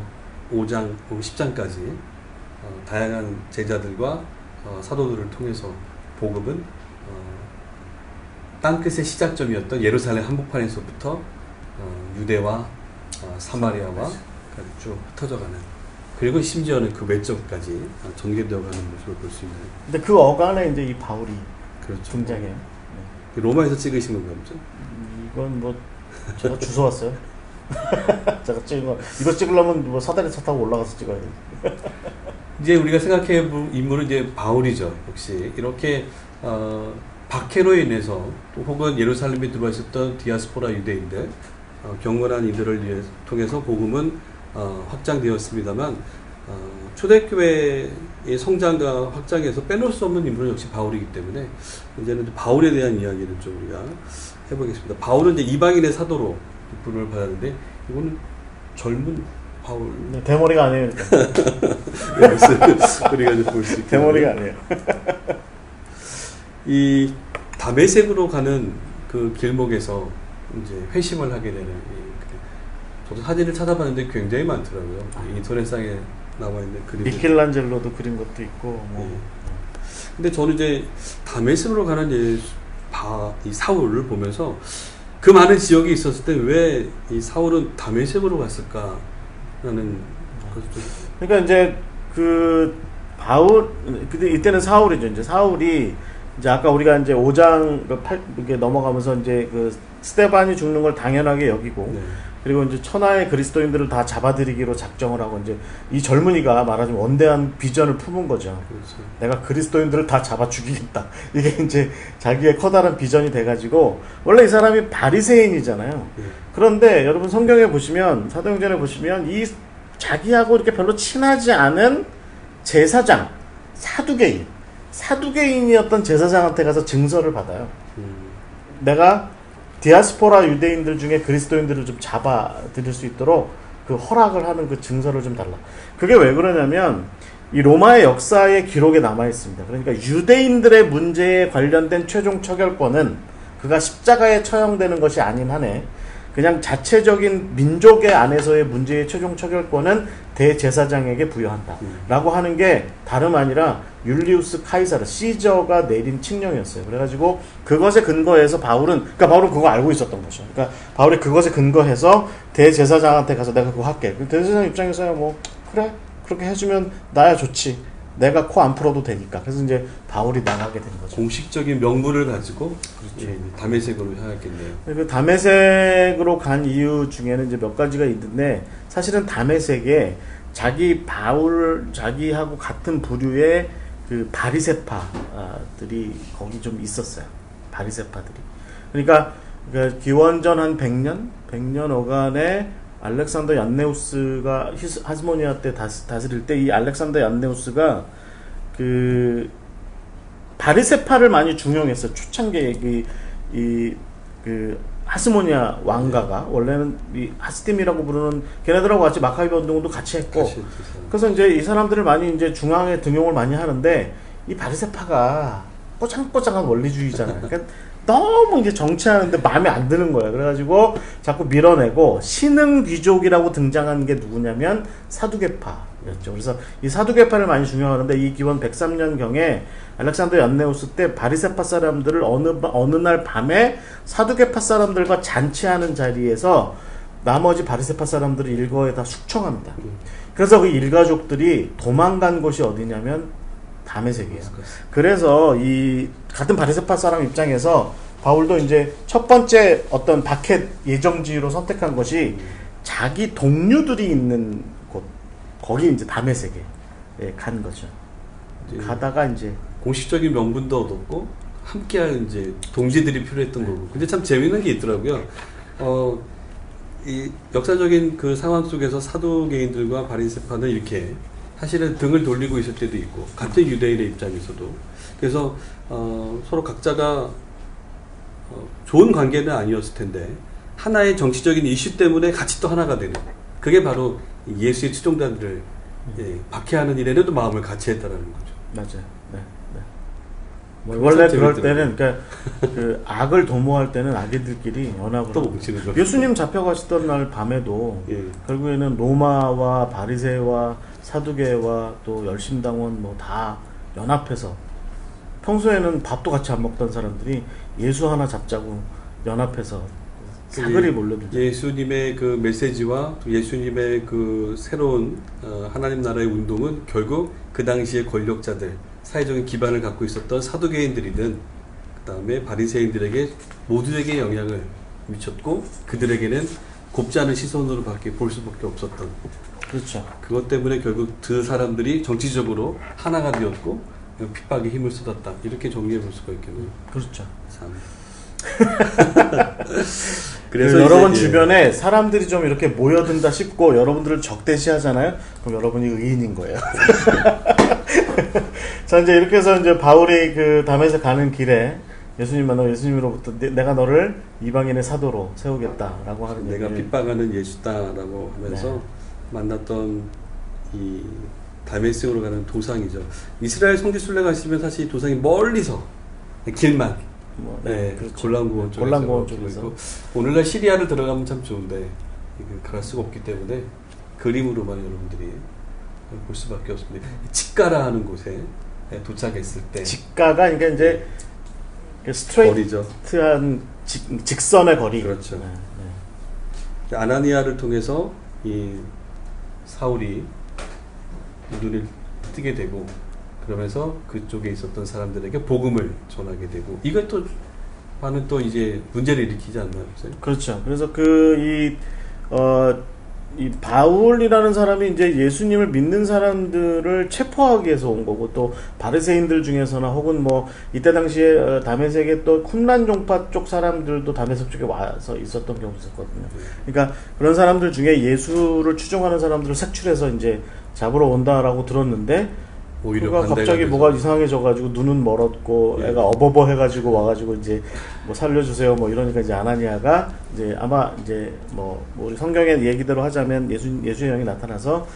5장, 10장까지 다양한 제자들과 사도들을 통해서 복음은 땅끝의 시작점이었던 예루살렘 한복판에서부터 유대와 사마리아와 쭉 흩어져가는, 그리고 심지어는 그 외적까지 전개되어가는 모습을 볼 수 있는. 근데 그 어간에 이제 이 바울이 그렇죠. 등장해요. 네. 로마에서 찍으신 건가요? 이건 뭐 제가 주워왔어요. 제가 찍은 거, 이거 찍으려면 뭐 사다리 차 타고 올라가서 찍어야 돼. 이제 우리가 생각해 볼 인물은 이제 바울이죠. 역시 이렇게 박해로 인해서 또 혹은 예루살렘에 들어와 있었던 디아스포라 유대인들, 경건한 이들을 통해서 복음은 확장되었습니다만 초대교회의 성장과 확장에서 빼놓을 수 없는 인물은 역시 바울이기 때문에 이제는 바울에 대한 이야기를 좀 우리가 해보겠습니다. 바울은 이제 이방인의 사도로 부름을 받았는데 이거는 젊은 바울. 네, 대머리가 아니에요. 우리가 이제 볼 수 있게. 대머리가 아니에요. 이 다메섹으로 가는 그 길목에서 이제 회심을 하게 되는. 저도 사진을 찾아봤는데 굉장히 많더라고요. 인터넷상에 나와 있는 그림. 미켈란젤로도 그린 것도 있고. 뭐. 네. 근데 저는 이제 다메섹으로 가는 이 사울을 보면서 그 많은 지역이 있었을 때 왜 이 사울은 다메섹으로 갔을까라는 것도 좀 그러니까 이제 그 바울 근데 이때는 사울이죠. 이제 사울이 이제 아까 우리가 이제 5장 이렇게 넘어가면서 이제 그 스데반이 죽는 걸 당연하게 여기고 네. 그리고 이제 천하의 그리스도인들을 다 잡아들이기로 작정을 하고 이제 이 젊은이가 말하자면 원대한 비전을 품은 거죠. 그렇죠. 내가 그리스도인들을 다 잡아 죽이겠다. 이게 이제 자기의 커다란 비전이 돼가지고 원래 이 사람이 바리새인이잖아요. 네. 그런데 여러분 성경에 보시면 사도행전에 보시면 이 자기하고 이렇게 별로 친하지 않은 제사장 사두개인이었던 제사장한테 가서 증서를 받아요. 내가 디아스포라 유대인들 중에 그리스도인들을 좀 잡아들일 수 있도록 그 허락을 하는 그 증서를 좀 달라. 그게 왜 그러냐면 이 로마의 역사의 기록에 남아 있습니다. 그러니까 유대인들의 문제에 관련된 최종 처결권은 그가 십자가에 처형되는 것이 아닌 한에 그냥 자체적인 민족의 안에서의 문제의 최종 처결권은 대제사장에게 부여한다. 라고 하는 게 다름 아니라 율리우스 카이사르, 시저가 내린 칙령이었어요. 그래가지고 그것에 근거해서 바울은 그거 알고 있었던 거죠. 그러니까 바울이 그것에 근거해서 대제사장한테 가서 내가 그거 할게. 대제사장 입장에서야 뭐 그래 그렇게 해주면 나야 좋지. 내가 코 안 풀어도 되니까. 그래서 이제 바울이 나가게 된 거죠. 공식적인 명분을 가지고 그렇죠. 예, 다메섹으로 향했겠네요. 그 다메섹으로 간 이유 중에는 이제 몇 가지가 있는데 사실은 다메섹에 자기하고 같은 부류의 그 바리새파들이 거기 좀 있었어요. 바리새파들이. 그러니까 기원전 한 100년 어간에 알렉산더 얀네우스가 하스모니아 때 다스릴 때 이 알렉산더 얀네우스가 그 바리새파를 많이 중용했어요. 초창기에 그 하스모니아 왕가가 원래는 이 하스팀이라고 부르는 걔네들하고 같이 마카비 운동도 같이 했고 그래서 이제 이 사람들을 많이 이제 중앙에 등용을 많이 하는데 이 바리새파가 꼬장꼬장한 원리주의잖아요. 그러니까 너무 이제 정치하는데 마음에 안 드는 거예요. 그래가지고 자꾸 밀어내고 신흥 귀족이라고 등장한 게 누구냐면 사두개파였죠. 그래서 이 사두개파를 많이 중용하는데 이 기원 103년경에 알렉산더 얀네우스 때 바리새파 사람들을 어느 날 밤에 사두개파 사람들과 잔치하는 자리에서 나머지 바리새파 사람들을 일거에다 숙청합니다. 그래서 그 일가족들이 도망간 곳이 어디냐면 다메섹이에요. 그래서 이 같은 바리새파 사람 입장에서 바울도 이제 첫 번째 어떤 박해 예정지로 선택한 것이 자기 동료들이 있는 곳 거기 이제 다메섹에 간 거죠. 가다가 이제 공식적인 명분도 얻었고 함께할 이제 동지들이 필요했던 거고. 근데 참 재미있는 게 있더라고요. 이 역사적인 그 상황 속에서 사두개인들과 바리새파는 이렇게 사실은 등을 돌리고 있을 때도 있고 같은 유대인의 입장에서도 그래서 서로 각자가 좋은 관계는 아니었을 텐데 하나의 정치적인 이슈 때문에 같이 또 하나가 되는 그게 바로 예수의 추종자들을 박해하는 일에도 마음을 같이 했다라는 거죠. 맞아요. 네. 뭐 원래 그럴 때는 그러니까 그 악을 도모할 때는 악인들끼리 연합을 또 뭉치는 거. 예수님 잡혀가시던 날 밤에도 결국에는 로마와 바리새와 사두개와 또 열심당원 뭐 다 연합해서 평소에는 밥도 같이 안 먹던 사람들이 예수 하나 잡자고 연합해서 사글이 몰려들죠. 예수님의 그 메시지와 예수님의 그 새로운 하나님 나라의 운동은 결국 그 당시의 권력자들 사회적인 기반을 갖고 있었던 사두개인들이든 그 다음에 바리새인들에게 모두에게 영향을 미쳤고 그들에게는 곱지 않은 시선으로 밖에 볼 수밖에 없었던. 그렇죠. 그것 때문에 결국 그 사람들이 정치적으로 하나가 되었고 핍박에 힘을 쏟았다. 이렇게 정리해 볼 수가 있겠네요. 그렇죠. 참. 그래서 여러분 주변에 사람들이 좀 이렇게 모여든다 싶고 여러분들을 적대시하잖아요. 그럼 여러분이 의인인 거예요. 자, 이제 이렇게 해서 이제 바울이 그 담에서 가는 길에 예수님 만나고 예수님으로부터 내가 너를 이방인의 사도로 세우겠다라고 하는 내가 핍박하는 예수다라고 하면서 네. 만났던 이 다메섹으로 가는 도상이죠. 이스라엘 성지순례 가시면 사실 도상이 멀리서 길만 뭐, 네, 그렇죠. 골란고원 쪽에서 있고 오늘날 시리아를 들어가면 참 좋은데 갈 수가 없기 때문에 그림으로만 여러분들이 볼 수밖에 없습니다. 치가라 하는 곳에 도착했을 때 치가가 그러니까 이제 스트레이트한 직선의 거리. 그렇죠. 네, 네. 아나니아를 통해서 이 사울이 눈을 뜨게 되고 그러면서 그쪽에 있었던 사람들에게 복음을 전하게 되고 이것도 많은 또 이제 문제를 일으키지 않나요? 그렇죠. 그래서 이 바울이라는 사람이 이제 예수님을 믿는 사람들을 체포하기 위해서 온 거고, 또 바리새인들 중에서나 혹은 뭐 이때 당시에 다메섹에 또 쿰란 종파 쪽 사람들도 다메섹 쪽에 와서 있었던 경우도 있었거든요. 그러니까 그런 사람들 중에 예수를 추종하는 사람들을 색출해서 이제 잡으러 온다라고 들었는데, 오히려 그가 갑자기 뭐가 이상해져가지고 눈은 멀었고 애가 어버버 해가지고 와가지고 이제 뭐 살려주세요 뭐 이러니까 이제 아나니아가 이제 아마 이제 뭐 우리 성경의 얘기대로 하자면 예수의 영이 나타나서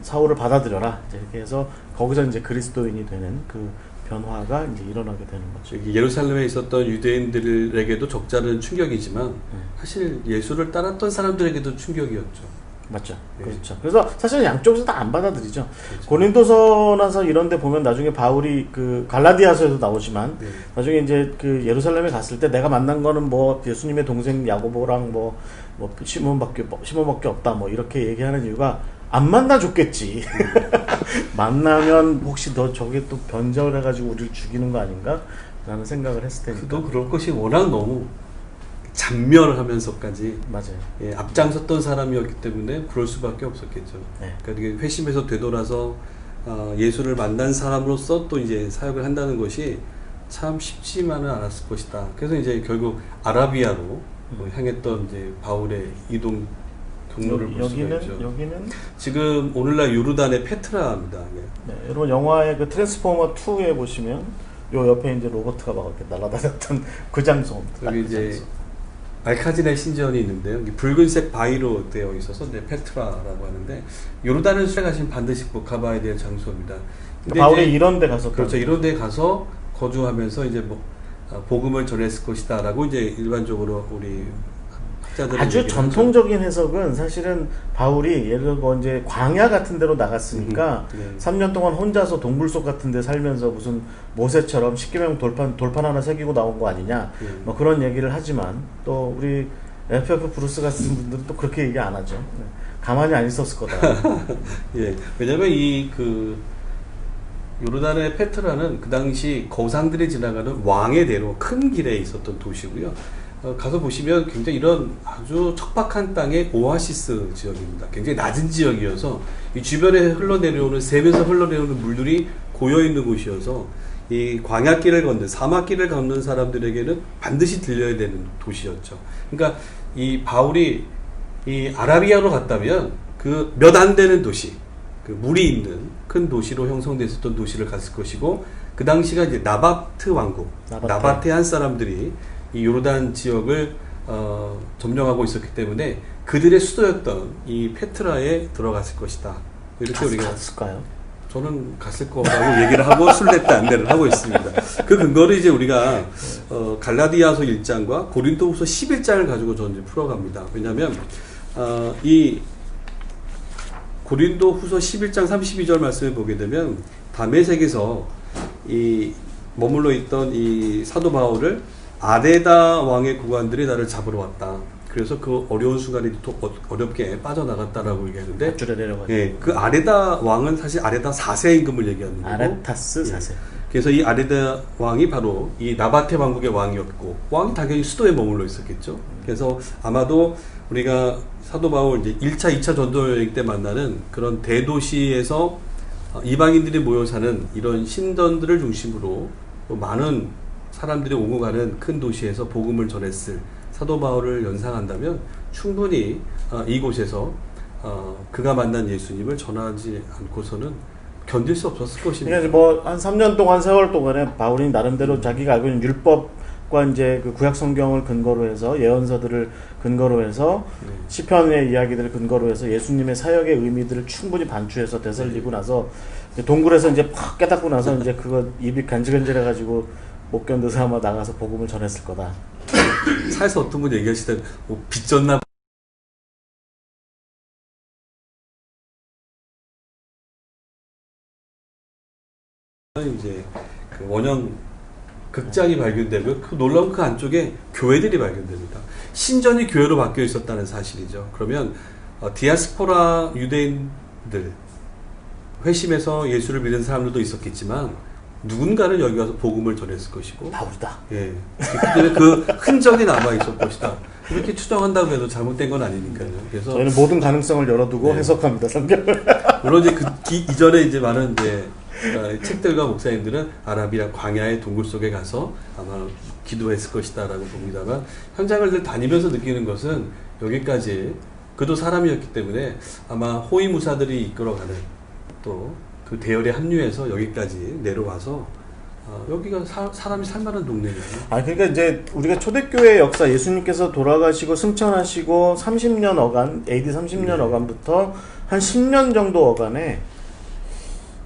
사울을 받아들여라 이제 이렇게 해서 거기서 이제 그리스도인이 되는 그 변화가 이제 일어나게 되는 거죠. 예루살렘에 있었던 유대인들에게도 적잖은 충격이지만 사실 예수를 따랐던 사람들에게도 충격이었죠. 맞죠. 네. 그렇죠. 그래서 사실 양쪽에서 다 안 받아들이죠. 그렇죠. 고린도서나서 이런 데 보면 나중에 바울이 그 갈라디아서에도 나오지만 네. 나중에 이제 그 예루살렘에 갔을 때 내가 만난 거는 뭐 예수님의 동생 야고보랑 뭐 시몬밖에 없다 뭐 이렇게 얘기하는 이유가 안 만나줬겠지. 만나면 혹시 너 저게 또 변절해가지고 우리를 죽이는 거 아닌가? 라는 생각을 했을 테니까. 또 그럴 것이 워낙 너무 잔멸하면서까지 맞아요. 예, 앞장섰던 사람이었기 때문에 그럴 수밖에 없었겠죠. 네. 그러니까 회심해서 되돌아서 예수를 만난 사람으로서 또 이제 사역을 한다는 것이 참 쉽지만은 않았을 것이다. 그래서 이제 결국 아라비아로 향했던 이제 바울의 이동 경로를 볼 수가 있죠. 여기는 지금 오늘날 요르단의 페트라입니다. 예. 네, 여러분 영화의 그 트랜스포머 2에 보시면 요 옆에 이제 로버트가 막 이렇게 날아다녔던 그 장소입니다. 여기 이제 알카진의 신전이 있는데요. 붉은색 바위로 되어 있어서 이제 페트라라고 하는데 요르단을 수행하시면 반드시 꼭 가봐야 될 장소입니다. 근데 바울이 이런 데 가서 그렇죠. 이런 데 가서 거주하면서 이제 뭐 복음을 전했을 것이다라고 이제 일반적으로 우리 학자들은 아주 전통적인 해석은 사실은 바울이 예를 들어 이제 광야 같은 데로 나갔으니까 네. 3년 동안 혼자서 동굴속 같은 데 살면서 무슨 모세처럼 십계명 돌판 하나 새기고 나온 거 아니냐 뭐 그런 얘기를 하지만 또 우리 FF 브루스 같은 분들은 또 그렇게 얘기 안 하죠. 네. 가만히 안 있었을 거다. 예, 왜냐면 이 그 요르단의 페트라는 그 당시 거상들이 지나가는 왕의 대로 큰 길에 있었던 도시고요. 가서 보시면 굉장히 이런 아주 척박한 땅의 오아시스 지역입니다. 굉장히 낮은 지역이어서 이 주변에 흘러내려오는 샘에서 흘러내려오는 물들이 고여 있는 곳이어서 이 광야길을 걷는 사막길을 걷는 사람들에게는 반드시 들려야 되는 도시였죠. 그러니까 이 바울이 이 아라비아로 갔다면 그 몇 안 되는 도시, 그 물이 있는 큰 도시로 형성됐었던 도시를 갔을 것이고 그 당시가 이제 나바트 왕국, 나바테한 사람들이 이 요르단 지역을 점령하고 있었기 때문에 그들의 수도였던 이 페트라에 들어갔을 것이다. 이렇게 우리가 갔을까요? 저는 갔을 거라고 얘기를 하고 순례대 안내를 하고 있습니다. 그 근거를 이제 우리가 갈라디아서 1장과 고린도후서 11장을 가지고 저는 이제 풀어갑니다. 왜냐하면 이 고린도후서 11장 32절 말씀을 보게 되면 다메섹에서 이 머물러 있던 이 사도 바울을 아레다 왕의 구관들이 나를 잡으러 왔다. 그래서 그 어려운 순간이 또 어렵게 빠져나갔다라고 얘기하는데, 밧줄에 내려가지고. 예, 그 아레다 왕은 사실 아레다 4세 임금을 얘기하는 거고, 아레타스 4세. 그래서 이 아레다 왕이 바로 이 나바테 왕국의 왕이었고, 왕이 당연히 수도에 머물러 있었겠죠. 그래서 아마도 우리가 사도 바울 이제 1차, 2차 전도 여행 때 만나는 그런 대도시에서 이방인들이 모여 사는 이런 신전들을 중심으로 많은 사람들이 오고 가는 큰 도시에서 복음을 전했을 사도 바울을 연상한다면 충분히 이곳에서 그가 만난 예수님을 전하지 않고서는 견딜 수 없었을 것입니다. 그러니까 뭐 한 3년 동안 세월 동안에 바울이 나름대로 자기가 알고 있는 율법과 이제 그 구약 성경을 근거로 해서 예언서들을 근거로 해서 시편의 이야기들을 근거로 해서 예수님의 사역의 의미들을 충분히 반추해서 되살리고 나서 동굴에서 이제 팍 깨닫고 나서 이제 그거 입이 간질간질해 가지고 못 견뎌서 아마 나가서 복음을 전했을 거다. 사에서 어떤 분 얘기하시다가 뭐 빚졌나 이제 그 원형 극장이 발견되고요. 그 놀라운 그 안쪽에 교회들이 발견됩니다. 신전이 교회로 바뀌어 있었다는 사실이죠. 그러면 디아스포라 유대인들, 회심해서 예수를 믿은 사람들도 있었겠지만 누군가는 여기 와서 복음을 전했을 것이고 바울이다. 예. 그때문에 그 흔적이 남아 있을 것이다. 이렇게 추정한다고 해도 잘못된 건 아니니까요. 그래서 저희는 모든 가능성을 열어두고 네. 해석합니다. 성경을. 물론 이제 이전에 이제 많은 이제 책들과 목사님들은 아라비아 광야의 동굴 속에 가서 아마 기도했을 것이다라고 봅니다만 현장을 늘 다니면서 느끼는 것은 여기까지 그도 사람이었기 때문에 아마 호위무사들이 이끌어가는 또 그 대열에 합류해서 여기까지 내려와서 여기가 사람이 살만한 동네예요. 그러니까 이제 우리가 초대교회 역사, 예수님께서 돌아가시고 승천하시고 30년 어간, AD 30년 어간부터 한 10년 정도 어간에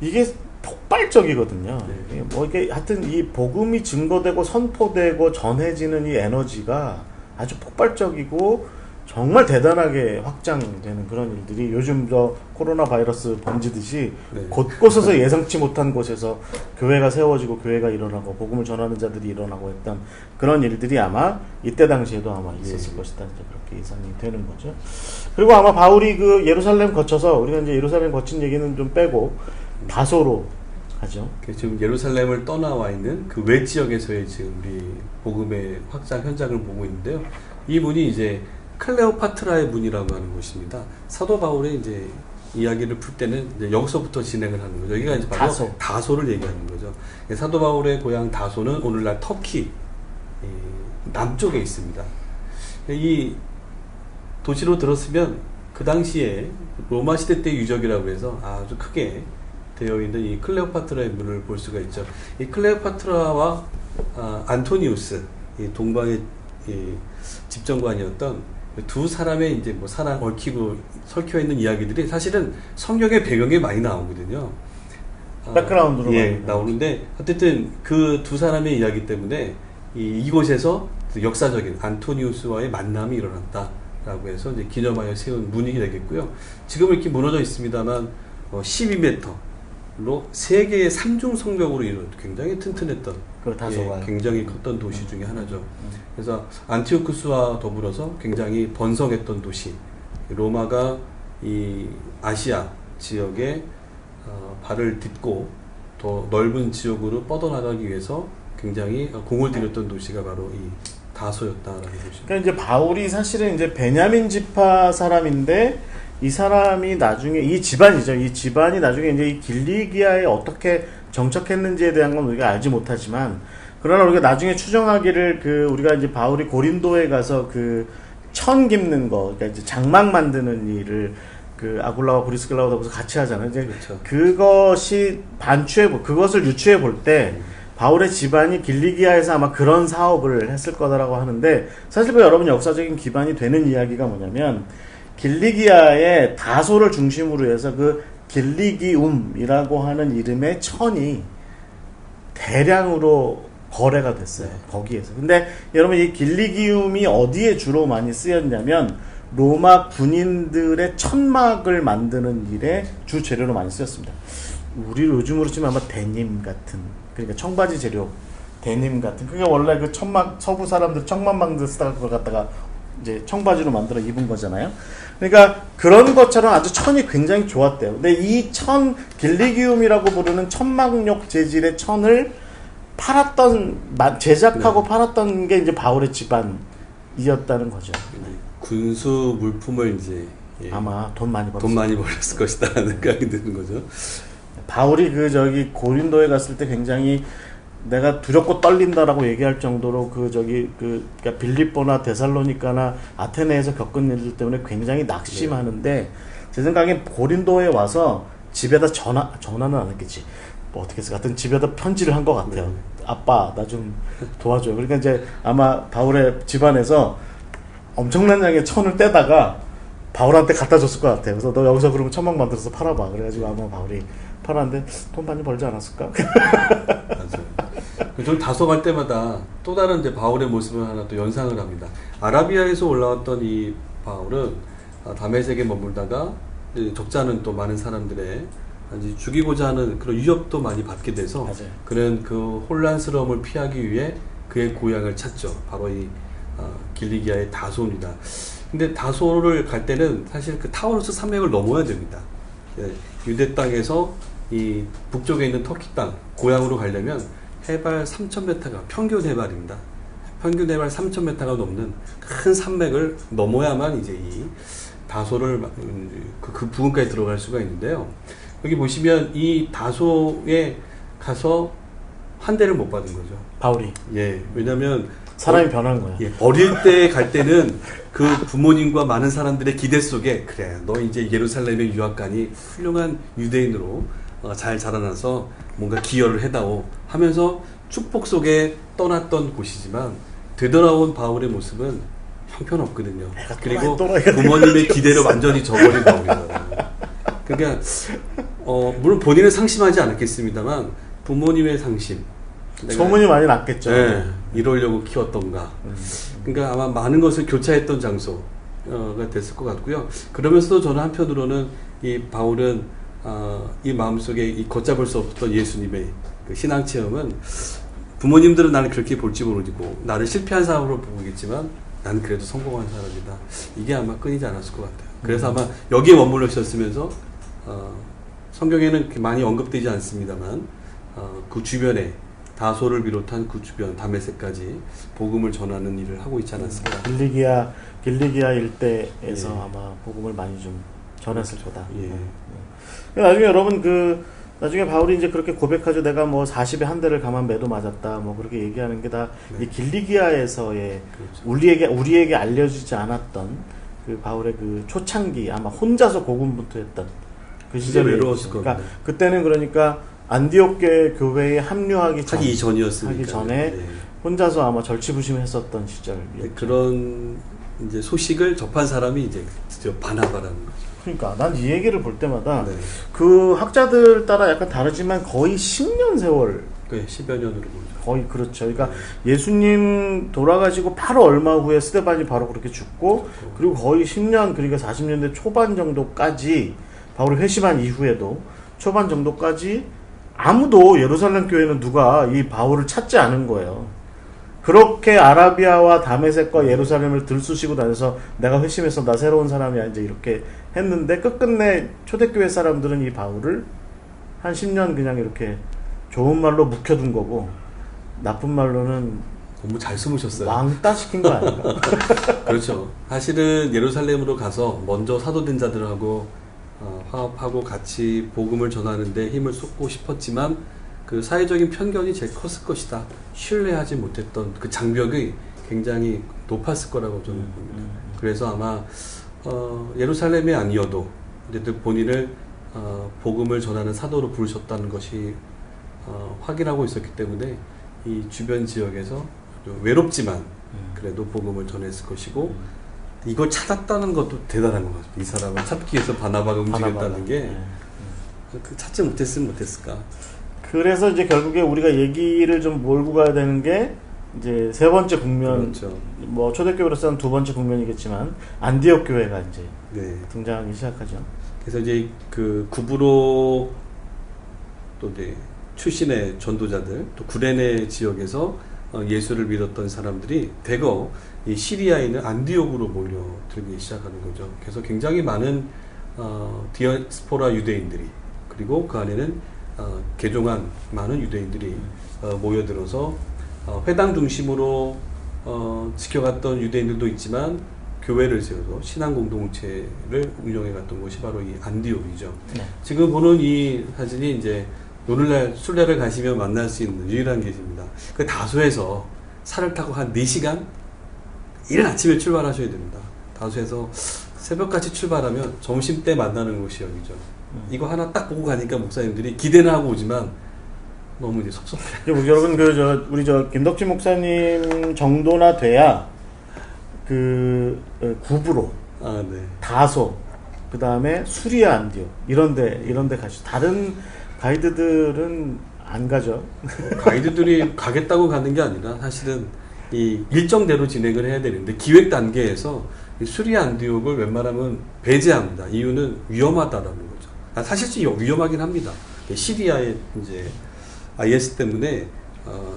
이게 폭발적이거든요. 네. 뭐 이게 하여튼 이 복음이 증거되고 선포되고 전해지는 이 에너지가 아주 폭발적이고 정말 대단하게 확장되는 그런 일들이 요즘 저 코로나 바이러스 번지듯이 네. 곳곳에서 예상치 못한 곳에서 교회가 세워지고 교회가 일어나고 복음을 전하는 자들이 일어나고 했던 그런 일들이 아마 이때 당시에도 아마 있었을 네. 것이다. 이제 그렇게 예상이 되는 거죠. 그리고 아마 바울이 그 예루살렘 거쳐서 우리가 이제 예루살렘 거친 얘기는 좀 빼고 다소로 하죠. 지금 예루살렘을 떠나와 있는 그 외 지역에서의 지금 우리 복음의 확장 현장을 보고 있는데요. 이 문이 이제 클레오파트라의 문이라고 하는 곳입니다. 사도 바울의 이제 이야기를 풀 때는 이제 여기서부터 진행을 하는 거죠. 여기가 이제 바로 다소를 얘기하는 거죠. 사도 바울의 고향 다소는 오늘날 터키 남쪽에 있습니다. 이 도시로 들었으면 그 당시에 로마 시대 때 유적이라고 해서 아주 크게 되어 있는 이 클레오파트라의 문을 볼 수가 있죠. 이 클레오파트라와 안토니우스, 이 동방의 집정관이었던 두 사람의 이제 뭐 사랑 얽히고 설켜 있는 이야기들이 사실은 성경의 배경에 많이 나오거든요. 백그라운드로 예, 나오는데 어쨌든 그 두 사람의 이야기 때문에 이곳에서 역사적인 안토니우스와의 만남이 일어났다라고 해서 이제 기념하여 세운 문이 되겠고요. 지금 이렇게 무너져 있습니다만 12m로 세 개의 삼중 성벽으로 이루어진 굉장히 튼튼했던 굉장히 컸던 도시 중에 하나죠. 그래서 안티오쿠스와 더불어서 굉장히 번성했던 도시. 로마가 이 아시아 지역에 발을 딛고 더 넓은 지역으로 뻗어나가기 위해서 굉장히 공을 들였던 도시가 바로 이 다소였다라는 것입니다. 그러니까 이제 바울이 사실은 이제 베냐민 지파 사람인데 이 사람이 나중에 이 집안이죠. 이 집안이 나중에 이제 이 길리기아에 어떻게 정착했는지에 대한 건 우리가 알지 못하지만 그러나 우리가 나중에 추정하기를 그 우리가 이제 바울이 고린도에 가서 그 천 깁는 거, 그러니까 이제 장막 만드는 일을 그 아굴라와 브리스길라와 더불어서 같이 하잖아요. 이제 그렇죠. 그것이 그것을 유추해 볼 때 바울의 집안이 길리기아에서 아마 그런 사업을 했을 거다라고 하는데 사실 그 여러분 역사적인 기반이 되는 이야기가 뭐냐면 길리기아의 다소를 중심으로 해서 그 길리기움이라고 하는 이름의 천이 대량으로 거래가 됐어요. 거기에서. 근데 여러분 이 길리기움이 어디에 주로 많이 쓰였냐면 로마 군인들의 천막을 만드는 일에 주 재료로 많이 쓰였습니다. 우리 요즘으로 치면 아마 데님 같은, 그러니까 청바지 재료, 데님 같은. 그게 원래 그 천막, 서부 사람들 청막 만들 쓰다가 그걸 갖다가 이제 청바지로 만들어 입은 거잖아요. 그러니까 그런 것처럼 아주 천이 굉장히 좋았대요. 근데 이 천, 길리기움이라고 부르는 천막용 재질의 천을 제작하고 팔았던 게 이제 바울의 집안이었다는 거죠. 군수 물품을 이제 아마 돈 많이 벌었을 것이다 라는 생각이 드는 거죠. 바울이 고린도에 갔을 때 굉장히 내가 두렵고 떨린다라고 얘기할 정도로 그러니까 빌립보나 데살로니카나 아테네에서 겪은 일들 때문에 굉장히 낙심하는데 제 생각엔 고린도에 와서 집에다 전화는 안 했겠지. 뭐 어떻게 해서 같은 집에다 편지를 한 것 같아요. 아빠 나 좀 도와줘요. 그러니까 이제 아마 바울의 집안에서 엄청난 양의 천을 떼다가 바울한테 갖다 줬을 것 같아요. 그래서 너 여기서 그러면 천막 만들어서 팔아봐. 그래가지고 아마 바울이 팔았는데 돈 많이 벌지 않았을까? 맞아요. 좀 다소 갈 때마다 또 다른 이제 바울의 모습을 하나 또 연상을 합니다. 아라비아에서 올라왔던 이 바울은 다메섹에 머물다가 적잖은 또 많은 사람들의 이제 죽이고자 하는 그런 위협도 많이 받게 돼서 맞아요. 그런 그 혼란스러움을 피하기 위해 그의 고향을 찾죠. 바로 이 길리기아의 다소입니다. 근데 다소를 갈 때는 사실 그 타우루스 산맥을 넘어야 됩니다. 예, 유대 땅에서 이 북쪽에 있는 터키 땅 고향으로 가려면 해발 3,000m가 평균 해발입니다. 평균 해발 3,000m가 넘는 큰 산맥을 넘어야만 이제 이 다소를 그 부근까지 들어갈 수가 있는데요. 여기 보시면 이 다소에 가서 한 대를 못 받은 거죠. 바울이. 예, 왜냐하면 사람이 변한 거야. 예, 어릴 때 갈 때는 그 부모님과 많은 사람들의 기대 속에 그래, 너 이제 예루살렘에 유학 가니 훌륭한 유대인으로 잘 자라나서 뭔가 기여를 해다오 하면서 축복 속에 떠났던 곳이지만 되돌아온 바울의 모습은 형편없거든요. 그리고 부모님의 기대를 완전히 저버린 바울이잖아요. 그러니까 물론 본인은 상심하지 않았겠습니다만 부모님의 상심, 소문이 많이 났겠죠. 네, 이러려고 키웠던가. 그러니까 아마 많은 것을 교차했던 장소가 됐을 것 같고요. 그러면서도 저는 한편으로는 이 바울은 이 마음속에 이 걷잡을 수 없었던 예수님의 그 신앙 체험은 부모님들은 나를 그렇게 볼지 모르고 나를 실패한 사람으로 보겠지만 난 그래도 성공한 사람이다. 이게 아마 끊이지 않았을 것 같아요. 그래서 아마 여기에 머물러 있었으면서 성경에는 많이 언급되지 않습니다만 그 주변에 다소를 비롯한 그 주변 다메섹까지 복음을 전하는 일을 하고 있지 않았을까. 길리기아 일대에서 예. 아마 복음을 많이 좀 전했을 거다. 예. 나중에 여러분 나중에 바울이 이제 그렇게 고백하죠. 내가 뭐 40에 한 대를 감한 매도 맞았다. 뭐 그렇게 얘기하는 게 다 네. 길리기아에서의 그렇죠. 우리에게 알려지지 않았던 그 바울의 그 초창기 아마 혼자서 고군분투했던 그 시절에 외로웠을 그러니까 겁니다. 그때는 그러니까 안디옥 교회에 합류하기 하기 이전이었으니까. 하기 전에 네. 혼자서 아마 절치부심했었던 시절. 그런 이제 소식을 접한 사람이 이제 드디어 바나바라는 거죠. 그러니까 난 이 얘기를 볼 때마다 네. 그 학자들 따라 약간 다르지만 거의 10년 세월 그 10여 년으로 보죠. 거의 그렇죠. 그러니까 예수님 돌아가시고 바로 얼마 후에 스데반이 바로 그렇게 죽고 그리고 거의 10년 그러니까 40년대 초반 정도까지 바울이 회심한 이후에도 초반 정도까지 아무도 예루살렘 교회는 누가 이 바울을 찾지 않은 거예요. 그렇게 아라비아와 다메섹과 예루살렘을 들쑤시고 다녀서 내가 회심해서 나 새로운 사람이야 이제 이렇게 했는데 끝끝내 초대교회 사람들은 이 바울을 한 10년 그냥 이렇게 좋은 말로 묵혀둔 거고 나쁜 말로는 너무 잘 숨으셨어요. 왕따 시킨 거 아닌가? 그렇죠. 사실은 예루살렘으로 가서 먼저 사도된 자들하고 화합하고 같이 복음을 전하는데 힘을 쏟고 싶었지만 그 사회적인 편견이 제일 컸을 것이다. 신뢰하지 못했던 그 장벽이 굉장히 높았을 거라고 저는 봅니다. 그래서 아마 예루살렘이 아니어도 어쨌든 본인을 복음을 전하는 사도로 부르셨다는 것이 확인하고 있었기 때문에 이 주변 지역에서 외롭지만 그래도 복음을 전했을 것이고 이걸 찾았다는 것도 대단한 것 같아요. 이 사람을 찾기 위해서 바나바가 움직였다는 게 찾지 못했으면 못했을까. 그래서 이제 결국에 우리가 얘기를 좀 몰고 가야 되는 게 이제 세 번째 국면, 그렇죠. 뭐 초대교회로서는 두 번째 국면이겠지만 안디옥 교회가 이제 네. 등장하기 시작하죠. 그래서 이제 그 구브로 또 이제 출신의 전도자들 또 구레네 지역에서 예수를 믿었던 사람들이 대거 이 시리아에 있는 안디옥으로 몰려들기 시작하는 거죠. 그래서 굉장히 많은 디아스포라 유대인들이 그리고 그 안에는 개종한 많은 유대인들이 모여들어서 회당 중심으로 지켜갔던 유대인들도 있지만 교회를 세워서 신앙 공동체를 운영해 갔던 곳이 바로 이 안디옥이죠. 네. 지금 보는 이 사진이 이제 오늘날 순례를 가시면 만날 수 있는 유일한 계시입니다. 그 다소에서 차를 타고 한 4시간 이른 아침에 출발하셔야 됩니다. 다소에서 새벽같이 출발하면 점심때 만나는 곳이 여기죠. 이거 하나 딱 보고 가니까 목사님들이 기대는 하고 오지만 너무 이제 섭섭해요. 여러분 우리 김덕진 목사님 정도나 돼야 구브로, 네. 다소, 그 다음에 수리아 안디옥 이런데 가시죠. 다른 가이드들은 안 가죠. 가이드들이 가겠다고 가는 게 아니라 사실은 이 일정대로 진행을 해야 되는데 기획 단계에서 이 수리아 안디옥을 웬만하면 배제합니다. 이유는 위험하다라는 거죠. 사실 좀 위험하긴 합니다. 시리아의 이제 IS 때문에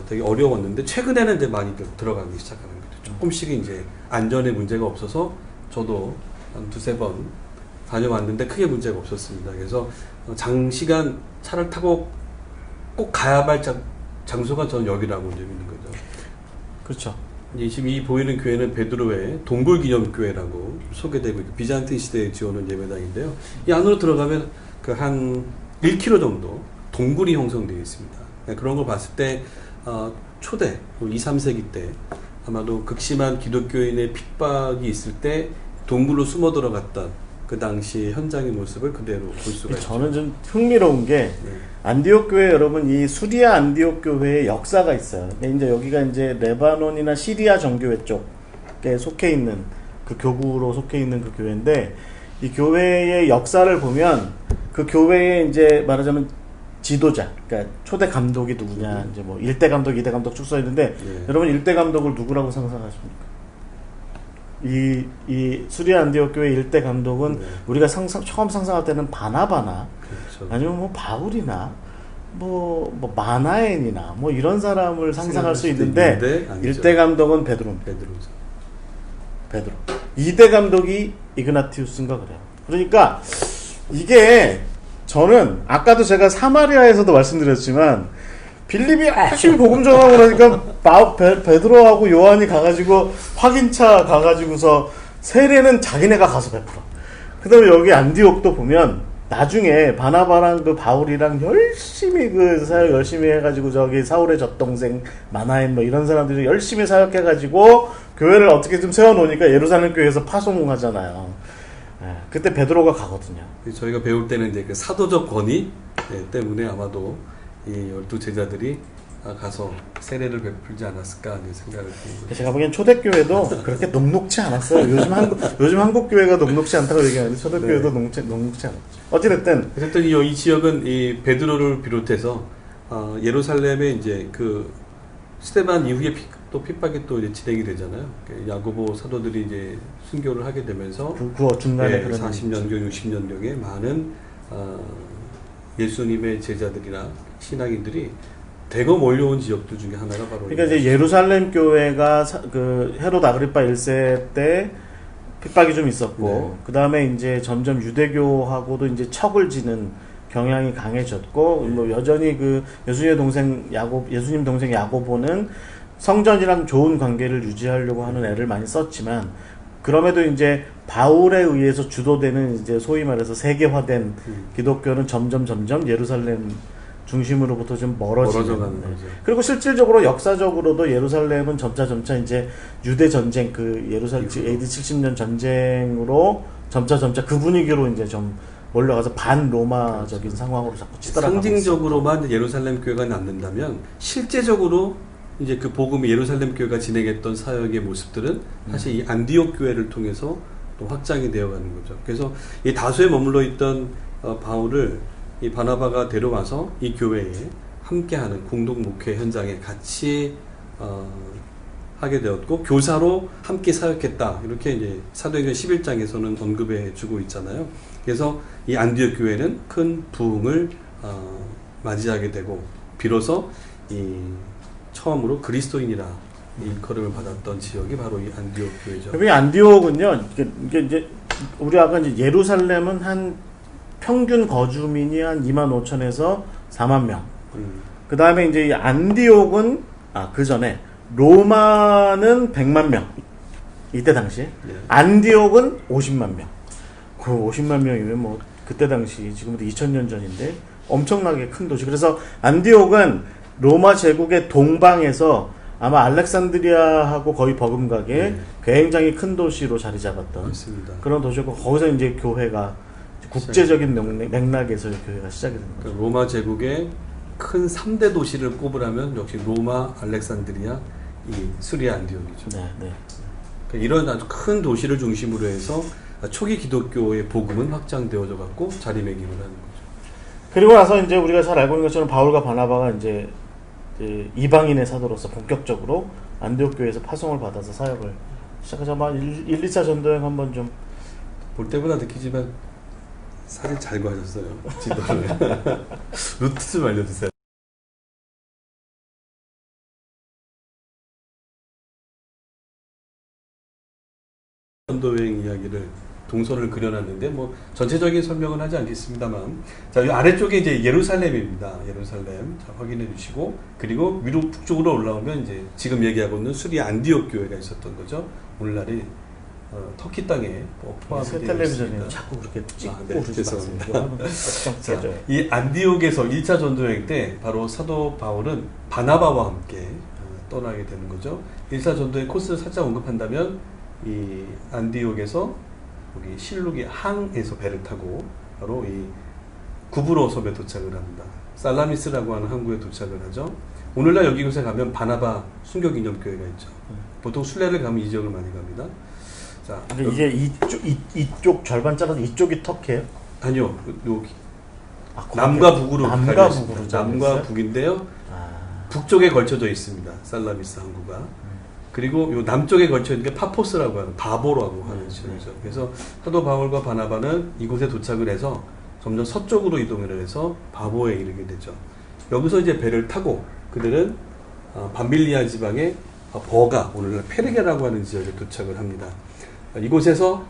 되게 어려웠는데 최근에는 이제 많이 들어가기 시작하는 거죠. 조금씩 이제 안전에 문제가 없어서 저도 한 두세 번 다녀왔는데 크게 문제가 없었습니다. 그래서 장시간 차를 타고 꼭 가야 할 장소가 저는 여기라고 이제 믿는 거죠. 그렇죠. 이제 지금 이 보이는 교회는 베드로의 동굴기념교회라고 소개되고 있고 비잔틴 시대에 지어놓은 예배당인데요. 이 안으로 들어가면 그 한 1km 정도 동굴이 형성되어 있습니다. 그런 걸 봤을 때 초대 2, 3세기 때 아마도 극심한 기독교인의 핍박이 있을 때 동굴로 숨어 들어갔던 그 당시 현장의 모습을 그대로 볼 수가 있죠. 저는 좀 흥미로운 게 네. 안디옥 교회 여러분 이 수리아 안디옥 교회의 역사가 있어요. 근데 이제 여기가 이제 레바논이나 시리아 정교회 쪽에 속해 있는 그 교구로 속해 있는 그 교회인데 이 교회의 역사를 보면 그 교회의 이제 말하자면 지도자, 그러니까 초대 감독이 누구냐, 이제 뭐 1대 감독, 2대 감독 쭉 써 있는데 여러분 1대 감독을 누구라고 상상하십니까? 이 수리아 안디옥 교회 1대 감독은 우리가 처음 상상할 때는 바나바나 그렇죠. 아니면 뭐 바울이나 뭐 마나엔이나 뭐 이런 사람을 상상할 수 있는데 1대 감독은 베드로입니다. 베드로. 2대 감독이 이그나티우스인가 그래요. 그러니까 이게 저는 아까도 제가 사마리아에서도 말씀드렸지만 빌립이 열심히 복음 전하고 나니까 베드로하고 요한이 가가지고 확인차 가가지고서 세례는 자기네가 가서 베풀어. 그 다음에 여기 안디옥도 보면 나중에 바나바랑 그 바울이랑 열심히 그 사역 열심히 해가지고 저기 사울의 젖동생 마나엔 뭐 이런 사람들이 열심히 사역해가지고 교회를 어떻게 좀 세워놓으니까 예루살렘 교회에서 파송하잖아요. 그때 베드로가 가거든요. 저희가 배울 때는 이제 그 사도적 권위 때문에 아마도 이 12 제자들이 가서 세례를 베풀지 않았을까 생각을 해봅니다. 제가 보기엔 초대교회도 그렇게 녹록치 않았어요. 요즘 한국 교회가 녹록치 않다고 얘기하는데 초대교회도 녹록치 않았죠. 어찌됐든 이 지역은 이 베드로를 비롯해서 예루살렘에 이제 그 스데반 이후에 또 핍박이 또 이제 진행이 되잖아요. 야고보 사도들이 이제 순교를 하게 되면서 그 중간에 40년경, 60년경에 많은 예수님의 제자들이나 신앙인들이 대거 몰려온 지역들 중에 하나가 바로 그러니까 이제 예루살렘 교회가 그 헤롯 아그리파 1세 때 핍박이 좀 있었고 그 다음에 이제 점점 유대교하고도 이제 척을 지는 경향이 강해졌고 뭐 여전히 그 예수님 동생 야고보는 성전이랑 좋은 관계를 유지하려고 하는 애를 많이 썼지만 그럼에도 이제 바울에 의해서 주도되는 이제 소위 말해서 세계화된 기독교는 점점 예루살렘 중심으로부터 좀 멀어지는 거죠. 그리고 실질적으로 역사적으로도 예루살렘은 점차 이제 유대 전쟁 그 예루살렘 AD 70년 전쟁으로 점차 그 분위기로 이제 좀 몰려가서 반로마적인 상황으로 자꾸 치달아가고 상징적으로만 예루살렘 교회가 남는다면 실제적으로 이제 그 복음이 예루살렘 교회가 진행했던 사역의 모습들은 사실 이 안디옥 교회를 통해서 또 확장이 되어가는 거죠. 그래서 이 다소에 머물러 있던 바울을 이 바나바가 데려와서 이 교회에 함께하는 공동 목회 현장에 같이 하게 되었고 교사로 함께 사역했다 이렇게 이제 사도행전 11장에서는 언급해 주고 있잖아요. 그래서 이 안디옥 교회는 큰 부흥을 맞이하게 되고 비로소 이 처음으로 그리스도인이라 일컬음을 받았던 지역이 바로 이 안디옥 교회죠. 이 안디옥은요, 이게 이제 우리 아까 이제 예루살렘은 한 평균 거주민이 한 25,000에서 4만 명. 그 다음에 이제 이 안디옥은 그 전에 로마는 100만 명. 이때 당시에 안디옥은 50만 명. 그 50만 명이면 뭐 그때 당시 지금부터 2000년 전인데 엄청나게 큰 도시. 그래서 안디옥은 로마 제국의 동방에서 아마 알렉산드리아하고 거의 버금가게 굉장히 큰 도시로 자리 잡았던 맞습니다. 그런 도시였고 거기서 이제 교회가 국제적인 맥락에서 교회가 시작이 된 거죠. 그러니까 로마 제국의 큰 3대 도시를 꼽으라면 역시 로마, 알렉산드리아, 이 수리아 안디옥이죠. 네. 그러니까 이런 아주 큰 도시를 중심으로 해서 초기 기독교의 복음은 확장되어져 갖고 자리매김을 하는 거죠. 그리고 나서 이제 우리가 잘 알고 있는 것처럼 바울과 바나바가 이제 이방인의 사도로서 본격적으로 안디옥 교회에서 파송을 받아서 사역을 시작하자. 1, 2차 전도행 한번 좀 볼 때보다 느끼지만 사진 잘 구하셨어요. 지도를. 루트 좀 알려주세요. 선도여행 이야기를 동선을 그려놨는데 뭐 전체적인 설명은 하지 않겠습니다만, 자, 이 아래쪽에 이제 예루살렘입니다. 예루살렘. 자, 확인해 주시고, 그리고 위로 북쪽으로 올라오면 이제 지금 얘기하고 있는 수리아 안디옥 교회가 있었던 거죠. 오늘날이 터키 땅에 포함되어 새 있습니다. 텔레비전에 자꾸 그렇게 찍고 네, 그러지 죄송합니다. 마세요. 자, 이 안디옥에서 1차 전도여행 때 바로 사도 바울은 바나바와 함께 떠나게 되는 거죠. 1차 전도의 코스를 살짝 언급한다면 이 안디옥에서 여기 실룩의 항에서 배를 타고 바로 이 구브로 섬에 도착을 합니다. 살라미스라고 하는 항구에 도착을 하죠. 오늘날 여기 곳에 가면 바나바 순교기념교회가 있죠. 보통 순례를 가면 이 지역을 많이 갑니다. 자, 근데 이게 이쪽 절반 잘라서 이쪽이 터키예요? 아니요, 여기 아, 남과 북으로 남과 갈려 북으로 있습니다. 남과 북인데요. 아, 북쪽에 걸쳐져 있습니다. 살라미스 항구가. 그리고 요 남쪽에 걸쳐 있는 게 파포스라고 하는 바보라고 하는 지역이죠. 그래서 사도 바울과 바나바는 이곳에 도착을 해서 점점 서쪽으로 이동을 해서 바보에 이르게 되죠. 여기서 이제 배를 타고 그들은 밤빌리아 지방의 버가, 오늘날 페르게라고 하는 지역에 도착을 합니다. 이곳에서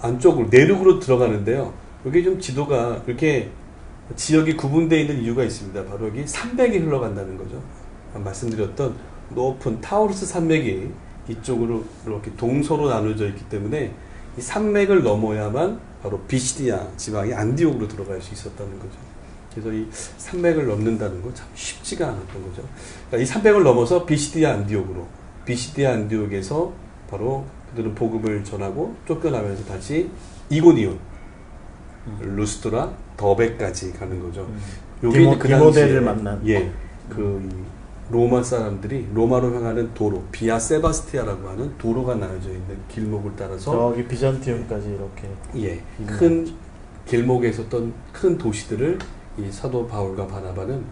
안쪽으로 내륙으로 들어가는데요. 여기 좀 지도가 이렇게 지역이 구분되어 있는 이유가 있습니다. 바로 여기 산맥이 흘러간다는 거죠. 말씀드렸던 높은 타우루스 산맥이 이쪽으로 이렇게 동서로 나눠져 있기 때문에 이 산맥을 넘어야만 바로 비시디아 지방의 안디옥으로 들어갈 수 있었다는 거죠. 그래서 이 산맥을 넘는다는 거 참 쉽지가 않았던 거죠. 그러니까 이 산맥을 넘어서 비시디아 안디옥에서 바로 그들은 복음을 전하고 쫓겨나면서 다시 이고니온, 루스트라, 더베까지 가는 거죠. 요게 디모데를 만난. 예, 그 로마 사람들이 로마로 향하는 도로, 비아 세바스티아라고 하는 도로가 나눠져 있는 길목을 따라서 저기 비잔티움까지 이렇게. 예, 큰 길목에 있었던 큰 도시들을 이 사도 바울과 바나바는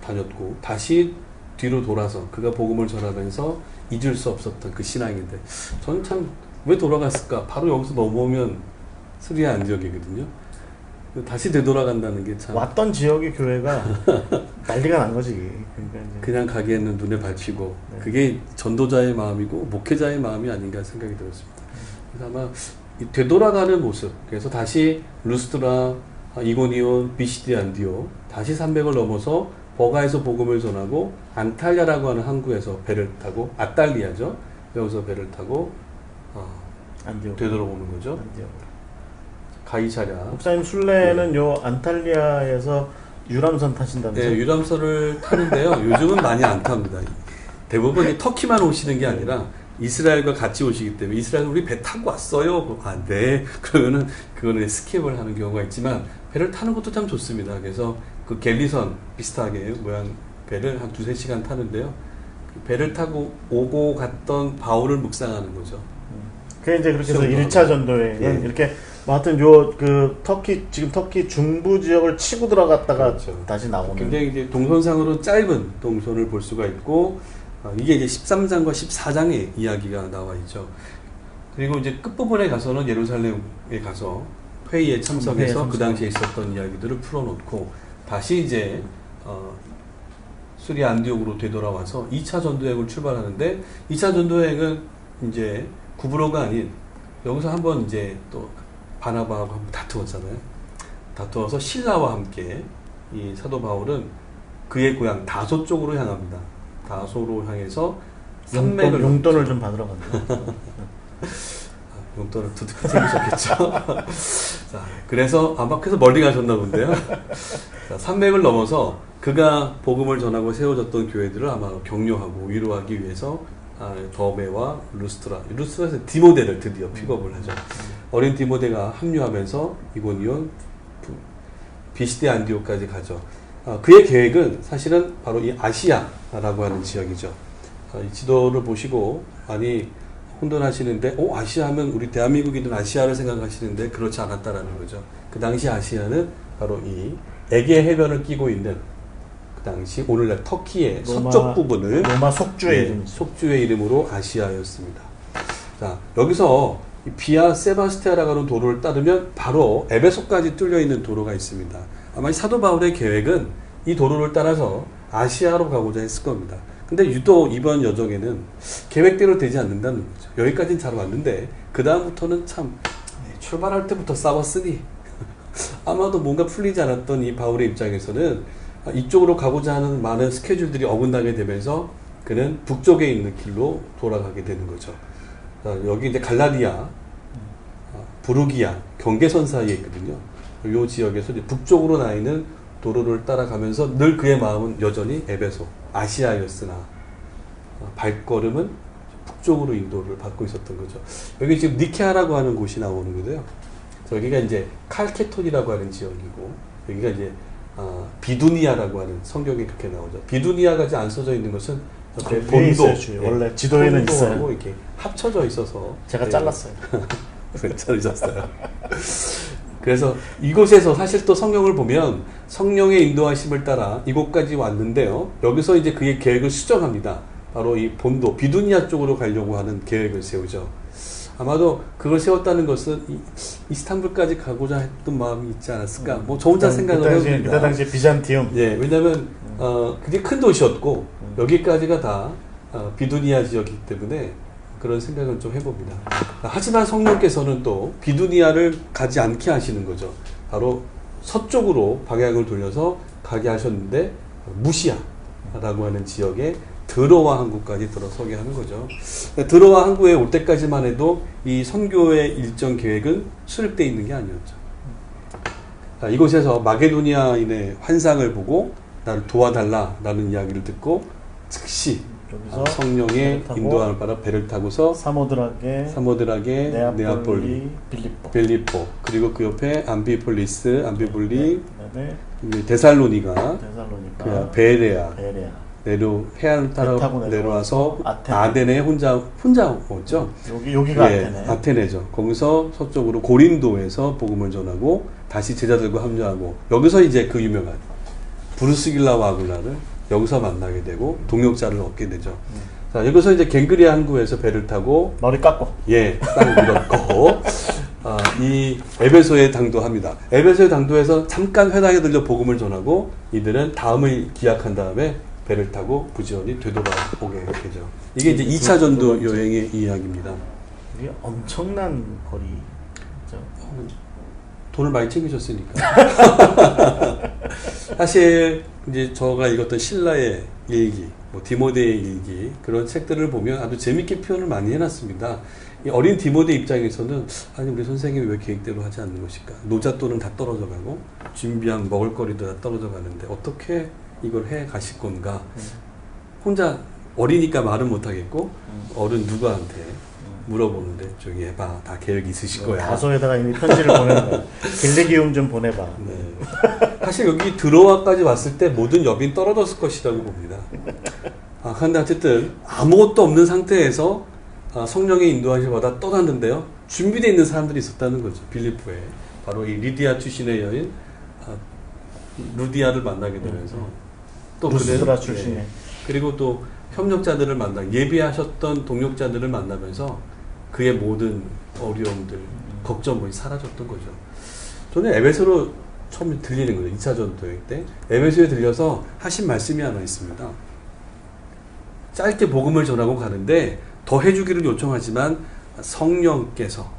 다녔고 다시 뒤로 돌아서 그가 복음을 전하면서 잊을 수 없었던 그 신앙인데, 저는 참 왜 돌아갔을까? 바로 여기서 넘어오면 스리아 안디옥이거든요. 다시 되돌아간다는 게 참 왔던 지역의 교회가 난리가 난 거지. 그러니까 이제 그냥 가기에는 눈에 밟히고 네. 그게 전도자의 마음이고 목회자의 마음이 아닌가 생각이 들었습니다. 그래서 아마 이 되돌아가는 모습, 그래서 다시 루스트라, 이고니온, 비시디 안디옥, 다시 산맥을 넘어서 버가에서 복음을 전하고 안탈리아라고 하는 항구에서 배를 타고, 아탈리아죠, 여기서 배를 타고 안디옥 되돌아오는 거죠. 안디옥. 가이사랴. 목사님 순례는 요 안탈리아에서 유람선 타신다면서요? 네, 유람선을 타는데요. 요즘은 많이 안 탑니다. 대부분 터키만 오시는 게 아니라 이스라엘과 같이 오시기 때문에, 이스라엘 우리 배 타고 왔어요. 아, 네. 그러면은 그거는 스킵을 하는 경우가 있지만 배를 타는 것도 참 좋습니다. 그래서 그 갤리선 비슷하게 모양 배를 한 2-3시간 타는데요. 그 배를 타고 오고 갔던 바울을 묵상하는 거죠. 그게 이제 그렇게 해서 수영도 1차 전도에 예. 이렇게 뭐 하여튼 요 그 지금 터키 중부 지역을 치고 들어갔다가 그렇죠. 다시 나오는. 굉장히 이제 동선상으로 짧은 동선을 볼 수가 있고, 이게 이제 13장과 14장의 이야기가 나와 있죠. 그리고 이제 끝부분에 가서는 예루살렘에 가서 회의에 참석해서 그 당시에 있었던 이야기들을 풀어놓고 다시 이제 수리아 안디옥으로 되돌아와서 2차 전도여행을 출발하는데, 2차 전도여행은 이제 구브로가 아닌, 여기서 한번 이제 또 바나바하고 한번 다투었잖아요. 다투어서 신라와 함께 이 사도 바울은 그의 고향 다소 쪽으로 향합니다. 다소로 향해서 산맥을 용돈을 좀 받으러 갑니다. 용돈을 두둑히 챙기셨겠죠. 자, 그래서 아마 그래서 멀리 가셨나 본데요. 자, 산맥을 넘어서 그가 복음을 전하고 세워졌던 교회들을 아마 격려하고 위로하기 위해서 더베와 루스트라에서 디모데를 드디어 픽업을 하죠. 어린 디모데가 합류하면서 이고니온, 비시디 안디옥까지 가죠. 그의 계획은 사실은 바로 이 아시아라고 하는 지역이죠. 이 지도를 보시고 많이 혼돈하시는데, 아시아 하면 우리 대한민국인은 아시아를 생각하시는데 그렇지 않았다라는 거죠. 그 당시 아시아는 바로 이 에게 해변을 끼고 있는 그 당시 오늘날 터키의 서쪽 부분을 로마 속주의 네, 이름. 속주의 이름으로 아시아였습니다. 자, 여기서 이 비아 세바스티아라고 하는 도로를 따르면 바로 에베소까지 뚫려 있는 도로가 있습니다. 아마 이 사도 바울의 계획은 이 도로를 따라서 아시아로 가고자 했을 겁니다. 근데 유독 이번 여정에는 계획대로 되지 않는다는 거죠. 여기까지는 잘 왔는데 그 다음부터는 참 출발할 때부터 싸웠으니 아마도 뭔가 풀리지 않았던 이 바울의 입장에서는 이쪽으로 가고자 하는 많은 스케줄들이 어긋나게 되면서 그는 북쪽에 있는 길로 돌아가게 되는 거죠. 여기 이제 갈라디아, 부르기아, 경계선 사이에 있거든요. 이 지역에서 이제 북쪽으로 나 있는 도로를 따라가면서 늘 그의 마음은 여전히 에베소, 아시아였으나 발걸음은 북쪽으로 인도를 받고 있었던 거죠. 여기 지금 니케아라고 하는 곳이 나오는 거고요. 여기가 이제 칼케톤이라고 하는 지역이고, 여기가 이제 비두니아라고 하는 성경에 그렇게 나오죠. 비두니아가 안 써져 있는 것은 옆에 본도, 원래 지도에는 있어요. 이렇게 합쳐져 있어서 제가 잘랐어요. 잘리셨어요. 그래서 이곳에서 사실 또 성경을 보면 성령의 인도하심을 따라 이곳까지 왔는데요. 여기서 이제 그의 계획을 수정합니다. 바로 이 본도, 비두니아 쪽으로 가려고 하는 계획을 세우죠. 아마도 그걸 세웠다는 것은 이스탄불까지 가고자 했던 마음이 있지 않았을까? 뭐 저 혼자 생각을 해봅니다. 그때 당시 비잔티움. 예, 왜냐하면 그게 큰 도시였고 여기까지가 다 비두니아 지역이기 때문에 그런 생각을 좀 해봅니다. 하지만 성령께서는 또 비두니아를 가지 않게 하시는 거죠. 바로 서쪽으로 방향을 돌려서 가게 하셨는데 무시아라고 하는 지역에 드로아 항구까지 들어서게 하는 거죠. 드로아 항구에 올 때까지만 해도 이 선교의 일정 계획은 수립되어 있는 게 아니었죠. 이곳에서 마게도니아인의 환상을 보고 나를 도와달라라는 이야기를 듣고 즉시 성령의 인도함을 받아 배를 타고서 사모드라게, 네아폴리, 빌립보, 그리고 그 옆에 암비폴리, 데살로니가, 베레아, 해안을 따라 내려와서 아덴에 혼자 오죠. 여기가 아테네죠. 거기서 서쪽으로 고린도에서 복음을 전하고 다시 제자들과 합류하고 여기서 이제 그 유명한 브루스길라와 아굴라를 여기서 만나게 되고 동역자를 얻게 되죠. 자, 여기서 이제 갱그리아 항구에서 배를 타고 머리 깎고 딱 밀었고 이 에베소에 당도합니다. 에베소에 당도해서 잠깐 회당에 들려 복음을 전하고 이들은 다음을 기약한 다음에 배를 타고 부지런히 되돌아오게 되죠. 이게 이제 2차 전도 여행의 이야기입니다. 이게 엄청난 거리죠. 돈을 많이 챙기셨으니까. 사실 이제 저가 읽었던 신라의 일기, 디모데의 일기 그런 책들을 보면 아주 재밌게 표현을 많이 해놨습니다. 이 어린 디모데 입장에서는 아니 우리 선생님이 왜 계획대로 하지 않는 것일까? 노잣돈은 다 떨어져가고 준비한 먹을거리도 다 떨어져가는데 어떻게 이걸 해 가실 건가? 혼자 어리니까 말은 못하겠고 어른 누구한테 물어보는데 저기 해봐 다 계획 있으실 거야. 다소에다가 이미 편지를 보내는 거야. 길리기움 좀 보내봐. 네. 사실 여기 드로아까지 왔을 때 모든 여빈 떨어졌을 것이라고 봅니다. 그런데 어쨌든 아무것도 없는 상태에서 성령의 인도하심을 받아 떠났는데요. 준비되어 있는 사람들이 있었다는 거죠. 빌립보에. 바로 이 리디아 출신의 여인 루디아를 만나게 되면서 또 루스드라 출신의 그리고 또 협력자들을 예비하셨던 동역자들을 만나면서 그의 모든 어려움들, 걱정이 사라졌던 거죠. 저는 에베소로 처음 들리는 거죠. 2차 전도 여행 때. 에베소에 들려서 하신 말씀이 하나 있습니다. 짧게 복음을 전하고 가는데 더 해주기를 요청하지만 성령께서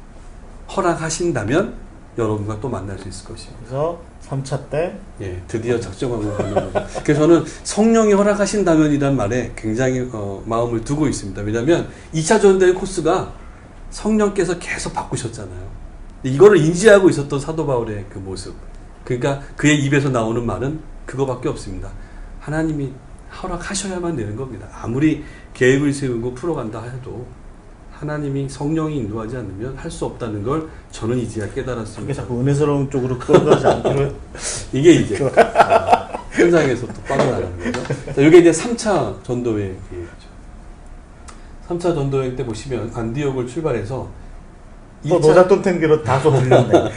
허락하신다면 여러분과 또 만날 수 있을 것이에요. 그래서 3차 때 드디어 작정하고 가는 거죠. 그래서 저는 성령이 허락하신다면이란 말에 굉장히 마음을 두고 있습니다. 왜냐하면 2차 전도의 코스가 성령께서 계속 바꾸셨잖아요. 이거를 인지하고 있었던 사도 바울의 그 모습. 그러니까 그의 입에서 나오는 말은 그거밖에 없습니다. 하나님이 허락하셔야만 되는 겁니다. 아무리 계획을 세우고 풀어간다 해도 하나님이 성령이 인도하지 않으면 할 수 없다는 걸 저는 이제야 깨달았습니다. 그게 자꾸 은혜스러운 쪽으로 끌어가지 않기로 이게 이제 현장에서 또 빠져나가는 거죠. 자, 이게 이제 3차 전도여행이죠. 3차 전도여행 때 보시면 안디옥을 출발해서 또 노잣돈 탱기로 다소 들렸네.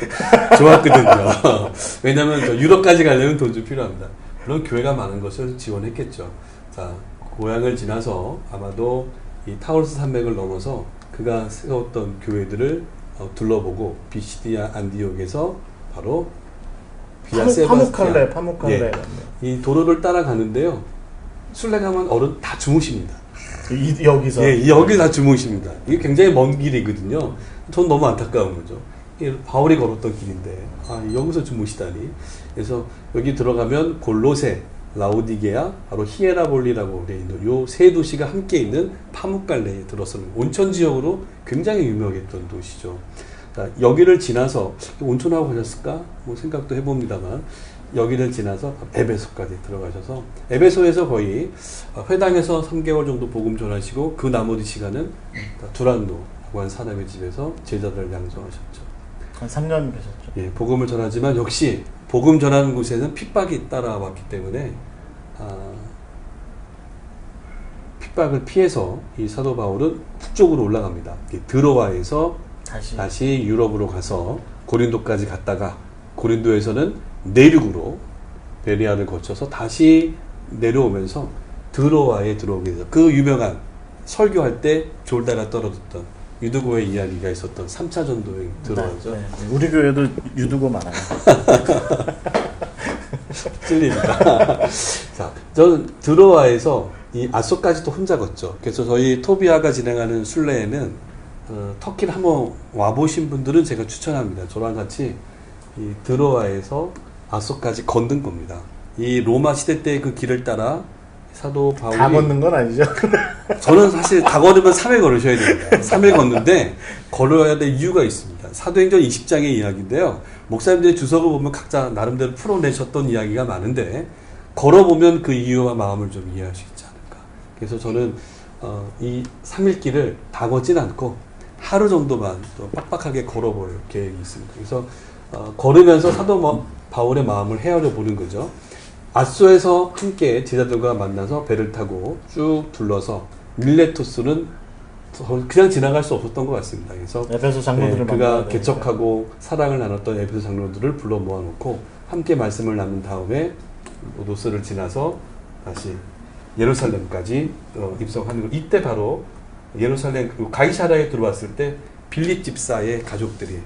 좋았거든요. 왜냐하면 유럽까지 가려면 돈 좀 필요합니다. 물론 교회가 많은 것을 지원했겠죠. 자, 고향을 지나서 아마도 이 타우르스 산맥을 넘어서 그가 세웠던 교회들을 둘러보고 비시디아 안디옥에서 바로 비아 세바스티안 파묵칼레. 이 도로를 따라가는데요. 순례 가면 어른 다 주무십니다. 여기서? 예, 여기 다 주무십니다. 이게 굉장히 먼 길이거든요. 전 너무 안타까운 거죠. 이게 바울이 걸었던 길인데, 여기서 주무시다니. 그래서 여기 들어가면 골로새, 라오디게아, 바로 히에라볼리라고 되어 있는 요 세 도시가 함께 있는 파묵갈레에 들어서는 온천 지역으로 굉장히 유명했던 도시죠. 자, 여기를 지나서 온천하고 가셨을까? 뭐 생각도 해봅니다만, 여기를 지나서 에베소까지 들어가셔서 에베소에서 거의 회당에서 3개월 정도 복음 전하시고 그 나머지 시간은 두란노라고 한 사람의 집에서 제자들을 양성하셨죠. 한 3년 계셨죠. 예, 복음을 전하지만 역시 복음 전하는 곳에는 핍박이 따라왔기 때문에 핍박을 피해서 이 사도 바울은 북쪽으로 올라갑니다. 드로아에서 다시 유럽으로 가서 고린도까지 갔다가 고린도에서는 내륙으로 베리아를 거쳐서 다시 내려오면서 드로아에 들어오게 돼서 그 유명한 설교할 때 졸다가 떨어졌던 유두고의 이야기가 있었던 3차 전도에 들어오죠. 네. 우리 교회도 유두고 많아요. 찔립니다. 자, 저는 드로아에서 이 아소까지도 혼자 걷죠. 그래서 저희 토비아가 진행하는 순례에는 터키를 한번 와보신 분들은 제가 추천합니다. 저랑 같이 이 드로아에서 아소까지 걷는 겁니다. 이 로마 시대 때 그 길을 따라 사도 바울이 다 걷는 건 아니죠? 저는 사실 다 걸으면 3일 걸으셔야 됩니다. 3일 걷는데 걸어야 될 이유가 있습니다. 사도행전 20장의 이야기인데요. 목사님들의 주석을 보면 각자 나름대로 풀어내셨던 이야기가 많은데 걸어보면 그 이유와 마음을 좀 이해할 수 있지 않을까. 그래서 저는 이 3일 길을 다 걷진 않고 하루 정도만 또 빡빡하게 걸어볼 계획이 있습니다. 그래서 걸으면서 사도 바울의 마음을 헤아려 보는 거죠. 아소에서 함께 제자들과 만나서 배를 타고 쭉 둘러서 밀레토스는 그냥 지나갈 수 없었던 것 같습니다. 그래서 에베소 장로들을 그가 개척하고 사랑을 나눴던 에베소 장로들을 불러 모아놓고 함께 말씀을 나눈 다음에 로도스를 지나서 다시 예루살렘까지 입성하는 것. 이때 바로 예루살렘 가이사랴에 들어왔을 때 빌립 집사의 가족들이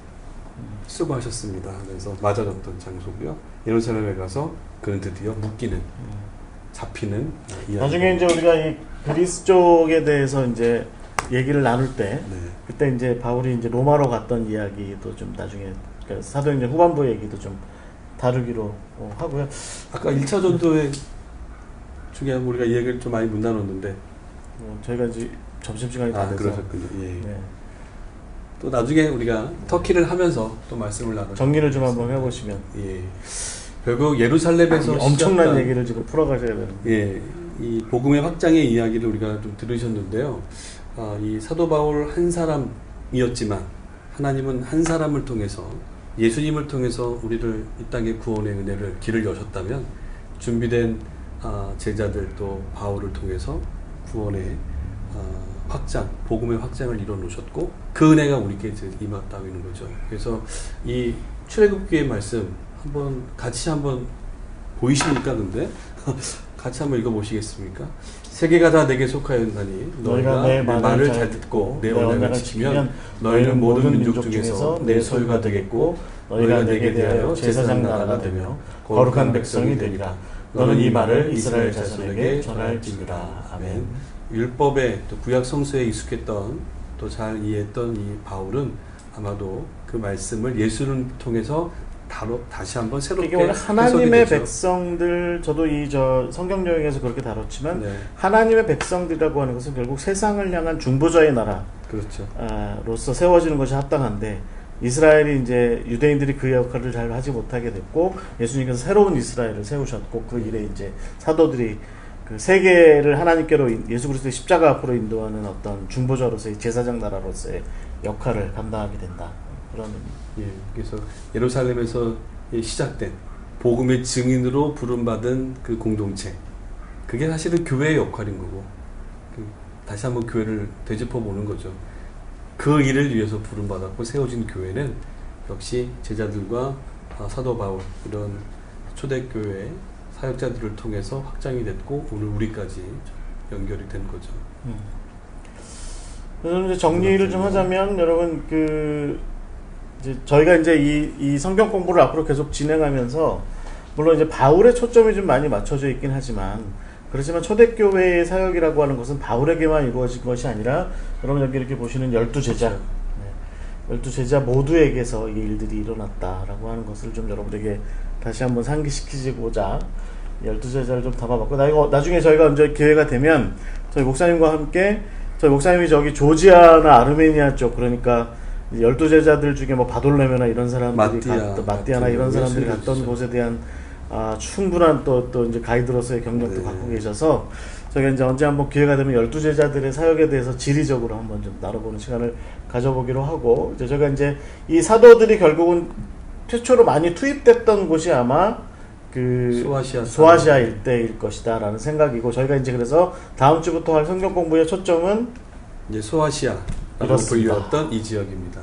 수고하셨습니다 하면서 맞아줬던 장소고요. 예루살렘에 가서 그는 드디어 묶이는, 잡히는 이야기. 나중에 이제 우리가 이 그리스 쪽에 대해서 이제 얘기를 나눌 때, 그때 이제 바울이 이제 로마로 갔던 이야기도 좀 나중에 그러니까 사도행전 후반부 얘기도 좀 다루기로 하고요. 아까 1차 전도회 중에 우리가 이야기를 좀 많이 못 나눴는데, 저희가 이제 점심시간이 다 돼서 그러셨군요. 예. 네. 또 나중에 우리가 터키를 하면서 또 말씀을 나누죠. 정리를 좀 한번 해보시면. 예. 결국 예루살렘에서 엄청난 얘기를 지금 풀어가셔야 되는. 예. 이 복음의 확장의 이야기를 우리가 좀 들으셨는데요. 이 사도 바울 한 사람이었지만 하나님은 한 사람을 통해서 예수님을 통해서 우리를 이 땅의 구원의 은혜를 길을 여셨다면 준비된 제자들 또 바울을 통해서 구원의 확장, 복음의 확장을 이뤄 놓으셨고 그 은혜가 우리께 임했다고 있는 거죠. 그래서 이 출애굽기의 말씀 같이 한번 보이십니까? 근데 같이 한번 읽어보시겠습니까? 세계가 다 내게 속하였나니 너희가 내 말을 잘 듣고 내 언약을 지키면 너희는 모든 민족 중에서 내 소유가 되겠고 너희가 내게 대하여 제사장 나라가 되며 거룩한 백성이 되리라. 너는 이 말을 이스라엘 자손에게 전할지니라. 아멘. 율법에 또 구약 성서에 익숙했던 또 잘 이해했던 이 바울은 아마도 그 말씀을 예수를 통해서 다시 한번 새롭게 오늘 하나님의 백성들, 저도 성경 여행에서 그렇게 다뤘지만 하나님의 백성들이라고 하는 것은 결국 세상을 향한 중보자의 나라, 그렇죠. 로서 세워지는 것이 합당한데 이스라엘이 이제 유대인들이 그 역할을 잘 하지 못하게 됐고 예수님께서 새로운 이스라엘을 세우셨고 그 일에 이제 사도들이 그 세계를 하나님께로 예수 그리스도의 십자가 앞으로 인도하는 어떤 중보자로서의 제사장 나라로서의 역할을 감당하게 된다. 그런 그래서 예루살렘에서 시작된 복음의 증인으로 부름받은 그 공동체, 그게 사실은 교회의 역할인 거고 다시 한번 교회를 되짚어 보는 거죠. 그 일을 위해서 부름받았고 세워진 교회는 역시 제자들과 사도 바울 이런 초대교회 사역자들을 통해서 확장이 됐고 오늘 우리까지 연결이 된 거죠. 그래서 이제 정리를 좀 하자면 여러분 이제 저희가 이제 이 성경 공부를 앞으로 계속 진행하면서 물론 이제 바울의 초점이 좀 많이 맞춰져 있긴 하지만 그렇지만 초대교회의 사역이라고 하는 것은 바울에게만 이루어진 것이 아니라 여러분 여기 이렇게 보시는 12제자 12제자 모두에게서 이 일들이 일어났다라고 하는 것을 좀 여러분에게 다시 한번 상기시키고자 12제자를 좀 담아봤고 나중에 저희가 언제 기회가 되면 저희 목사님과 함께 저희 목사님이 저기 조지아나 아르메니아 쪽 그러니까 12제자들 중에 뭐 바돌레메나 이런 사람들이 마띠아나 이런 사람들이 갔던 곳에 대한 충분한 또 이제 가이드로서의 경력도 네. 갖고 계셔서 저희가 이제 언제 한번 기회가 되면 12제자들의 사역에 대해서 지리적으로 한번 좀 나눠보는 시간을 가져보기로 하고 이제 저희가 이제 이 사도들이 결국은 최초로 많이 투입됐던 곳이 아마 그 소아시아 일대일 것이다라는 생각이고 저희가 이제 그래서 다음 주부터 할 성경 공부의 초점은 이제 소아시아라고 불리웠던 이 지역입니다.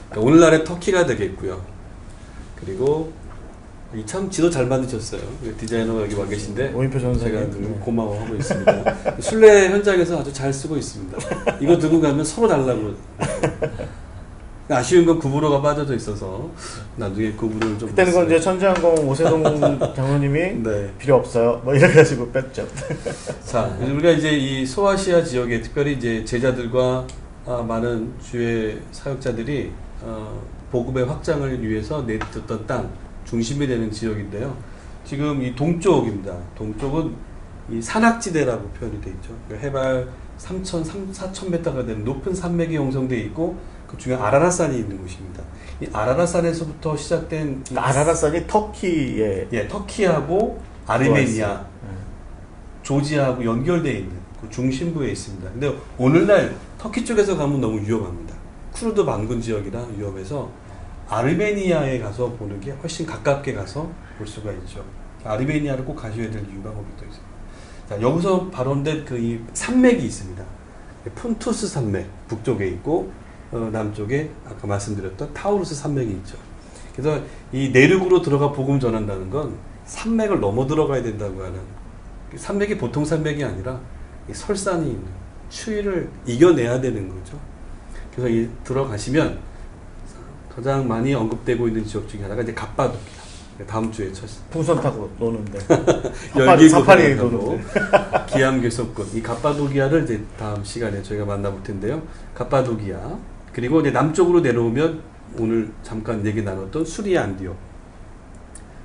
그러니까 오늘날의 터키가 되겠고요. 그리고 참 지도 잘 만드셨어요. 디자이너가 여기 와 계신데 오인표 전사님 제가 늘 고마워하고 있습니다. 순례 현장에서 아주 잘 쓰고 있습니다. 이거 들고 가면 서로 달라고. 아쉬운 건 구부로가 빠져져 있어서 나중에 구부로를 좀 그때는 건 이제 천지항공 오세동 장로님이 네. 필요 없어요. 뭐 이래가지고 뺐죠. 자, 우리가 이제 이 소아시아 지역에 특별히 이제 제자들과 많은 주의 사역자들이 복음의 확장을 위해서 내딛었던 땅 중심이 되는 지역인데요. 지금 이 동쪽입니다. 동쪽은 이 산악지대라고 표현이 되어 있죠. 해발 4,000m가 되는 높은 산맥이 형성되어 있고 그 중에 아라랏산이 있는 곳입니다. 이 아라랏산에서부터 시작된 아라랏산이 터키에 터키하고 아르메니아, 조지아하고 연결되어 있는 그 중심부에 있습니다. 근데 오늘날 터키 쪽에서 가면 너무 위험합니다. 쿠르드 반군 지역이라 위험해서 아르메니아에 가서 보는 게 훨씬 가깝게 가서 볼 수가 있죠. 아르메니아를 꼭 가셔야 될 이유가 거기도 있어요. 자, 여기서 발원된 그 이 산맥이 있습니다. 푼투스 산맥 북쪽에 있고 남쪽에 아까 말씀드렸던 타우루스 산맥이 있죠. 그래서 이 내륙으로 들어가 복음 전한다는 건 산맥을 넘어 들어가야 된다고 하는 산맥이 보통 산맥이 아니라 이 설산이 있는 추위를 이겨내야 되는 거죠. 그래서 이 들어가시면 가장 많이 언급되고 있는 지역 중에 하나가 이제 갑바도키아. 다음 주에 첫 풍선 타고 노는데 사파리 노는데 기암괴석군 이 갑바도기아를 이제 다음 시간에 저희가 만나볼 텐데요. 갑바도기아 그리고 이제 남쪽으로 내려오면 오늘 잠깐 얘기 나눴던 수리아 안디옥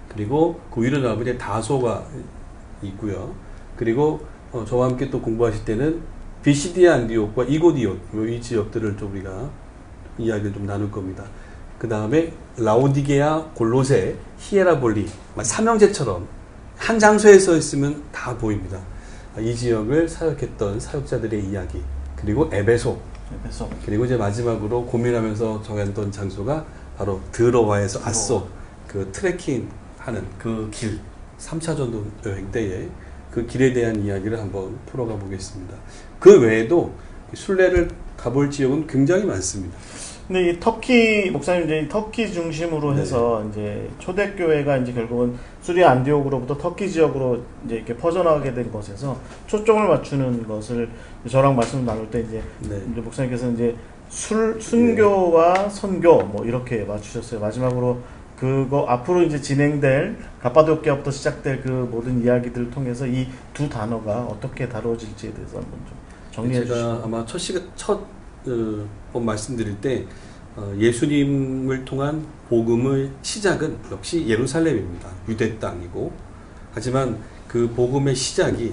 그리고 그 위로 나오면 이제 다소가 있고요. 그리고 저와 함께 또 공부하실 때는 비시디아 안디옥과 이고디온 이 지역들을 좀 우리가 이야기를 좀 나눌 겁니다. 그 다음에 라오디게아, 골로세, 히에라볼리 삼형제처럼 한 장소에 서 있으면 다 보입니다. 이 지역을 사역했던 사역자들의 이야기 그리고 에베소 그리고 이제 마지막으로 고민하면서 정했던 장소가 바로 드로와에서 아소 그 트레킹 하는 그 길 3차 전도 여행 때에 그 길에 대한 이야기를 한번 풀어가 보겠습니다. 그 외에도 순례를 가볼 지역은 굉장히 많습니다. 근데 이 터키 목사님 이제 터키 중심으로 해서 이제 초대교회가 이제 결국은 수리아 안디옥으로부터 터키 지역으로 이제 이렇게 퍼져나가게 된 것에서 초점을 맞추는 것을 저랑 말씀 나눌 때 이제 목사님께서는 이제 순교와 선교 뭐 이렇게 맞추셨어요. 마지막으로 그거 앞으로 이제 진행될 갑바도키아부터 시작될 그 모든 이야기들을 통해서 이 두 단어가 어떻게 다루어질지에 대해서 한번 좀 정리해 주시죠. 제가 아마 첫 말씀드릴 때 예수님을 통한 복음의 시작은 역시 예루살렘입니다. 유대 땅이고 하지만 그 복음의 시작이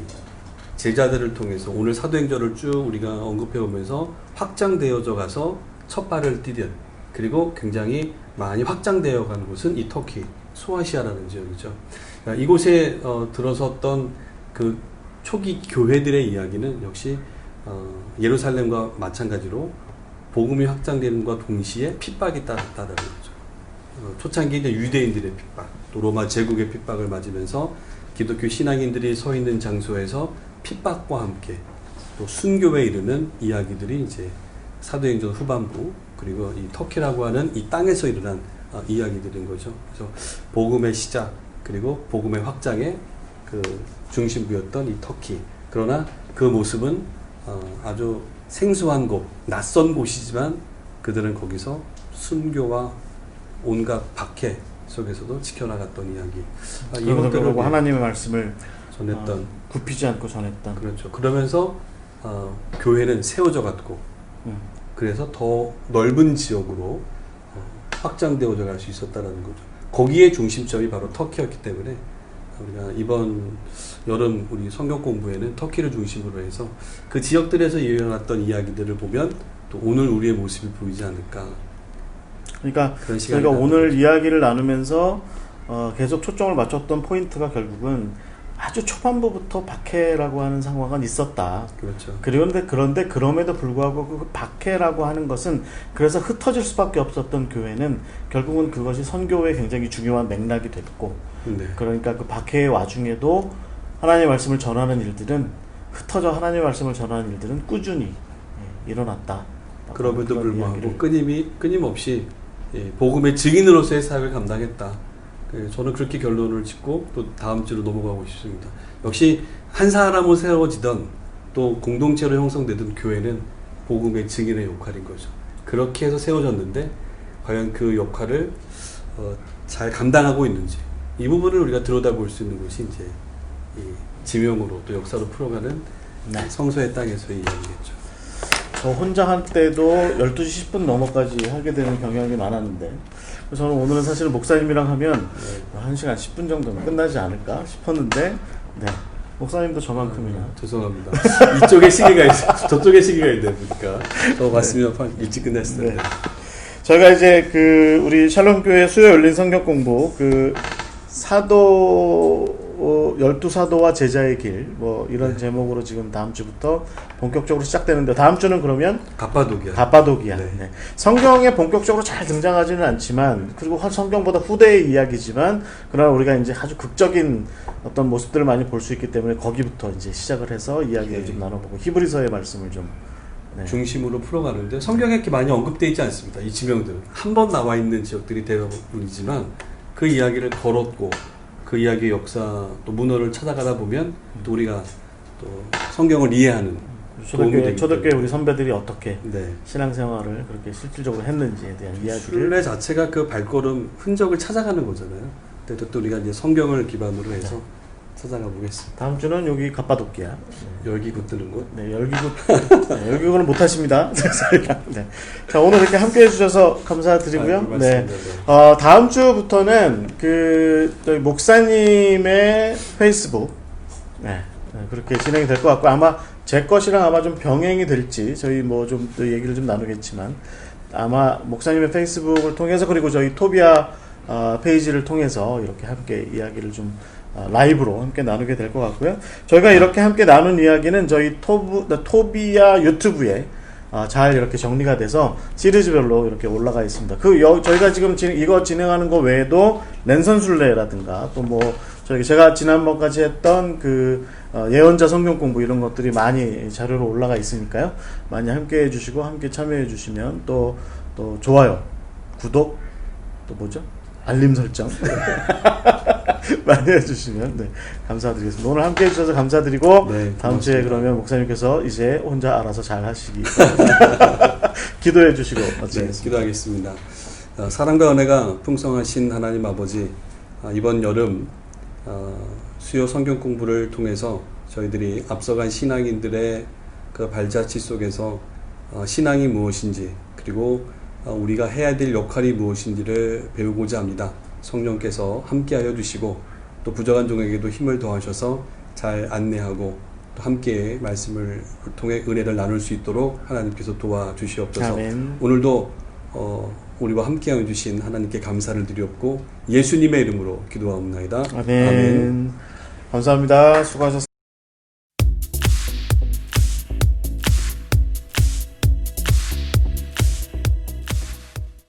제자들을 통해서 오늘 사도행전을 쭉 우리가 언급해 오면서 확장되어져 가서 첫 발을 디딘 그리고 굉장히 많이 확장되어 간 곳은 이 터키 소아시아라는 지역이죠. 그러니까 이곳에 들어섰던 그 초기 교회들의 이야기는 역시 예루살렘과 마찬가지로 복음이 확장되는과 동시에 핍박이 따랐다는 거죠. 초창기 이제 유대인들의 핍박, 또 로마 제국의 핍박을 맞으면서 기독교 신앙인들이 서 있는 장소에서 핍박과 함께 또 순교에 이르는 이야기들이 이제 사도행전 후반부 그리고 이 터키라고 하는 이 땅에서 일어난 이야기들인 거죠. 그래서 복음의 시작 그리고 복음의 확장의 그 중심부였던 이 터키. 그러나 그 모습은 아주 생소한 곳, 낯선 곳이지만 그들은 거기서 순교와 온갖 박해 속에서도 지켜나갔던 이야기. 그러고 이것들을 하나님의 말씀을 전했던 굽히지 않고 전했던. 그렇죠. 그러면서 교회는 세워져 갔고 그래서 더 넓은 지역으로 확장되어져 갈 수 있었다라는 거죠. 거기에 중심점이 바로 터키였기 때문에 우리가 이번 여름 우리 성경 공부에는 터키를 중심으로 해서 그 지역들에서 일어났던 이야기들을 보면 또 오늘 우리의 모습이 보이지 않을까. 그러니까 저희가 오늘 이야기를 나누면서 계속 초점을 맞췄던 포인트가 결국은 아주 초반부부터 박해라고 하는 상황은 있었다. 그렇죠. 그런데 그럼에도 불구하고 그 박해라고 하는 것은 그래서 흩어질 수밖에 없었던 교회는 결국은 그것이 선교의 굉장히 중요한 맥락이 됐고, 네. 그러니까 그 박해의 와중에도 하나님의 말씀을 전하는 일들은 흩어져 하나님의 말씀을 전하는 일들은 꾸준히 일어났다. 그럼에도 불구하고 끊임없이 복음의 증인으로서의 사역을 감당했다. 저는 그렇게 결론을 짓고 또 다음 주로 넘어가고 싶습니다. 역시 한 사람으로 세워지던 또 공동체로 형성되던 교회는 복음의 증인의 역할인 거죠. 그렇게 해서 세워졌는데 과연 그 역할을 잘 감당하고 있는지 이 부분을 우리가 들여다볼 수 있는 것이 이제 이 지명으로 또 역사로 풀어가는 성소의 땅에서의 이야기겠죠. 저 혼자 할 때도 12시 10분 넘어까지 하게 되는 경향이 많았는데 그래서 저는 오늘은 사실 목사님이랑 하면 1시간 10분 정도는 끝나지 않을까 싶었는데 목사님도 저만큼이나 죄송합니다. 이쪽에 시기가 있어 저쪽에 시기가 있다 보니까 저 봤으면 일찍 끝냈을 텐데. 저희가 이제 그 우리 샬롬교회 수요 열린 성경 공부 그 사도 12사도와 제자의 길 뭐 이런 제목으로 지금 다음 주부터 본격적으로 시작되는데 다음 주는 그러면 갑바도기아. 네. 성경에 본격적으로 잘 등장하지는 않지만 그리고 성경보다 후대의 이야기지만 그러나 우리가 이제 아주 극적인 어떤 모습들을 많이 볼 수 있기 때문에 거기부터 이제 시작을 해서 이야기를 좀 나눠보고 히브리서의 말씀을 좀 중심으로 풀어가는데 성경에 이렇게 많이 언급되어 있지 않습니다. 이 지명들은 한 번 나와 있는 지역들이 대부분이지만 그 이야기를 걸었고 그 이야기의 역사 또 문헌을 찾아가다 보면 또 우리가 또 성경을 이해하는 초대교회 우리 선배들이 어떻게 신앙생활을 그렇게 실질적으로 했는지에 대한 이야기를 순례 자체가 그 발걸음 흔적을 찾아가는 거잖아요. 근데 또 우리가 이제 성경을 기반으로 해서 찾아가 보겠습니다. 다음 주는 여기 갑바도기아 열기구 뜨는 곳. 열기구는 못 하십니다. 자, 오늘 이렇게 함께 해주셔서 감사드리고요. 다음 주부터는 저희 목사님의 페이스북 그렇게 진행이 될 것 같고 아마 제 것이랑 아마 좀 병행이 될지 저희 뭐 좀 또 얘기를 좀 나누겠지만 아마 목사님의 페이스북을 통해서 그리고 저희 토비아 페이지를 통해서 이렇게 함께 이야기를 좀 라이브로 함께 나누게 될 것 같고요. 저희가 이렇게 함께 나눈 이야기는 저희 토비아 유튜브에 잘 이렇게 정리가 돼서 시리즈별로 이렇게 올라가 있습니다. 저희가 지금 이거 진행하는 거 외에도 랜선순례라든가 또 뭐 제가 지난번까지 했던 예언자 성경 공부 이런 것들이 많이 자료로 올라가 있으니까요. 많이 함께 해주시고 함께 참여해 주시면 또 좋아요, 구독, 또 뭐죠? 알림 설정 많이 해주시면 감사드리겠습니다. 오늘 함께 해주셔서 감사드리고 다음 주에 그러면 목사님께서 이제 혼자 알아서 잘 하시기 기도해 주시고 기도하겠습니다. 사랑과 은혜가 풍성하신 하나님 아버지 이번 여름 수요 성경 공부를 통해서 저희들이 앞서간 신앙인들의 그 발자취 속에서 신앙이 무엇인지 그리고 우리가 해야 될 역할이 무엇인지를 배우고자 합니다. 성령께서 함께하여 주시고 또 부족한 종에게도 힘을 더하셔서 잘 안내하고 또 함께 말씀을 통해 은혜를 나눌 수 있도록 하나님께서 도와주시옵소서. 아멘. 오늘도 우리와 함께하여 주신 하나님께 감사를 드렸고 예수님의 이름으로 기도하옵나이다. 아멘. 감사합니다. 수고하셨습니다.